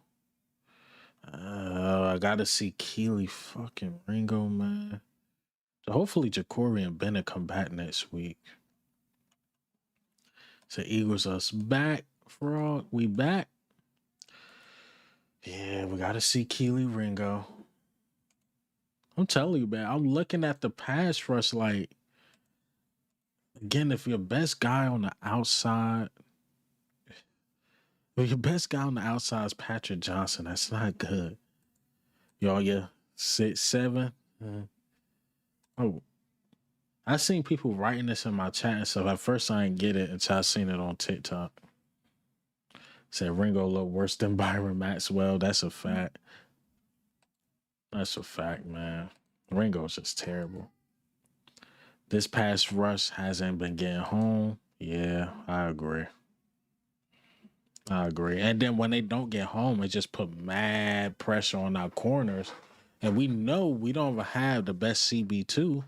I got to see Keely fucking Ringo, man. So hopefully Jacory and Bennett come back next week. So Eagles us back, Frog. We back. Yeah, we got to see Keely Ringo. I'm telling you, man. I'm looking at the pass rush like, again, if your best guy on the outside, if your best guy on the outside is Patrick Johnson, that's not good. Y'all, yeah, 6'7". Oh, I seen people writing this in my chat and stuff. At first, I didn't get it until I seen it on TikTok. Said Ringo look worse than Byron Maxwell. That's a fact. That's a fact, man. Ringo's just terrible. This pass rush hasn't been getting home. Yeah, I agree. I agree. And then when they don't get home, it just put mad pressure on our corners. And we know we don't even have the best CB2.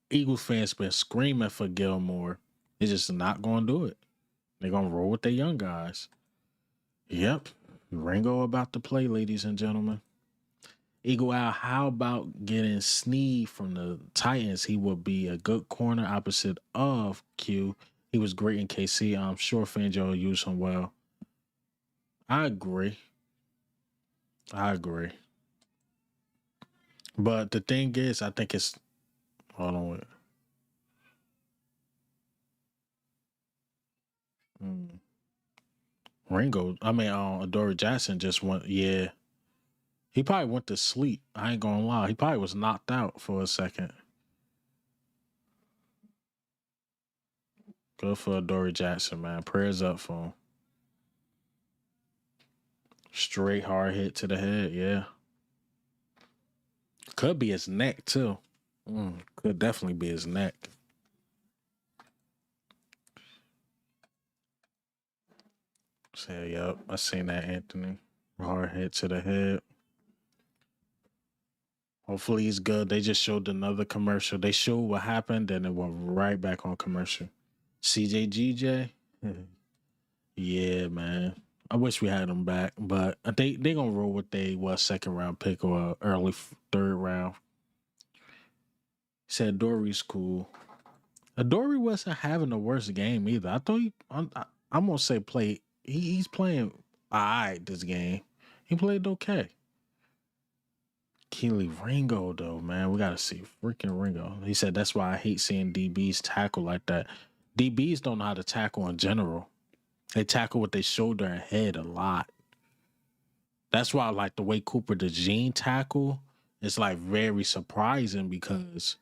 Eagles fans been screaming for Gilmore. They're just not going to do it. They're going to roll with their young guys. Yep. Ringo about to play, ladies and gentlemen. Eagle Owl, how about getting Sneed from the Titans? He would be a good corner opposite of Q. He was great in KC. I'm sure Fangio will use him well. I agree. But the thing is, I think it's... Hold on. Wait. Adoree Jackson just went... Yeah. He probably went to sleep. I ain't gonna lie. He probably was knocked out for a second. Good for Adoree Jackson, man. Prayers up for him. Straight hard hit to the head, yeah. Could be his neck, too. Could definitely be his neck. So, yep, I seen that, Anthony. Hard hit to the head. Hopefully he's good. They just showed another commercial. They showed what happened, and it went right back on commercial. CJGJ? Yeah, man. I wish we had him back, but they gonna roll with second round pick or early third round. Said Dory's cool. Adoree wasn't having the worst game either. I thought I'm gonna say play. He's playing alright this game. He played okay. Keely Ringo though, man, we gotta see freaking Ringo. He said that's why I hate seeing DBs tackle like that. DBs don't know how to tackle in general. They tackle with their shoulder and head a lot. That's why I like the way Cooper DeJean tackle. It's like very surprising because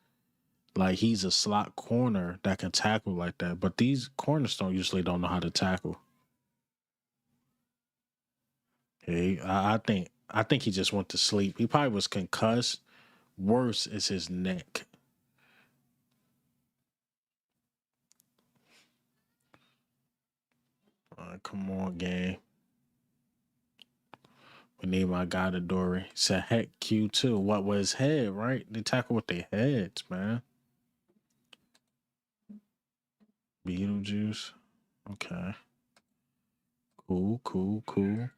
like he's a slot corner that can tackle like that. But these corners usually don't know how to tackle. Hey, I think he just went to sleep. He probably was concussed. Worse is his neck. All right, come on, gang. We need my guy to Dory. Said heck Q too. What was his head, right? They tackle with their heads, man. Beetlejuice. Okay. Cool.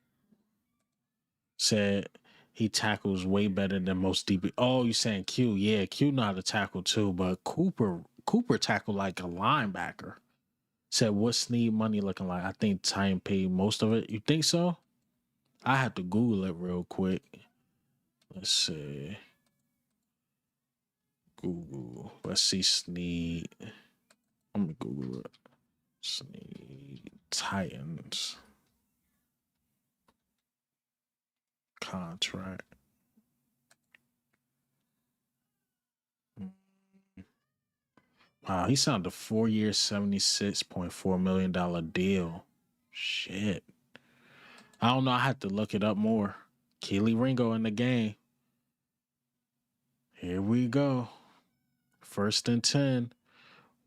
Said he tackles way better than most DB. Oh, you saying Q? Yeah, Q know how to tackle too, but Cooper tackled like a linebacker. Said what's Sneed money looking like? I think Time paid most of it. You think so? I have to Google it real quick. Let's see. Google. Let's see Sneed. Let me Google it. Sneed Titans contract. Wow, he signed a 4-year, $76.4 million deal. Shit. I don't know. I have to look it up more. Keely Ringo in the game. Here we go. 1st and 10.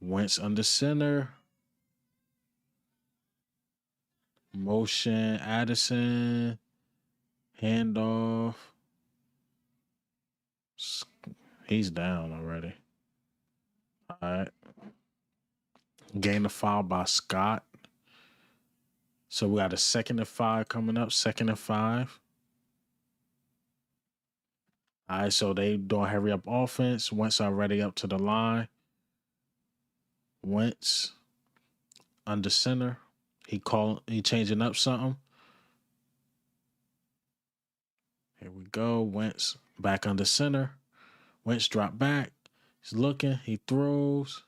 Wentz under center. Motion, Addison. Handoff. He's down already. All right. Gain a foul by Scott. So we got a 2nd and 5 coming up. 2nd and 5. All right, so they doing hurry up offense. Wentz already up to the line. Wentz under center. He changing up something. Here we go. Wentz back under center. Wentz drop back. He's looking. He throws.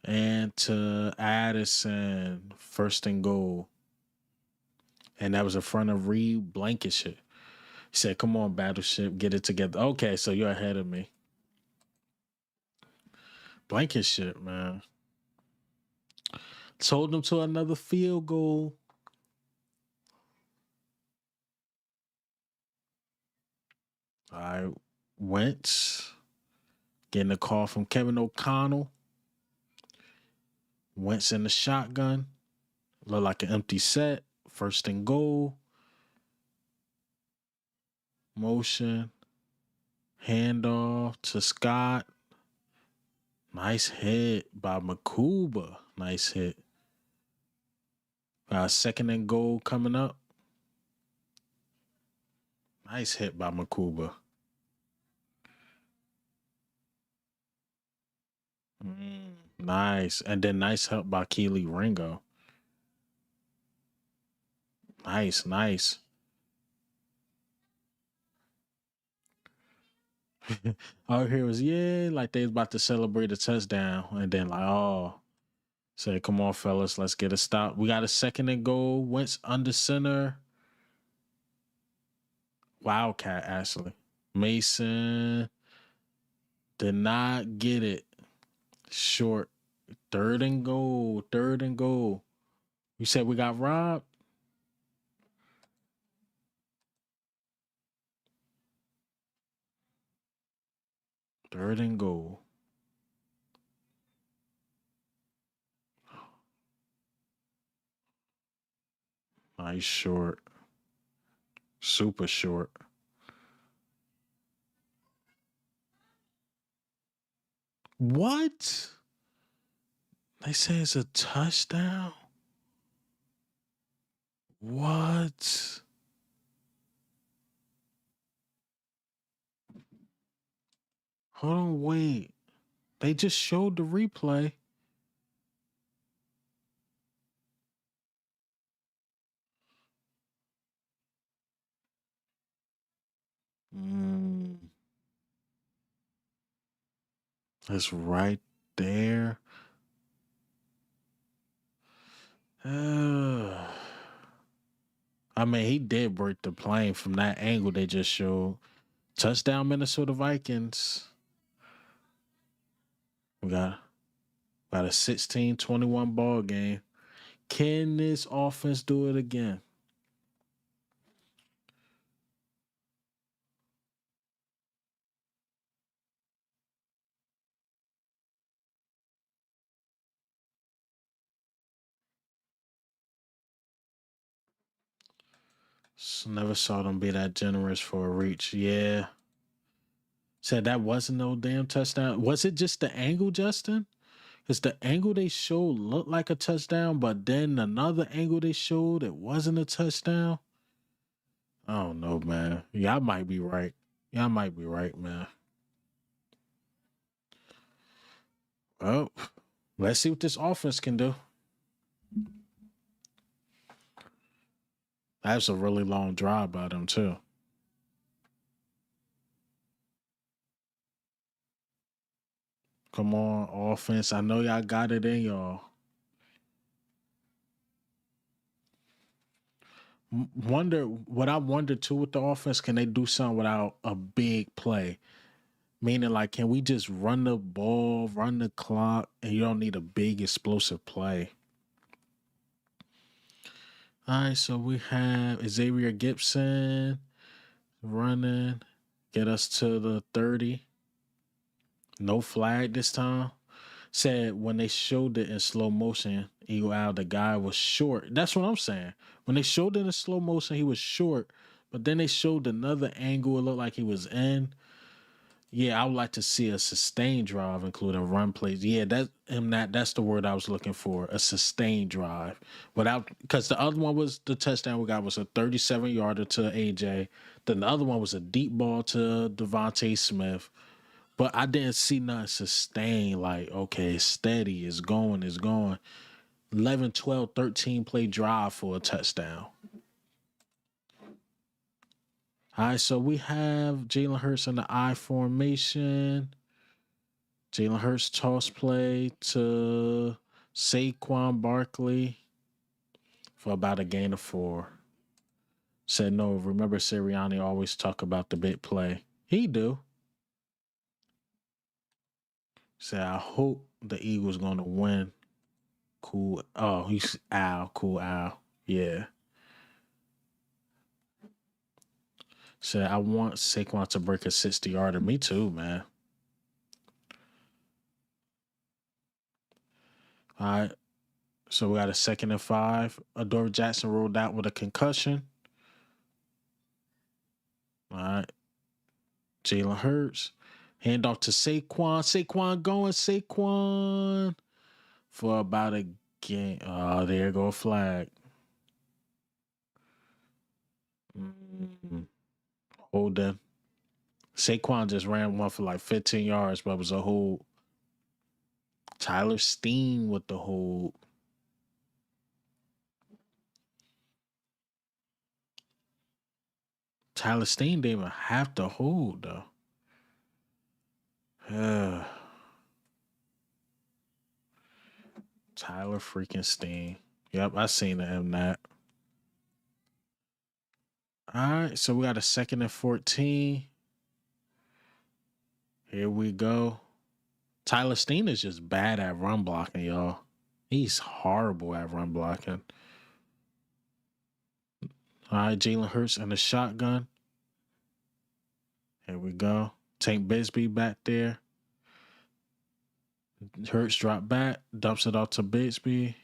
And to Addison, first and goal. And that was in front of Reed Blankenship. He said, come on, Battleship, get it together. Okay, so you're ahead of me. Blankenship, man. Told them to another field goal. I Wentz getting a call from Kevin O'Connell. Wentz in the shotgun. Look like an empty set. First and goal. Motion. Handoff to Scott. Nice hit by Makuba. Nice hit. Second and goal coming up. Nice hit by Makuba. Nice. And then nice help by Keely Ringo. Nice. All I hear was, yeah, like they was about to celebrate a touchdown. And then like, oh, say, come on, fellas, let's get a stop. We got a second and goal. Wentz under center. Wildcat, actually. Mason did not get it. Short. Third and goal. You said we got robbed? Third and goal. Nice short. Super short. What? They say it's a touchdown? What? Hold on, wait. They just showed the replay. It's right there. I mean, he did break the plane from that angle they just showed. Touchdown, Minnesota Vikings. We got a 16-21 ball game. Can this offense do it again? Never saw them be that generous for a reach. Yeah. Said that wasn't no damn touchdown. Was it just the angle, Justin? Because the angle they showed looked like a touchdown, but then another angle they showed, it wasn't a touchdown. I don't know, man. Y'all might be right. Y'all might be right, man. Well, let's see what this offense can do. That's a really long drive by them, too. Come on, offense. I know y'all got it in y'all. I wonder too with the offense, can they do something without a big play? Meaning, like, can we just run the ball, run the clock, and you don't need a big explosive play? All right, so we have Xavier Gibson running, get us to the 30. No flag this time. Said when they showed it in slow motion, the guy was short. That's what I'm saying. When they showed it in slow motion, he was short, but then they showed another angle. It looked like he was in. Yeah, I would like to see a sustained drive, including run plays. Yeah, that's the word I was looking for. A sustained drive. Because the other one was the touchdown we got was a 37-yarder to AJ. Then the other one was a deep ball to Devonta Smith. But I didn't see nothing sustained, like, okay, it's steady, it's going. 11, 12, 13 play drive for a touchdown. All right, so we have Jalen Hurts in the I formation. Jalen Hurts toss play to Saquon Barkley for about a gain of 4. Said no. Remember, Sirianni always talk about the big play. He do. Said I hope the Eagles gonna win. Cool. Oh, he's Al. Cool Al. Yeah. Said I want Saquon to break a 60-yarder. Me too, man. All right. So we got a 2nd and 5. Adore Jackson rolled out with a concussion. All right. Jalen Hurts. Hand off to Saquon. Saquon going. Saquon for about a game. Oh, there go a flag. Holding. Saquon just ran one for like 15 yards, but it was a hold. Tyler Steen with the hold. Tyler Steen didn't even have to hold, though. Tyler freaking Steen. Yep, I seen him that. All right, so we got a 2nd and 14. Here we go. Tyler Steen is just bad at run blocking, y'all. He's horrible at run blocking. All right, Jalen Hurts and the shotgun. Here we go. Tank Bigsby back there. Hurts drop back, dumps it off to Bigsby.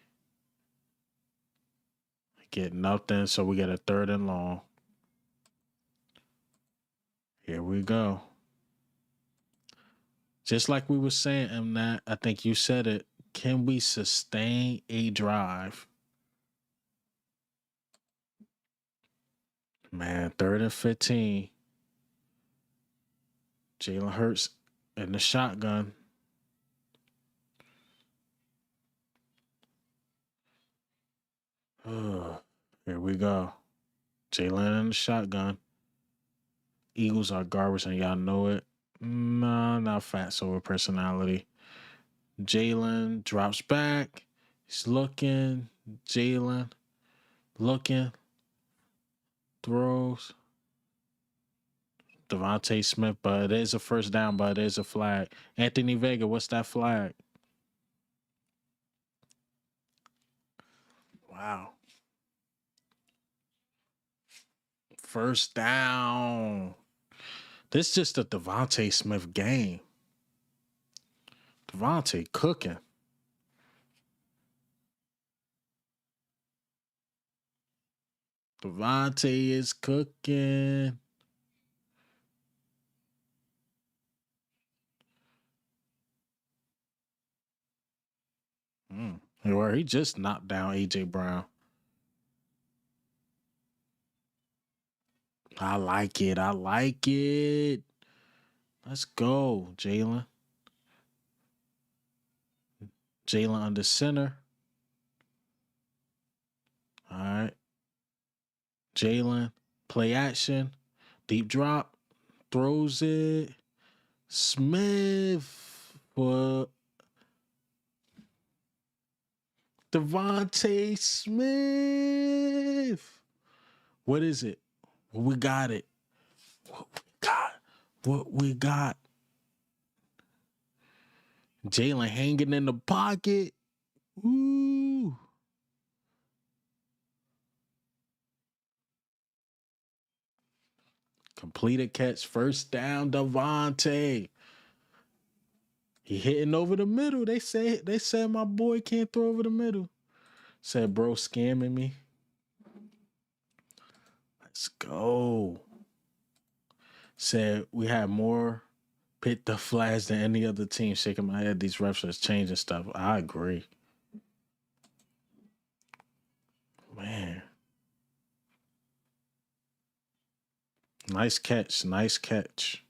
Get nothing, so we get a 3rd and long. Here we go. Just like we were saying, Mnat, I think you said it. Can we sustain a drive? Man, 3rd and 15. Jalen Hurts in the shotgun. Here we go. Jalen in the shotgun. Eagles are garbage and y'all know it. Nah, not fats over personality. Jalen drops back. He's looking. Jalen looking. Throws. Devonta Smith, but it is a first down, but it is a flag. Anthony Vega, what's that flag? Wow. First down. This is just a Devonta Smith game. Devonta cooking. Devonta is cooking. He just knocked down AJ Brown. I like it. I like it. Let's go, Jalen. Jalen under center. All right. Jalen, play action. Deep drop. Throws it. Smith for Devonta Smith. What is it? We got it. What we got? Jalen hanging in the pocket. Ooh. Completed catch. First down, Devonta. He hitting over the middle. They said my boy can't throw over the middle. Said bro scamming me. Let's go. Said we had more pit the flags than any other team. Shaking my head. These refs are changing stuff. I agree. Man. Nice catch. Nice catch.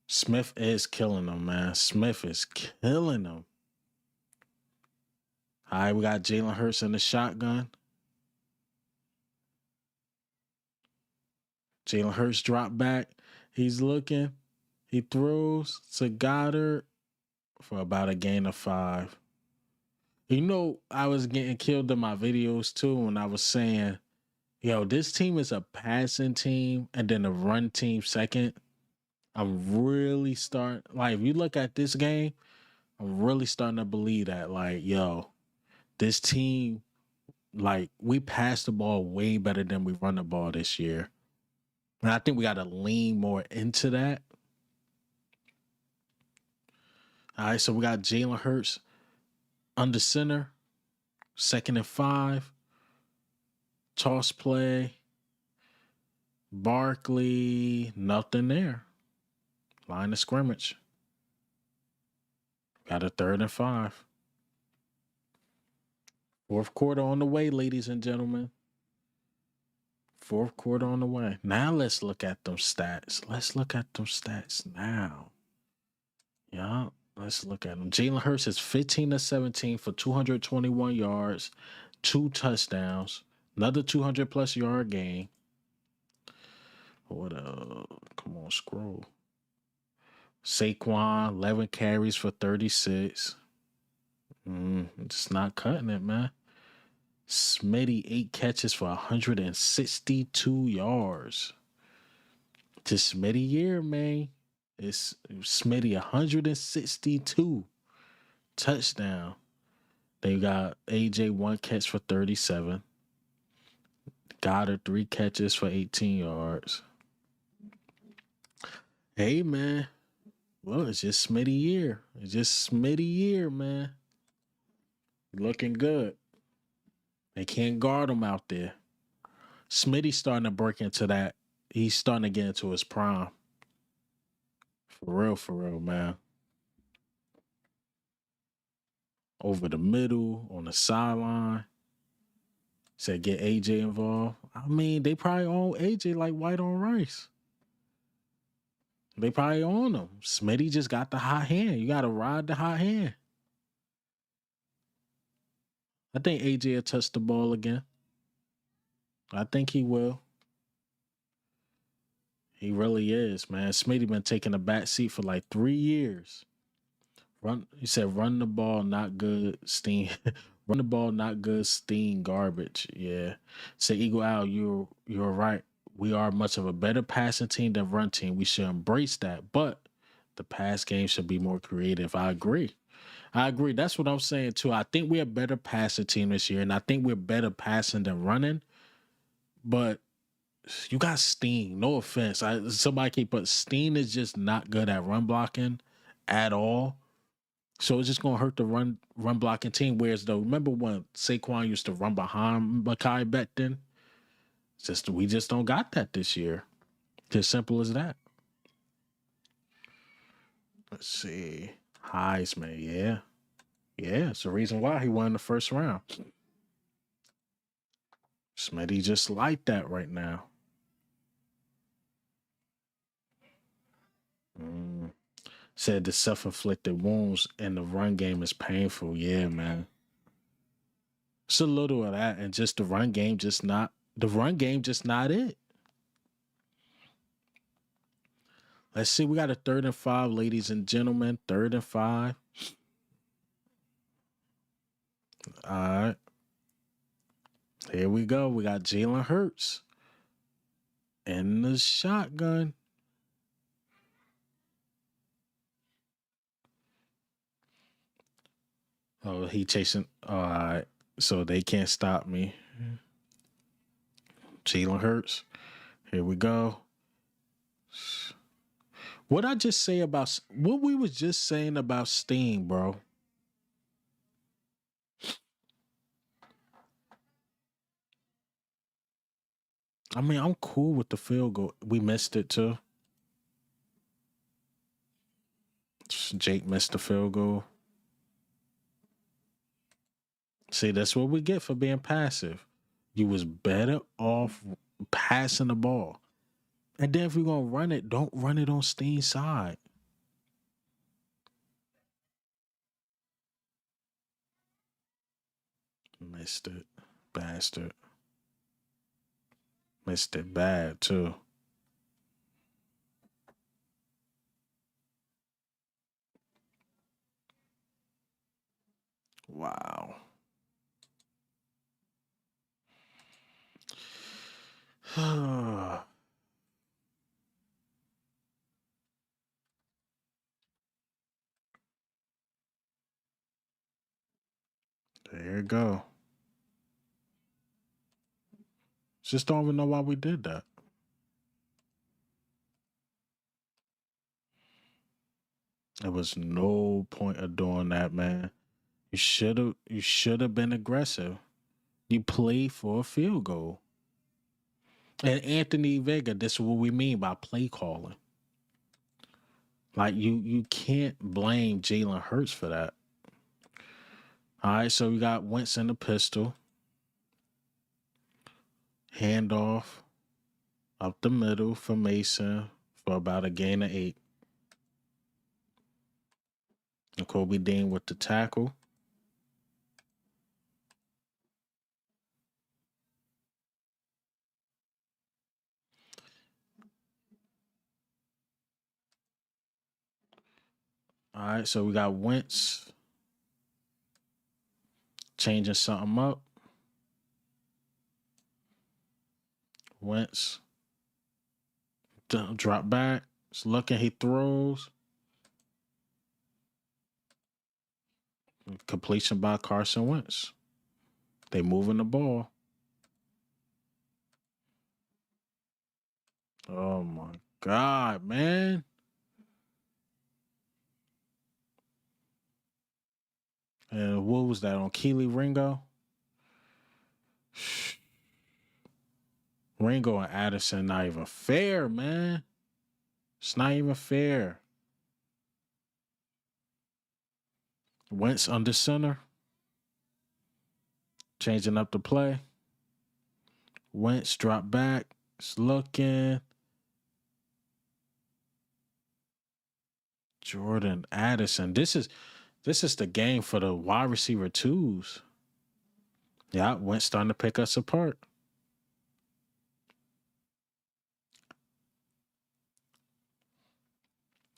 Smith is killing them, man. Smith is killing them. All right, we got Jalen Hurts in the shotgun. Jalen Hurts dropped back. He's looking. He throws to Goddard for about a gain of 5. You know, I was getting killed in my videos too when I was saying, yo, this team is a passing team and then a run team second. I'm really starting, like, if you look at this game, I'm really starting to believe that, like, yo, this team, like, we pass the ball way better than we run the ball this year. And I think we got to lean more into that. All right, so we got Jalen Hurts under center, 2nd and 5, toss play, Barkley, nothing there. Line of scrimmage. Got a 3rd and 5. 4th quarter on the way, ladies and gentlemen. 4th quarter on the way. Now let's look at them stats. Let's look at them stats now. Yeah, let's look at them. Jalen Hurts is 15-17 for 221 yards, 2 touchdowns, another 200-plus yard game. What come on, scroll. Saquon, 11 carries for 36. Just not cutting it, man. Smitty, 8 catches for 162 yards. To Smitty year, man. It's Smitty 162 touchdown. Then you got AJ 1 catch for 37. Goddard 3 catches for 18 yards. Hey, man. Well, it's just Smitty year. It's just Smitty year, man. Looking good. They can't guard him out there. Smitty's starting to break into that. He's starting to get into his prime. For real, man. Over the middle, on the sideline. Said get AJ involved. I mean, they probably own AJ like white on rice. They probably own him. Smitty just got the hot hand. You got to ride the hot hand. I think AJ will touch the ball again. I think he will. He really is, man. Smitty been taking a back seat for like 3 years. He said, run the ball, not good, Steen. Run the ball, not good, Steen, garbage. Yeah. Say, Eagle Owl, you're right. We are much of a better passing team than run team. We should embrace that. But the pass game should be more creative. I agree. That's what I'm saying, too. I think we're a better passing team this year, and I think we're better passing than running. But you got Steen. No offense. Somebody keep, but Steen is just not good at run blocking at all. So it's just gonna hurt the run blocking team. Whereas though, remember when Saquon used to run behind Mekhi Becton? We just don't got that this year. It's as simple as that. Let's see. Heisman, yeah. Yeah, it's the reason why he won the first round. Smitty just like that right now. Said the self-inflicted wounds in the run game is painful. Yeah, man. It's a little of that, and just the run game just not it. Let's see. We got a 3rd and 5, ladies and gentlemen. 3rd and 5. All right. Here we go. We got Jalen Hurts in the shotgun. Oh, he chasing. All right. So they can't stop me. Jalen Hurts. Here we go. What I just say about what we was just saying about Steen, bro. I mean, I'm cool with the field goal. We missed it too. Jake missed the field goal. See, that's what we get for being passive. You was better off passing the ball. And then if you're going to run it, don't run it on Steen's side. Missed it. Bastard. Missed it bad, too. Wow. There you go. Just don't even know why we did that. There was no point of doing that, man. You should have been aggressive. You played for a field goal. And Anthony Vega, this is what we mean by play calling. Like you can't blame Jalen Hurts for that. All right, so we got Wentz in the pistol. Handoff up the middle for Mason for about a gain of 8. And Kobe Dean with the tackle. All right, so we got Wentz changing something up. Wentz drop back. It's looking, he throws. Completion by Carson Wentz. They moving the ball. Oh my God, man. And what was that on Keely Ringo? Ringo and Addison not even fair, man. It's not even fair. Wentz under center. Changing up the play. Wentz drop back. It's looking. Jordan Addison. This is the game for the wide receiver twos. Yeah, Wentz starting to pick us apart.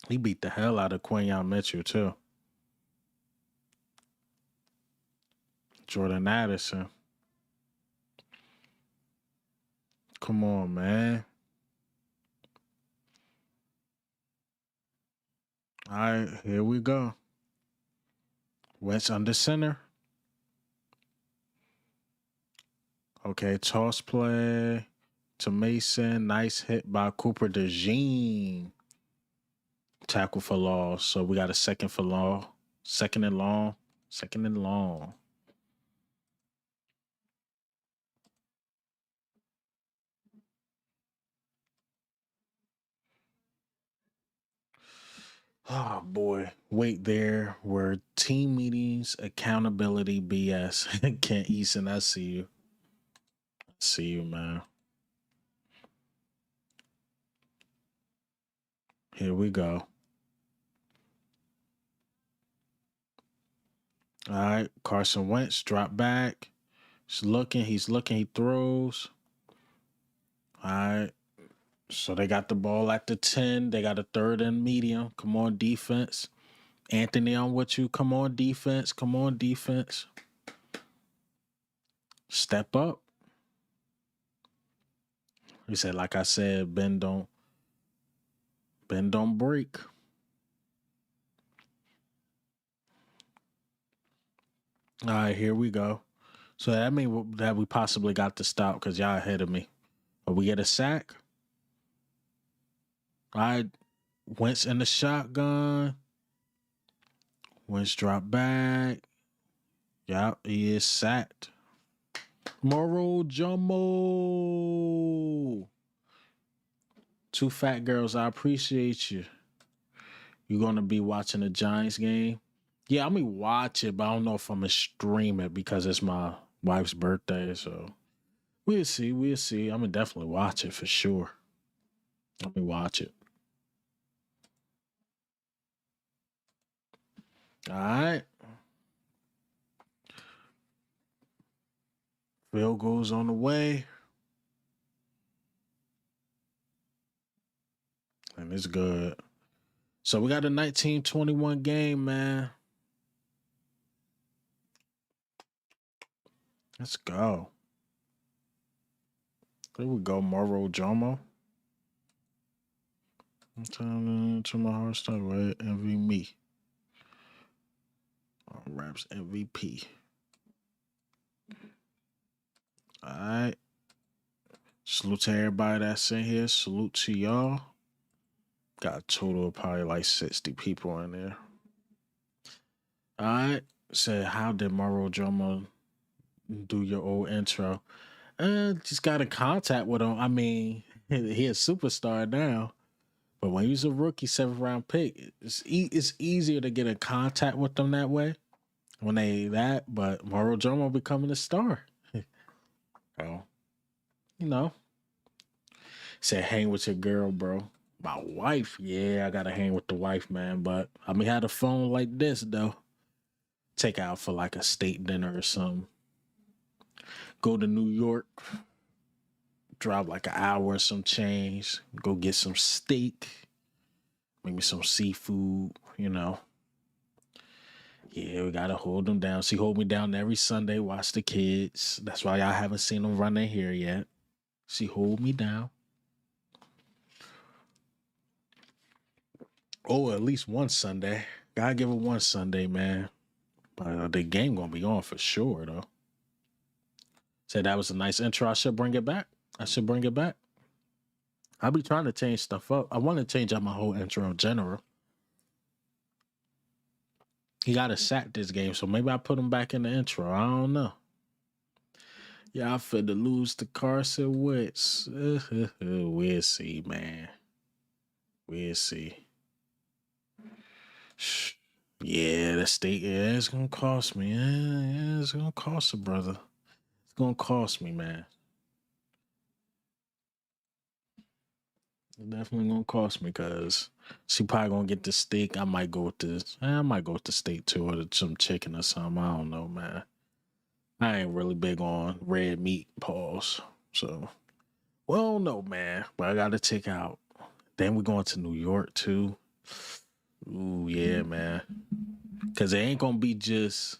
He beat the hell out of Quinyon Mitchell, too. Jordan Addison. Come on, man. All right, here we go. Wentz under center. Okay, toss play to Mason. Nice hit by Cooper DeJean. Tackle for loss. So we got a second for law. Second and long. Second and long. Oh boy. Wait there were team meetings, accountability, BS. Kent Easton, I see you. See you, man. Here we go. All right. Carson Wentz drop back. He's looking, he throws. All right. So they got the ball at the 10. They got a third and medium. Come on, defense. Anthony, I'm with you. Come on, defense. Come on, defense. Step up. He said, like I said, bend don't break. All right, here we go. So that means that we possibly got to stop because y'all ahead of me. But we get a sack. All right, Wentz in the shotgun. Wentz drop back. Yep, he is sacked. Moro Jumbo. Two fat girls, I appreciate you. You gonna be watching the Giants game? Yeah, I'm gonna watch it, but I don't know if I'm gonna stream it because it's my wife's birthday. So we'll see. We'll see. I'm gonna definitely watch it for sure. I'm gonna watch it. All right. Field goes on the way. And it's good. So we got a 19-21 game, man. Let's go. There we go, Moro Jomo. I'm telling to my heart start with envy me. Raps MVP. Alright. Salute to everybody that's in here. Salute to y'all. Got a total of probably like 60 people in there. Alright. Said, how did Moro Jomo do your old intro? Just got in contact with him. I mean, he a superstar now. But when he was a rookie, 7th-round pick, it's easier to get in contact with them that way. When they that, but Moro Jomo becoming a star. Oh, you know, said hang with your girl, bro. My wife, yeah, I gotta hang with the wife, man. But I mean, had a phone like this though. Take out for like a state dinner or something. Go to New York, drive like an hour or some change. Go get some steak, maybe some seafood. You know, yeah, we gotta hold them down. She hold me down every Sunday. Watch the kids. That's why y'all haven't seen them run in here yet. She hold me down. Oh, at least one Sunday. Gotta give it one Sunday, man. But the game gonna be on for sure, though. Said that was a nice intro. I should bring it back. I should bring it back. I'll be trying to change stuff up. I want to change up my whole intro in general. He got a sack this game, so maybe I put him back in the intro. I don't know. Yeah, I feel to lose to Carson Wentz. We'll see, man. We'll see. Yeah, the state, yeah, it's gonna cost me. Yeah, it's gonna cost a brother. It's gonna cost me, man. It's definitely gonna cost me because she probably gonna get the steak. I might go with this. I might go with the steak too, or some chicken or something. I don't know, man. I ain't really big on red meat, pause. So, well, no, man. But I gotta check out. Then we're going to New York too. Ooh, yeah, man. Because it ain't gonna be just,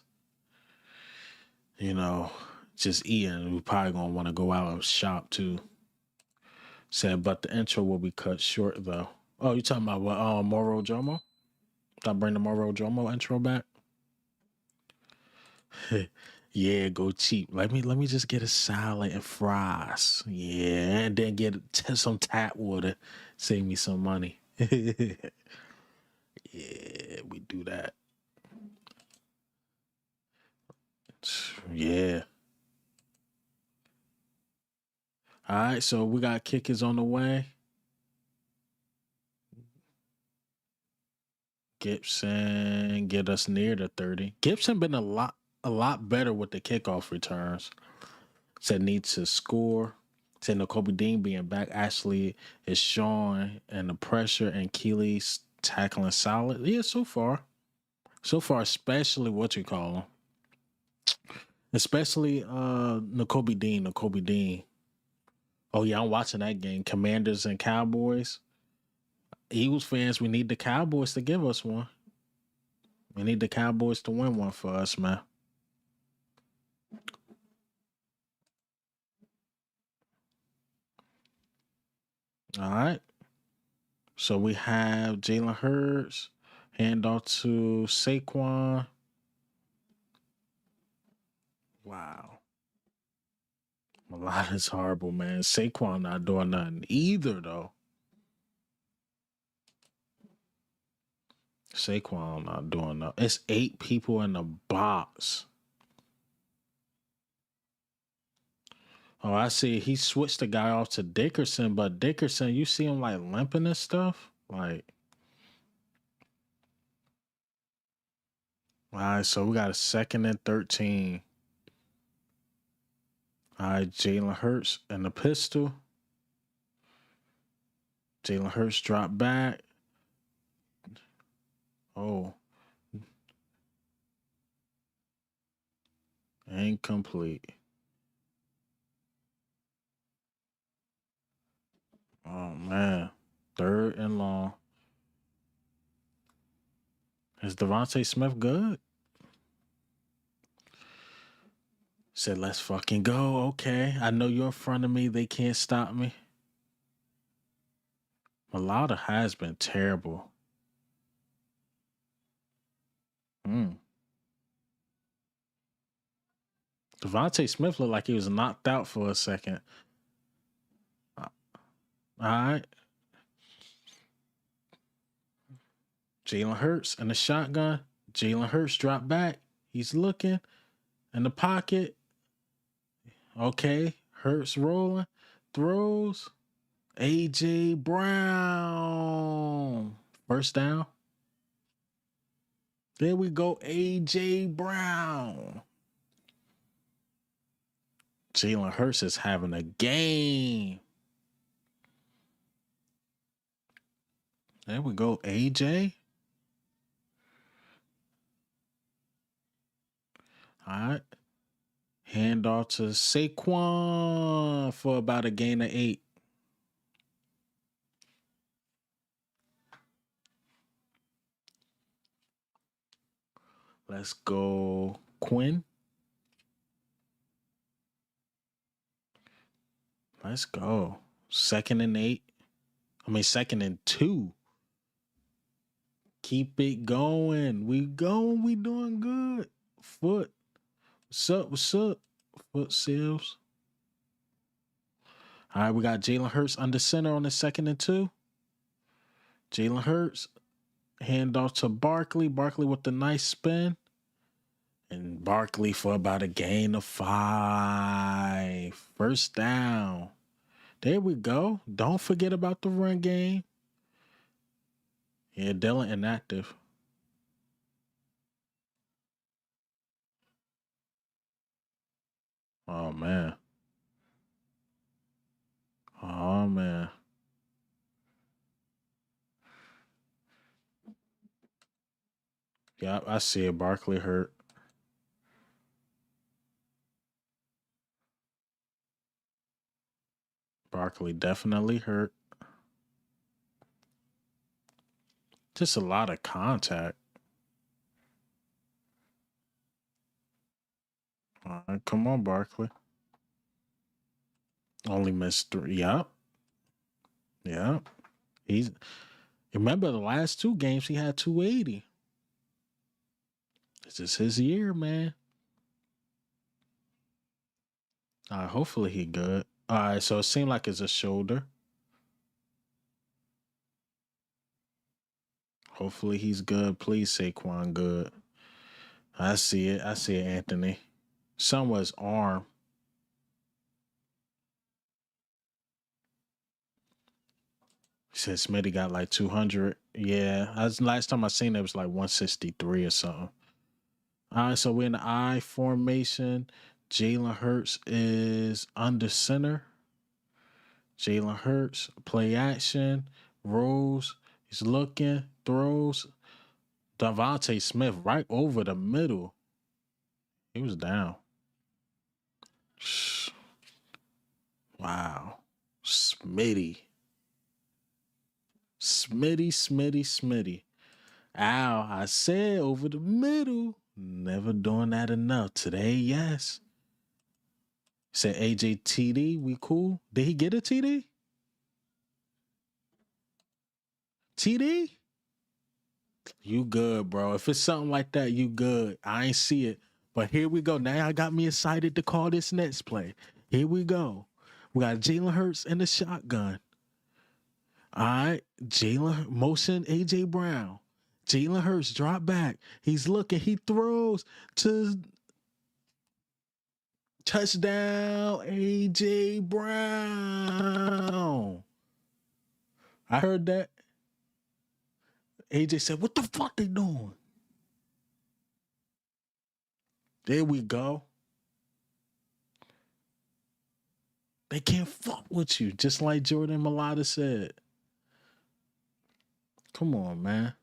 you know, just eating. We probably gonna want to go out and shop too. Said, but the intro will be cut short though. Oh, you talking about what? Moro Jomo? Did I bring the Moro Jomo intro back? Yeah, go cheap. Let me just get a salad and fries. Yeah, and then get some tap water. Save me some money. Yeah, we do that. Yeah. All right, so we got kickers on the way. Gibson get us near the 30. Gibson been a lot better with the kickoff returns. Said needs to score. Said Kobe Dean being back actually is showing, and the pressure and Keely's tackling solid. Yeah, so far. So far, especially what you call him. Especially Nakobe Dean. Nakobe Dean. Oh yeah, I'm watching that game. Commanders and Cowboys. Eagles fans, we need the Cowboys to give us one. We need the Cowboys to win one for us, man. All right. So we have Jalen Hurts, handoff to Saquon. Wow. A lot is horrible, man. Saquon not doing nothing either, though. Saquon not doing nothing. It's 8 people in the box. Oh, I see. He switched the guy off to Dickerson, but Dickerson, you see him like limping and stuff? Like, all right, so we got a 2nd and 13. All right, Jalen Hurts and the pistol. Jalen Hurts dropped back. Oh, incomplete. Oh, man. 3rd and long. Is Devonta Smith good? Said, let's fucking go. Okay. I know you're in front of me. They can't stop me. Malata has been terrible. Devonta Smith looked like he was knocked out for a second. All right. Jalen Hurts in the shotgun. Jalen Hurts dropped back. He's looking in the pocket. Okay. Hurts rolling. Throws. A.J. Brown. First down. There we go. A.J. Brown. Jalen Hurts is having a game. There we go. A.J. All right. Handoff to Saquon for about a gain of 8. Let's go Quinn. Let's go. 2nd and 8. I mean, 2nd and 2. Keep it going. We going. We doing good. Foot. What's up? What's up? Foot seals. All right, we got Jalen Hurts under center on the 2nd and 2. Jalen Hurts. Handoff to Barkley. Barkley with the nice spin. And Barkley for about a gain of 5. First down. There we go. Don't forget about the run game. Yeah, Dylan inactive. Oh, man. Oh, man. Yeah, I see it. Barkley hurt. Barkley definitely hurt. Just a lot of contact. All right, come on, Barkley. Only missed 3. Yep. Yep. He's remember the last 2 games he had 280. This is his year, man. Hopefully he good. All right, so it seemed like it's a shoulder. Hopefully he's good. Please, Saquon, good. I see it. I see it, Anthony. Somewhere's arm. He said Smitty got like 200. Yeah, last time I seen it was like 163 or something. All right, so we're in the I formation. Jalen Hurts is under center. Jalen Hurts, play action, rolls. He's looking, throws. Devonta Smith right over the middle. He was down. Wow. Smitty. Smitty. Ow, I said over the middle. Never doing that enough. Today, yes. Said AJ TD, we cool. Did he get a TD? TD? You good, bro. If it's something like that, you good. I ain't see it. But here we go. Now I got me excited to call this next play. Here we go. We got Jalen Hurts in the shotgun. All right. Jalen motion AJ Brown. Jalen Hurts drop back. He's looking. He throws to touchdown AJ Brown. I heard that. AJ said, "What the fuck they doing?" There we go. They can't fuck with you, just like Jordan Mailata said. Come on, man.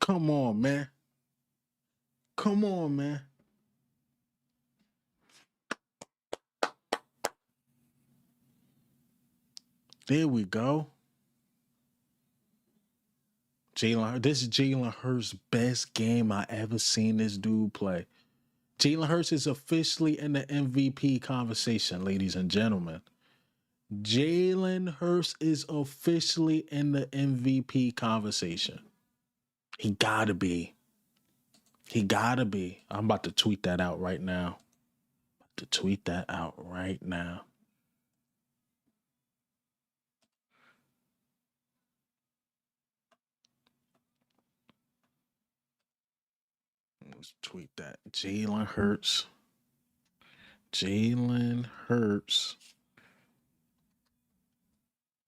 Come on, man. Come on, man. There we go. This is Jalen Hurts' best game I ever seen this dude play. Jalen Hurts is officially in the MVP conversation, ladies and gentlemen. Jalen Hurts is officially in the MVP conversation. He gotta be. He gotta be. I'm about to tweet that out right now. Let's tweet that. Jalen Hurts.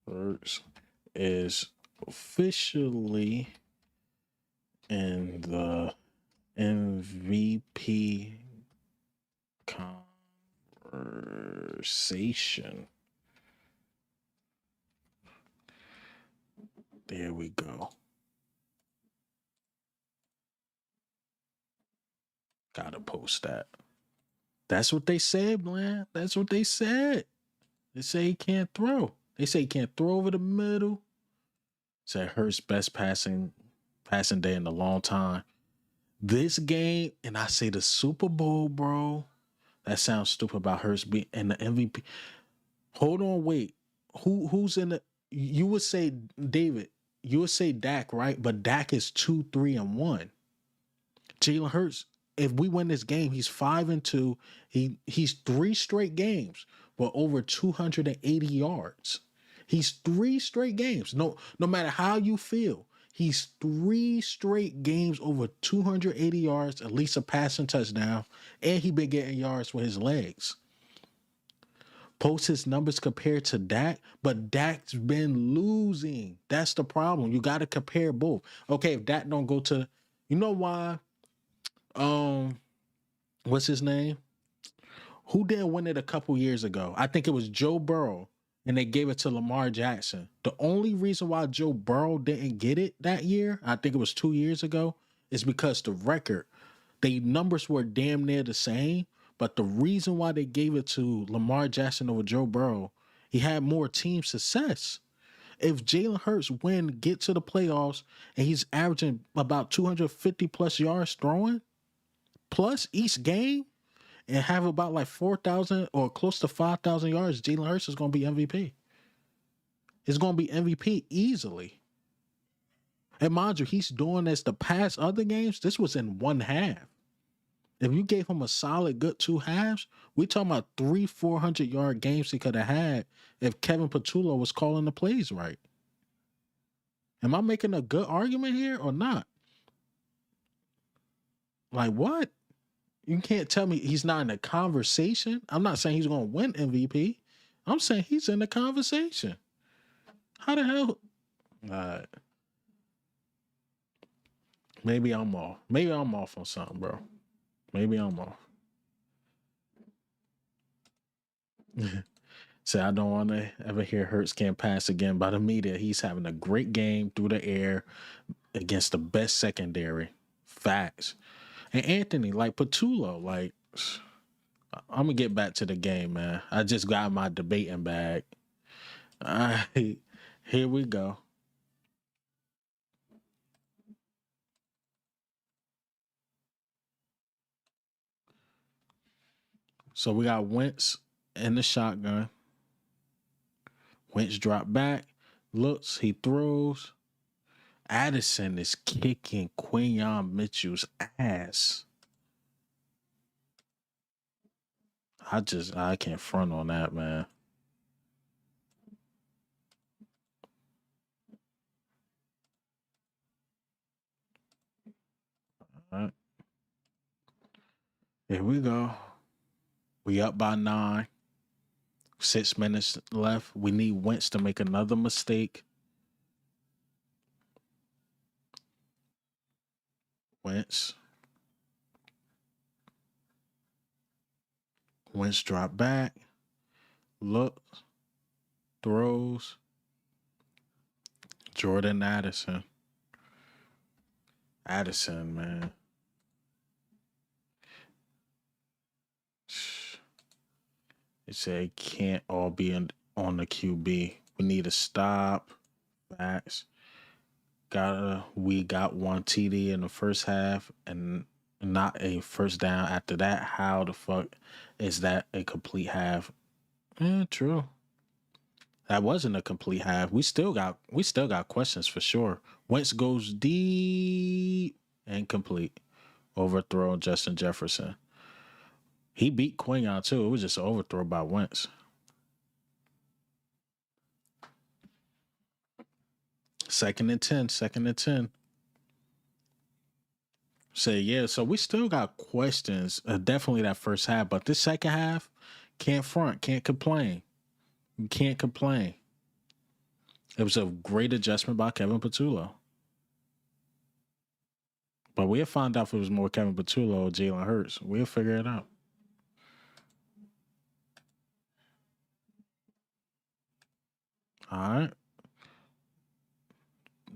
Hurts is officially in the MVP conversation. There we go. Gotta post that. That's what they said, man. That's what they said. They say he can't throw. They say he can't throw over the middle. Said Hurts best passing day in a long time. This game, and I say the Super Bowl, bro. That sounds stupid about Hurts being in the MVP. Hold on, wait. Who's in the? You would say David. You would say Dak, right? But Dak is 2-3-1. Jalen Hurts, if we win this game, he's 5-2. He's 3 straight games, but over 280 yards. He's 3 straight games. No matter how you feel, he's 3 straight games over 280 yards, at least a passing touchdown, and he been getting yards with his legs. Post his numbers compared to Dak, but Dak's been losing. That's the problem. You got to compare both. Okay, if Dak don't go to, you know why? What's his name? Who didn't win it a couple years ago? I think it was Joe Burrow, and they gave it to Lamar Jackson. The only reason why Joe Burrow didn't get it that year, I think it was 2 years ago, is because the record, the numbers were damn near the same. But the reason why they gave it to Lamar Jackson over Joe Burrow, he had more team success. If Jalen Hurts get to the playoffs, and he's averaging about 250 plus yards throwing, plus each game, and have about like 4,000 or close to 5,000 yards, Jalen Hurts is going to be MVP. It's going to be MVP easily. And mind you, he's doing this the past other games. This was in one half. If you gave him a solid good 2 halves, we talking about 400 yard games he could have had if Kevin Patullo was calling the plays right. Am I making a good argument here or not? Like what? You can't tell me he's not in the conversation. I'm not saying he's going to win MVP. I'm saying he's in the conversation. How the hell? Maybe I'm off. Maybe I'm off on something, bro. Maybe I'm off. Say I don't want to ever hear Hurts can't pass again by the media. He's having a great game through the air against the best secondary. Facts. And Anthony, like Patullo, like I'm gonna get back to the game, man. I just got my debating bag. All right, here we go. So we got Wentz in the shotgun. Wentz drop back, looks, he throws. Addison is kicking Quinyon Mitchell's ass. I can't front on that, man. All right. Here we go. We up by 9. 6 minutes left. We need Wentz to make another mistake. Wentz drop back. Look. Throws. Jordan Addison. Addison, man. They say it can't all be on the QB. We need to stop. Facts. We got one TD in the first half, and not a first down after that. How the fuck is that a complete half? True. That wasn't a complete half. We still got questions for sure. Wentz goes deep and complete. Overthrow Justin Jefferson. He beat Quinion too. It was just an overthrow by Wentz. Second and 10. Second and 10. Say yeah. So we still got questions. Definitely that first half, but this second half, can't front, can't complain. You can't complain. It was a great adjustment by Kevin Patullo. But we'll find out if it was more Kevin Patullo or Jalen Hurts. We'll figure it out. All right.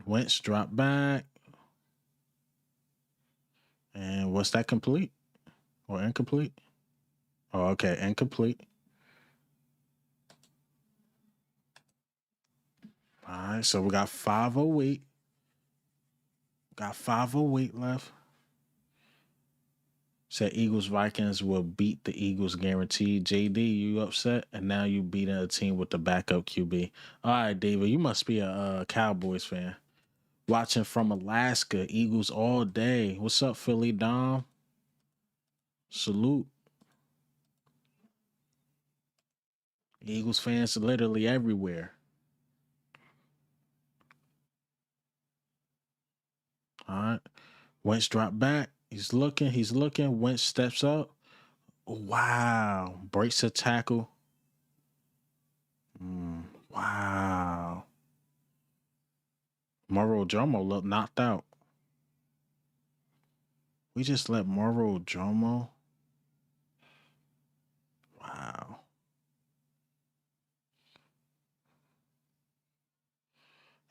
Wentz drop back. And was that complete or incomplete? Oh, okay. Incomplete. All right. So we got 5:08. Got 5:08 left. Said Eagles Vikings will beat the Eagles guaranteed. JD, you upset? And now you beating a team with the backup QB. All right, David, you must be a Cowboys fan. Watching from Alaska, Eagles all day. What's up, Philly Dom? Salute. Eagles fans literally everywhere. All right. Wentz drop back. He's looking. Wentz steps up. Wow. Breaks a tackle. Wow. Moro Jomo looked knocked out. We just let Moro Jomo. Wow.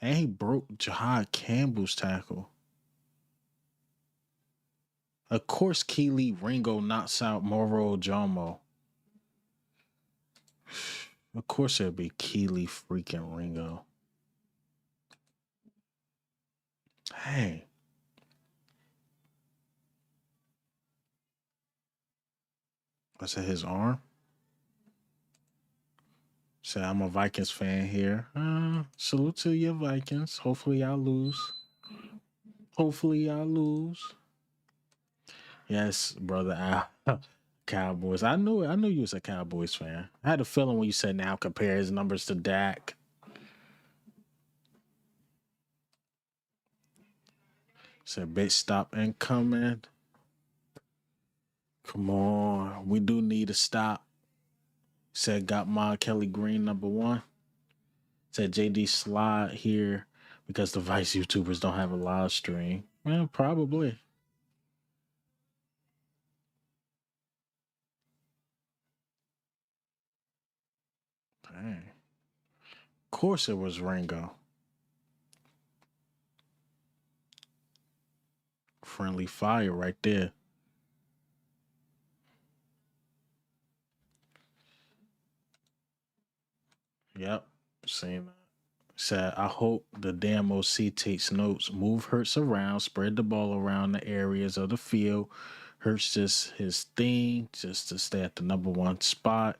And he broke Jahad Campbell's tackle. Of course, Keely Ringo knocks out Moro Jomo. Of course, it'll be Keely freaking Ringo. Hey. Was it his arm? Say, I'm a Vikings fan here. Salute to your Vikings. Hopefully, y'all lose. Hopefully, y'all lose. Yes, brother. Cowboys. I knew it. I knew you was a Cowboys fan. I had a feeling when you said now compare his numbers to Dak. Said bitch stop incoming. Come on. We do need a stop. Said got my Kelly Green #1. Said JD slide here because the Vice YouTubers don't have a live stream. Well, probably. Dang. Of course it was Ringo. Friendly fire right there. Yep. Seen that. Said, I hope the damn OC takes notes. Move Hurts around, spread the ball around the areas of the field. Hurts just his thing, just to stay at the #1 spot.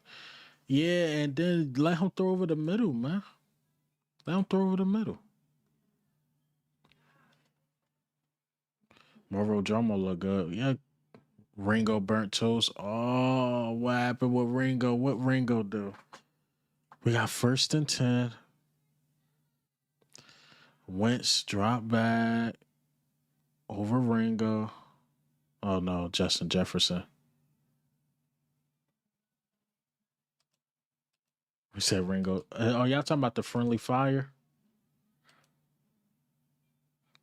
Yeah, and then let him throw over the middle, man. Let him throw over the middle. Moro Jomo look good. Yeah, Ringo burnt toast. Oh, what happened with Ringo? What Ringo do? We got 1st and 10. Wentz drop back over Ringo. Oh no, Justin Jefferson. We said Ringo. Oh, y'all talking about the friendly fire?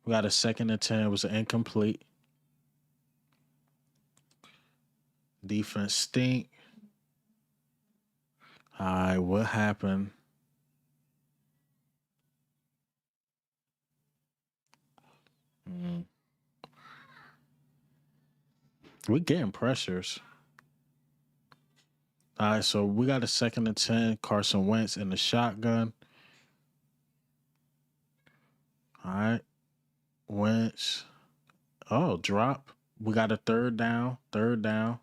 We got a 2nd and 10. It was incomplete. Defense stink. All right, what happened? We getting pressures. All right, so we got a 2nd and 10. Carson Wentz in the shotgun. All right, Wentz. Oh, drop. We got a third down. Third down.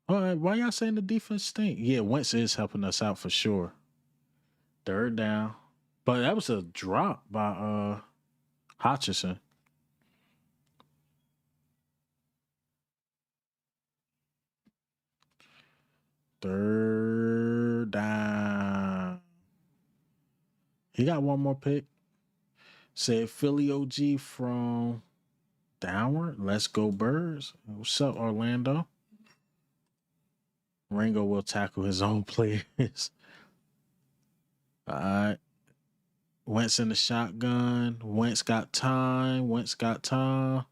All right, why y'all saying the defense stink? Yeah, Wentz is helping us out for sure. Third down. But that was a drop by Hutchinson. Third down. He got one more pick. Said Philly OG from Downward. Let's go Birds. What's up, Orlando? Ringo will tackle his own players. All right. Wentz in the shotgun. Wentz got time. Wentz got time.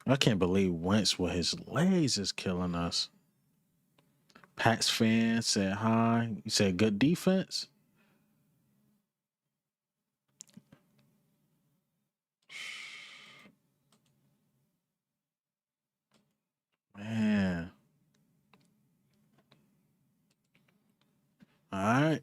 I can't believe Wentz with his legs is killing us. Pats fan said hi. You said good defense. Man. All right.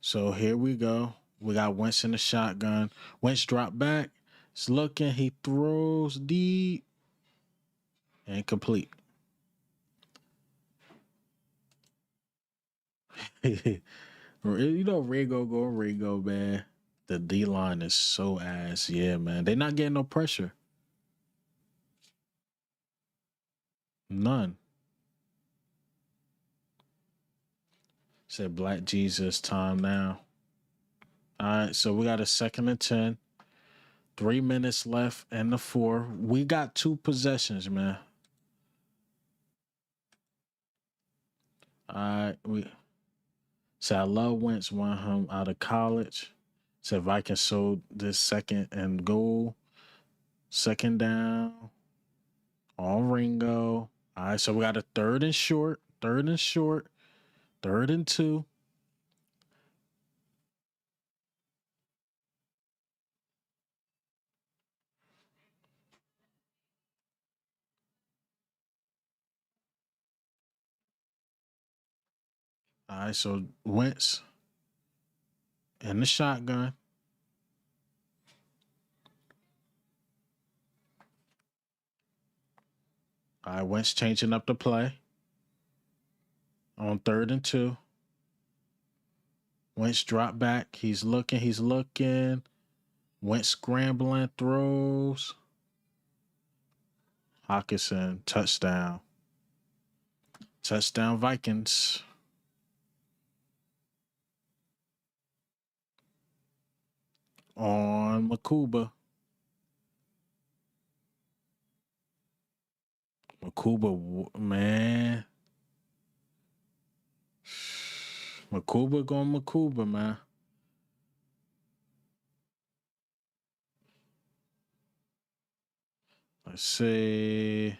So here we go. We got Wentz in the shotgun. Wentz drop back. He's looking. He throws deep. Incomplete. You know, Ringo, man. The D line is so ass. Yeah, man. They're not getting no pressure. None. Said Black Jesus time now. All right, so we got a 2nd and 10. 3 minutes left in the 4. We got 2 possessions, man. All right, I love Wentz, want him out of college. Said Vikings sold this 2nd and goal. 2nd down on Ringo. All right, so we got a 3rd and short. 3rd and short. 3rd and 2. All right, so Wentz in the shotgun. All right, Wentz changing up the play on 3rd and 2. Wentz drop back. He's looking. Wentz scrambling, throws. Hawkinson, touchdown. Touchdown, Vikings. On Makuba. Makuba, man. Makuba going Makuba, man. Let's see.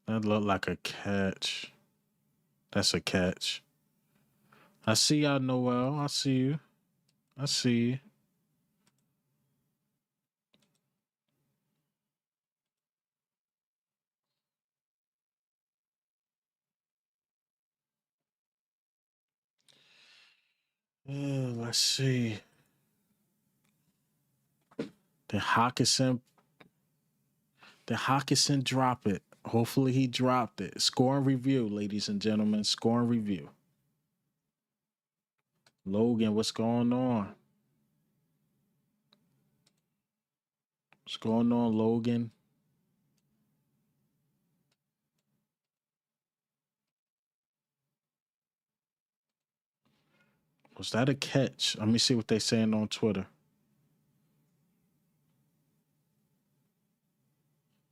That looked like a catch. That's a catch. I see y'all, Noel. I see you. I see you. Let's see. Did Hawkinson drop it? Hopefully he dropped it. Score and review, ladies and gentlemen. Score and review. Logan, what's going on? What's going on, Logan? Was that a catch? Let me see what they're saying on Twitter.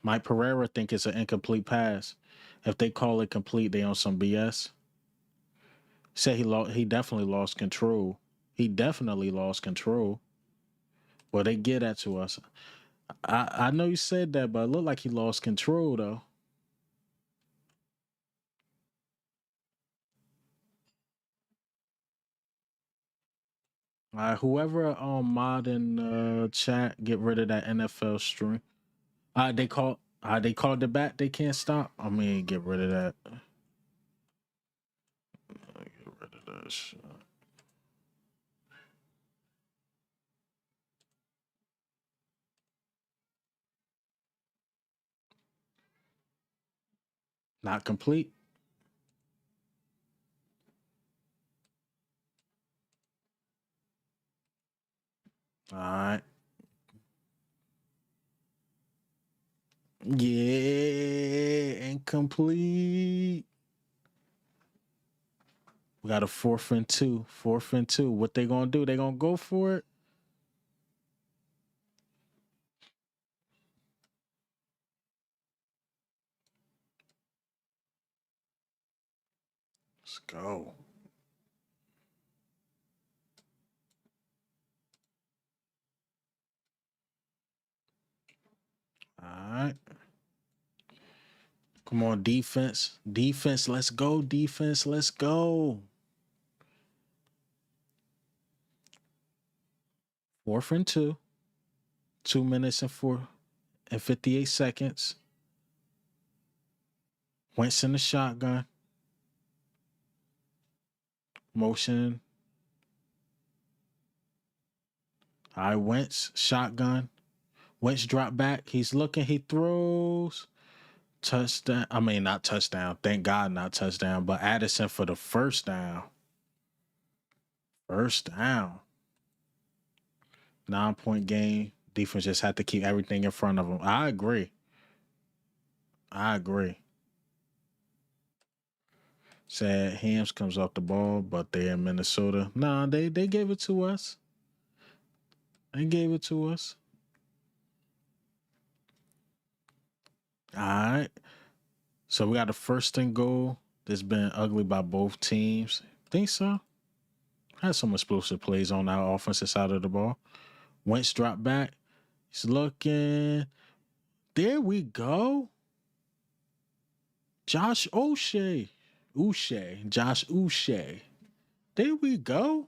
Mike Pereira think it's an incomplete pass. If they call it complete, they on some BS. Said he definitely lost control. He definitely lost control. Well, they get that to us. I know you said that, but it looked like he lost control though. All right, whoever on mod in chat, get rid of that NFL stream. They called it back. They can't stop. I mean, get rid of that. Get rid of that shit. Not complete. All right. Yeah, incomplete. We got a 4th and 2. 4th and 2. What they gonna do? They gonna go for it? Let's go. All right. Come on, defense. Defense, let's go. Defense, let's go. 4th and 2. 2 minutes and 58 seconds. Wentz in the shotgun. Motion. All right, Wentz, shotgun. Wentz drop back. He's looking. He throws. Touchdown. I mean, not touchdown. Thank God, not touchdown. But Addison for the first down. First down. 9-point game. Defense just had to keep everything in front of them. I agree. I agree. Sad Hams comes off the ball, but they're in Minnesota. Nah, they gave it to us. They gave it to us. All right. So we got a 1st and goal that's been ugly by both teams. Think so? Had some explosive plays on our offensive side of the ball. Wentz drop back. He's looking. There we go. Josh O'Shea. Josh O'Shea. There we go.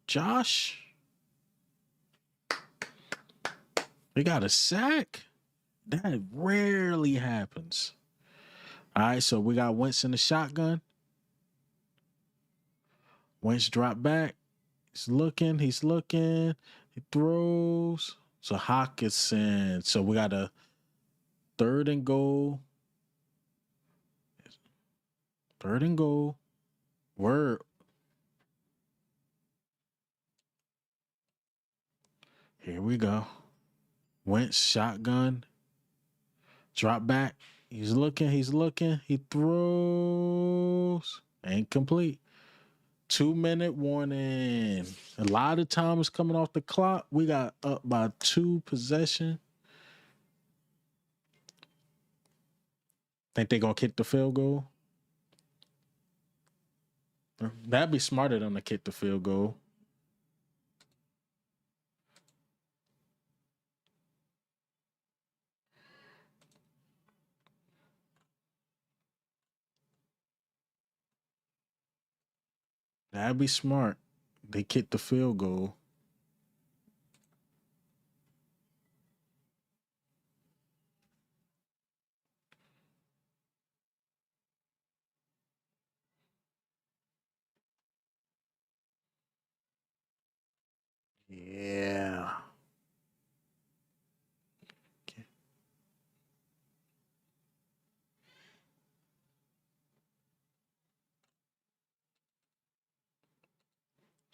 Josh. We got a sack. That rarely happens. All right, so we got Wentz in the shotgun. Wentz drop back. He's looking. He throws. So Hawkinson. So we got a 3rd and goal. 3rd and goal. Word. Here we go. Wentz shotgun. Drop back. He's looking. He throws. Incomplete. 2-minute warning. A lot of time is coming off the clock. We got up by 2 possession. Think they gonna kick the field goal? That'd be smarter than to kick the field goal. That'd be smart. They kick the field goal. Yeah.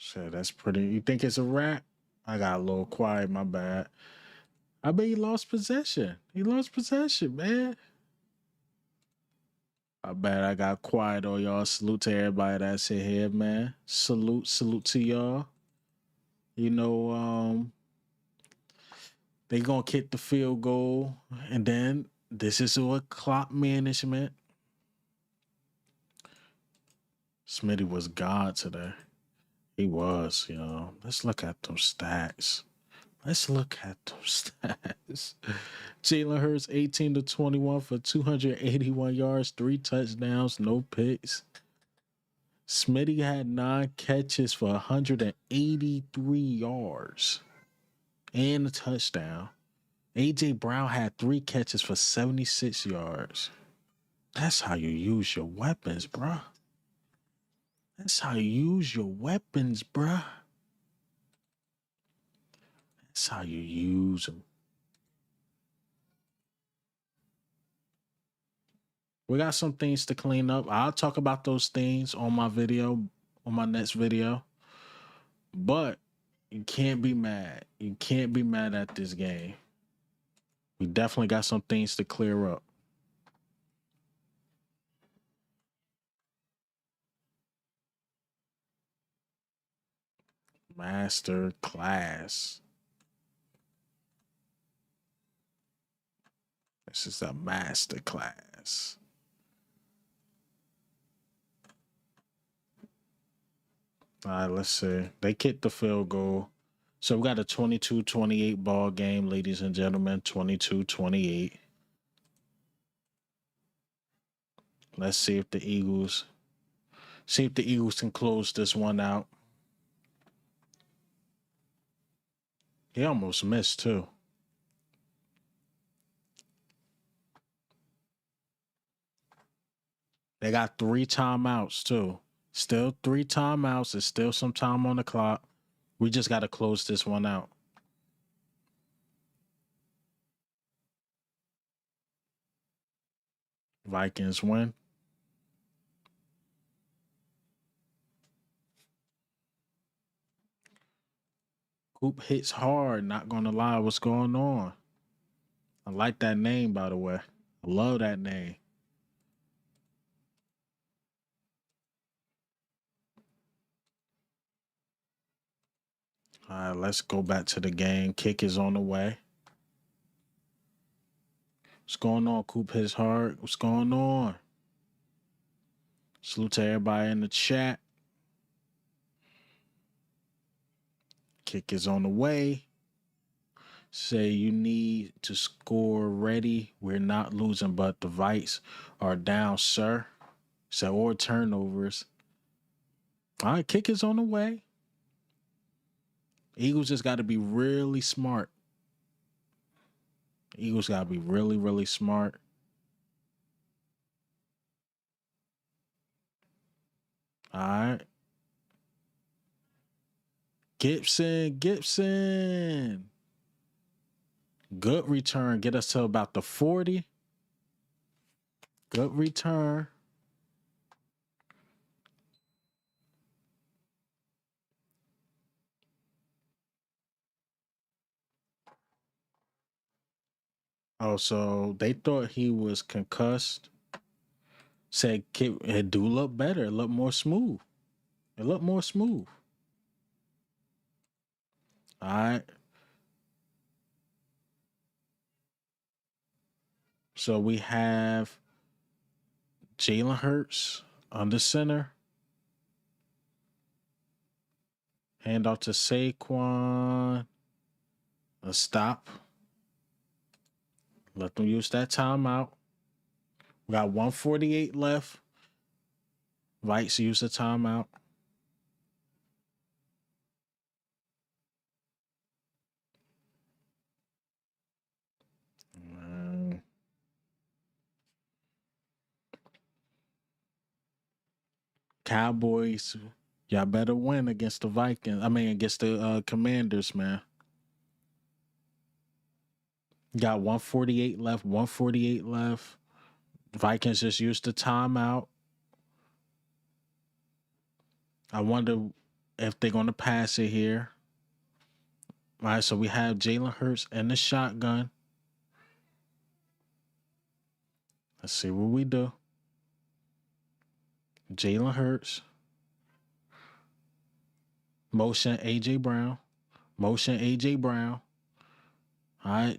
Shit, that's pretty. You think it's a wrap? I got a little quiet. My bad. I bet he lost possession. He lost possession, man. I bet I got quiet on y'all. Salute to everybody that's in here, man. Salute to y'all. You know, they gonna kick the field goal, and then this is what clock management. Smitty was God today. He was, Let's look at them stats. Jalen Hurts 18-21 for 281 yards, 3 touchdowns, no picks. Smitty had 9 catches for 183 yards and a touchdown. AJ Brown had 3 catches for 76 yards. That's how you use your weapons, bruh. That's how you use your weapons, bruh. That's how you use them. We got some things to clean up. I'll talk about those things on my video, on my next video. But you can't be mad. You can't be mad at this game. We definitely got some things to clear up. Master class. This is a master class. All right, let's see. They kicked the field goal. So we got a 22-28 ball game, ladies and gentlemen. 22-28. Let's see if the Eagles can close this one out. He almost missed too. They got 3 timeouts too. Still 3 timeouts. There's still some time on the clock. We just got to close this one out. Vikings win. Coop hits hard. Not going to lie. What's going on? I like that name, by the way. I love that name. All right, let's go back to the game. Kick is on the way. What's going on? Coop hits hard. What's going on? Salute to everybody in the chat. Kick is on the way. Say you need to score ready. We're not losing, but the Vikes are down, sir. So, or turnovers. All right, kick is on the way. Eagles just got to be really smart. Eagles got to be really, really smart. All right. Gibson. Good return. Get us to about the 40. Good return. Oh, so they thought he was concussed. Said it do look better. It look more smooth. All right. So we have Jalen Hurts under center. Hand off to Saquon. A stop. Let them use that timeout. We got 148 left. Vikes use the timeout. Cowboys, y'all better win against the Vikings. I mean, against the Commanders, man. Got 148 left. 148 left. Vikings just used the timeout. I wonder if they're going to pass it here. All right, so we have Jalen Hurts and the shotgun. Let's see what we do. Jalen Hurts. Motion A.J. Brown. Motion A.J. Brown. All right.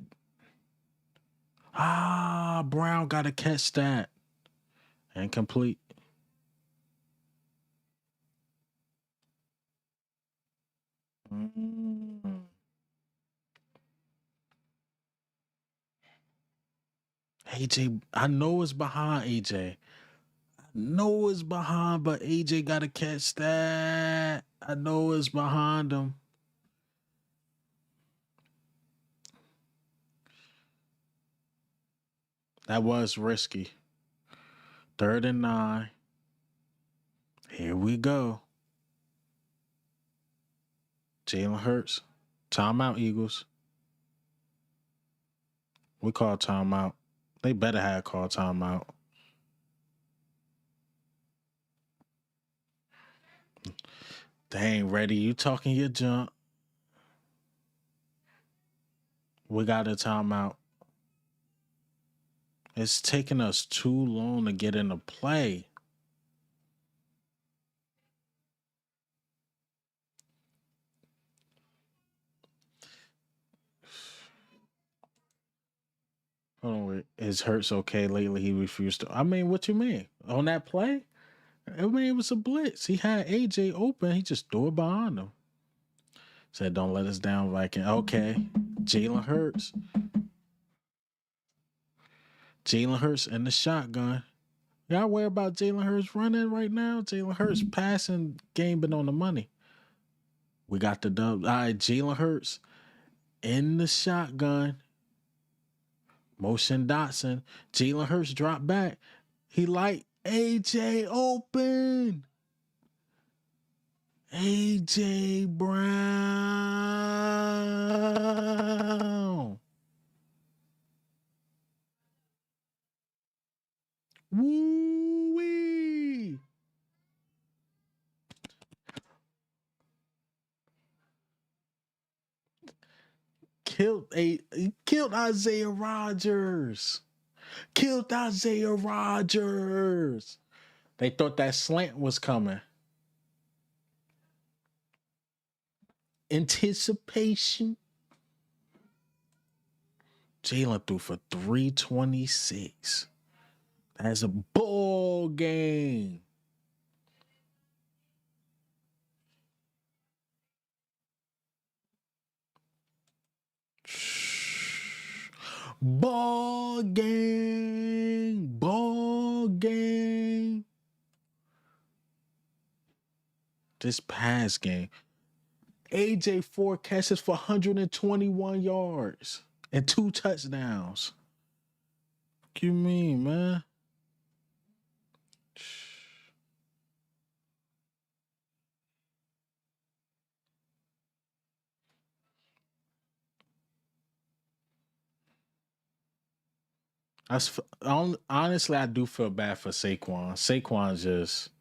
Brown got to catch that. Incomplete. AJ, I know it's behind AJ. I know it's behind, but AJ got to catch that. I know it's behind him. That was risky. 3rd and 9. Here we go. Jalen Hurts. Timeout, Eagles. We call timeout. They better have called timeout. Dang, ready. You talking your junk. We got a timeout. It's taking us too long to get into play. Hold on, wait. Is Hurts okay lately? He refused to. I mean, what you mean? On that play? I mean, it was a blitz. He had AJ open. He just threw it behind him. Said, don't let us down, Viking. Okay. Jalen Hurts. Jalen Hurts in the shotgun. Y'all worry about Jalen Hurts running right now? Jalen Hurts passing game been on the money. We got the dub. All right, Jalen Hurts in the shotgun. Motion Dotson. Jalen Hurts dropped back. He like AJ open. AJ Brown. Woo-wee. He killed Isaiah Rodgers. Killed Isaiah Rodgers. They thought that slant was coming. Anticipation. Jalen threw for 326. That's a ball game. Ball game. Ball game. This pass game. AJ 4 catches for 121 yards and 2 touchdowns. What you mean, man? Honestly, I do feel bad for Saquon. Saquon just,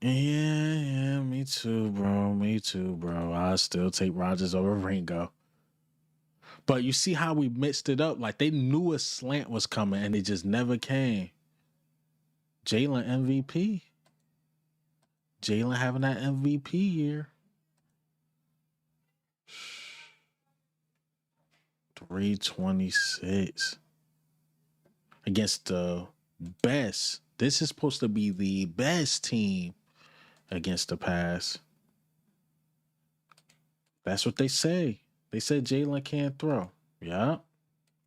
yeah, me too, bro. Me too, bro. I still take Rodgers over Ringo. But you see how we mixed it up? Like they knew a slant was coming and it just never came. Jalen MVP. Jalen having that MVP year. 326 against the best. This is supposed to be the best team against the pass. That's what they say. They said Jalen can't throw. Yeah.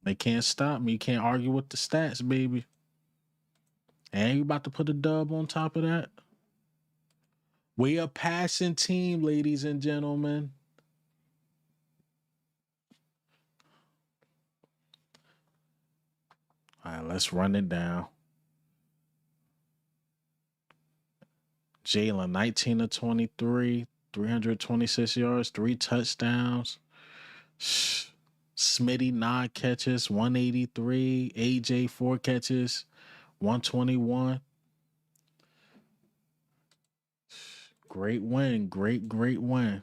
They can't stop me. You can't argue with the stats, baby. And you about to put a dub on top of that? We a passing team, ladies and gentlemen. All right, let's run it down. Jalen, 19 of 23, 326 yards, 3 touchdowns. Smitty, 9 catches, 183. AJ, 4 catches, 121. Great win. Great win.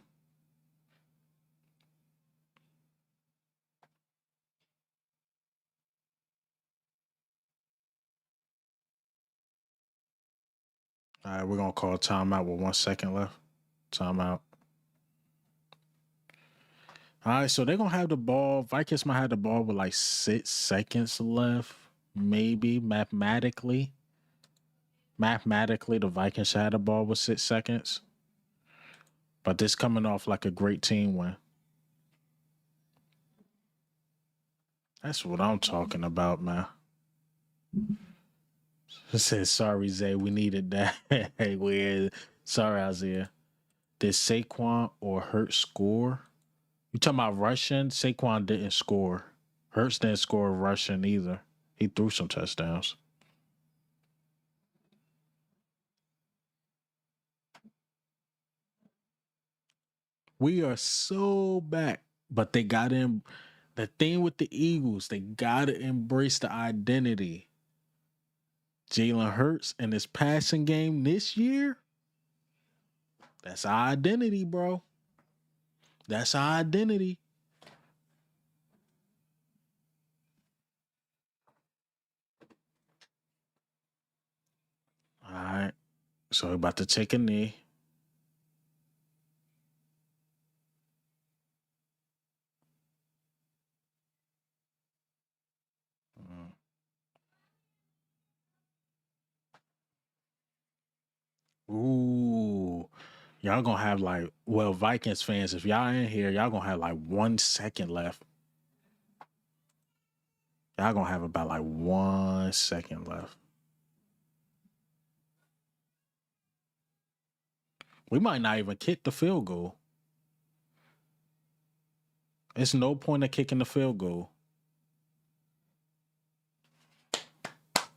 All right, we're going to call timeout with 1 second left. Timeout. All right, so they're going to have the ball. Vikings might have the ball with like 6 seconds left, maybe mathematically. Mathematically, the Vikings should have the ball with 6 seconds. But this coming off like a great team win. That's what I'm talking about, man. I said, sorry, Zay, we needed that. Weird. Sorry, Isaiah. Did Saquon or Hurts score? You talking about rushing? Saquon didn't score. Hurts didn't score rushing either. He threw some touchdowns. We are so back. But they got him. The thing with the Eagles, they got to embrace the identity. Jalen Hurts and his passing game this year, That's our identity, bro. That's our identity. All right. So we're about to take a knee. Ooh. Y'all gonna have like, well, Vikings fans, if y'all in here, y'all gonna have like 1 second left. Y'all gonna have about like 1 second left. We might not even kick the field goal. It's no point of kicking the field goal.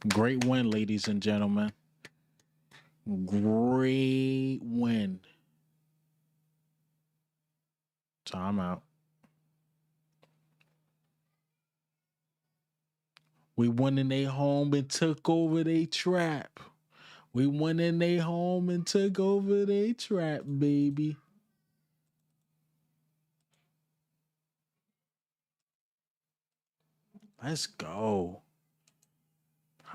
Great win, ladies and gentlemen. Great win. Timeout. We went in their home and took over their trap. We went in their home and took over their trap, baby. Let's go.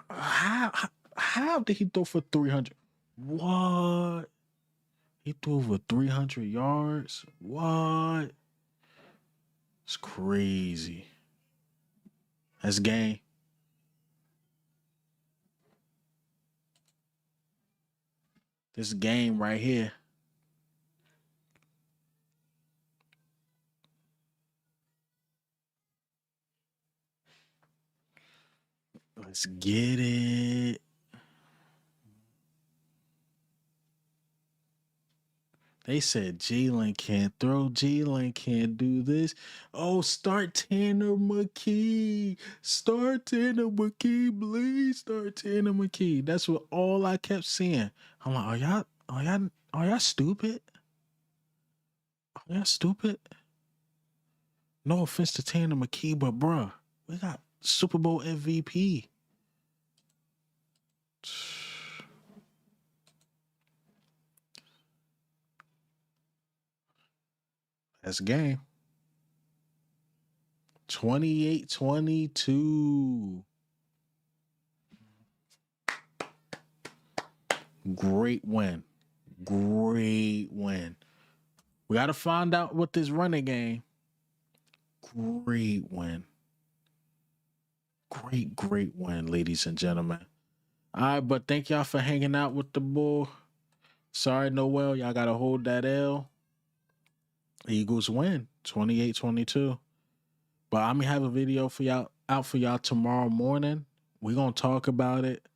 How did he throw for 300? What? He threw over 300 yards? What? It's crazy. That's game. This game right here. Let's get it. They said Jalen can't throw. Jalen can't do this. Oh, start Tanner McKee. Start Tanner McKee, please. Start Tanner McKee. That's what all I kept seeing. I'm like, are y'all stupid? Are y'all stupid? No offense to Tanner McKee, but bruh, we got Super Bowl MVP. That's game. 28-22. Great win. Great win. We got to find out what this running game. Great win. Great win, ladies and gentlemen. All right, but thank y'all for hanging out with the bull. Sorry, Noel. Y'all got to hold that L. Eagles win 28-22. But I'm going to have a video for y'all out for y'all tomorrow morning. We're going to talk about it.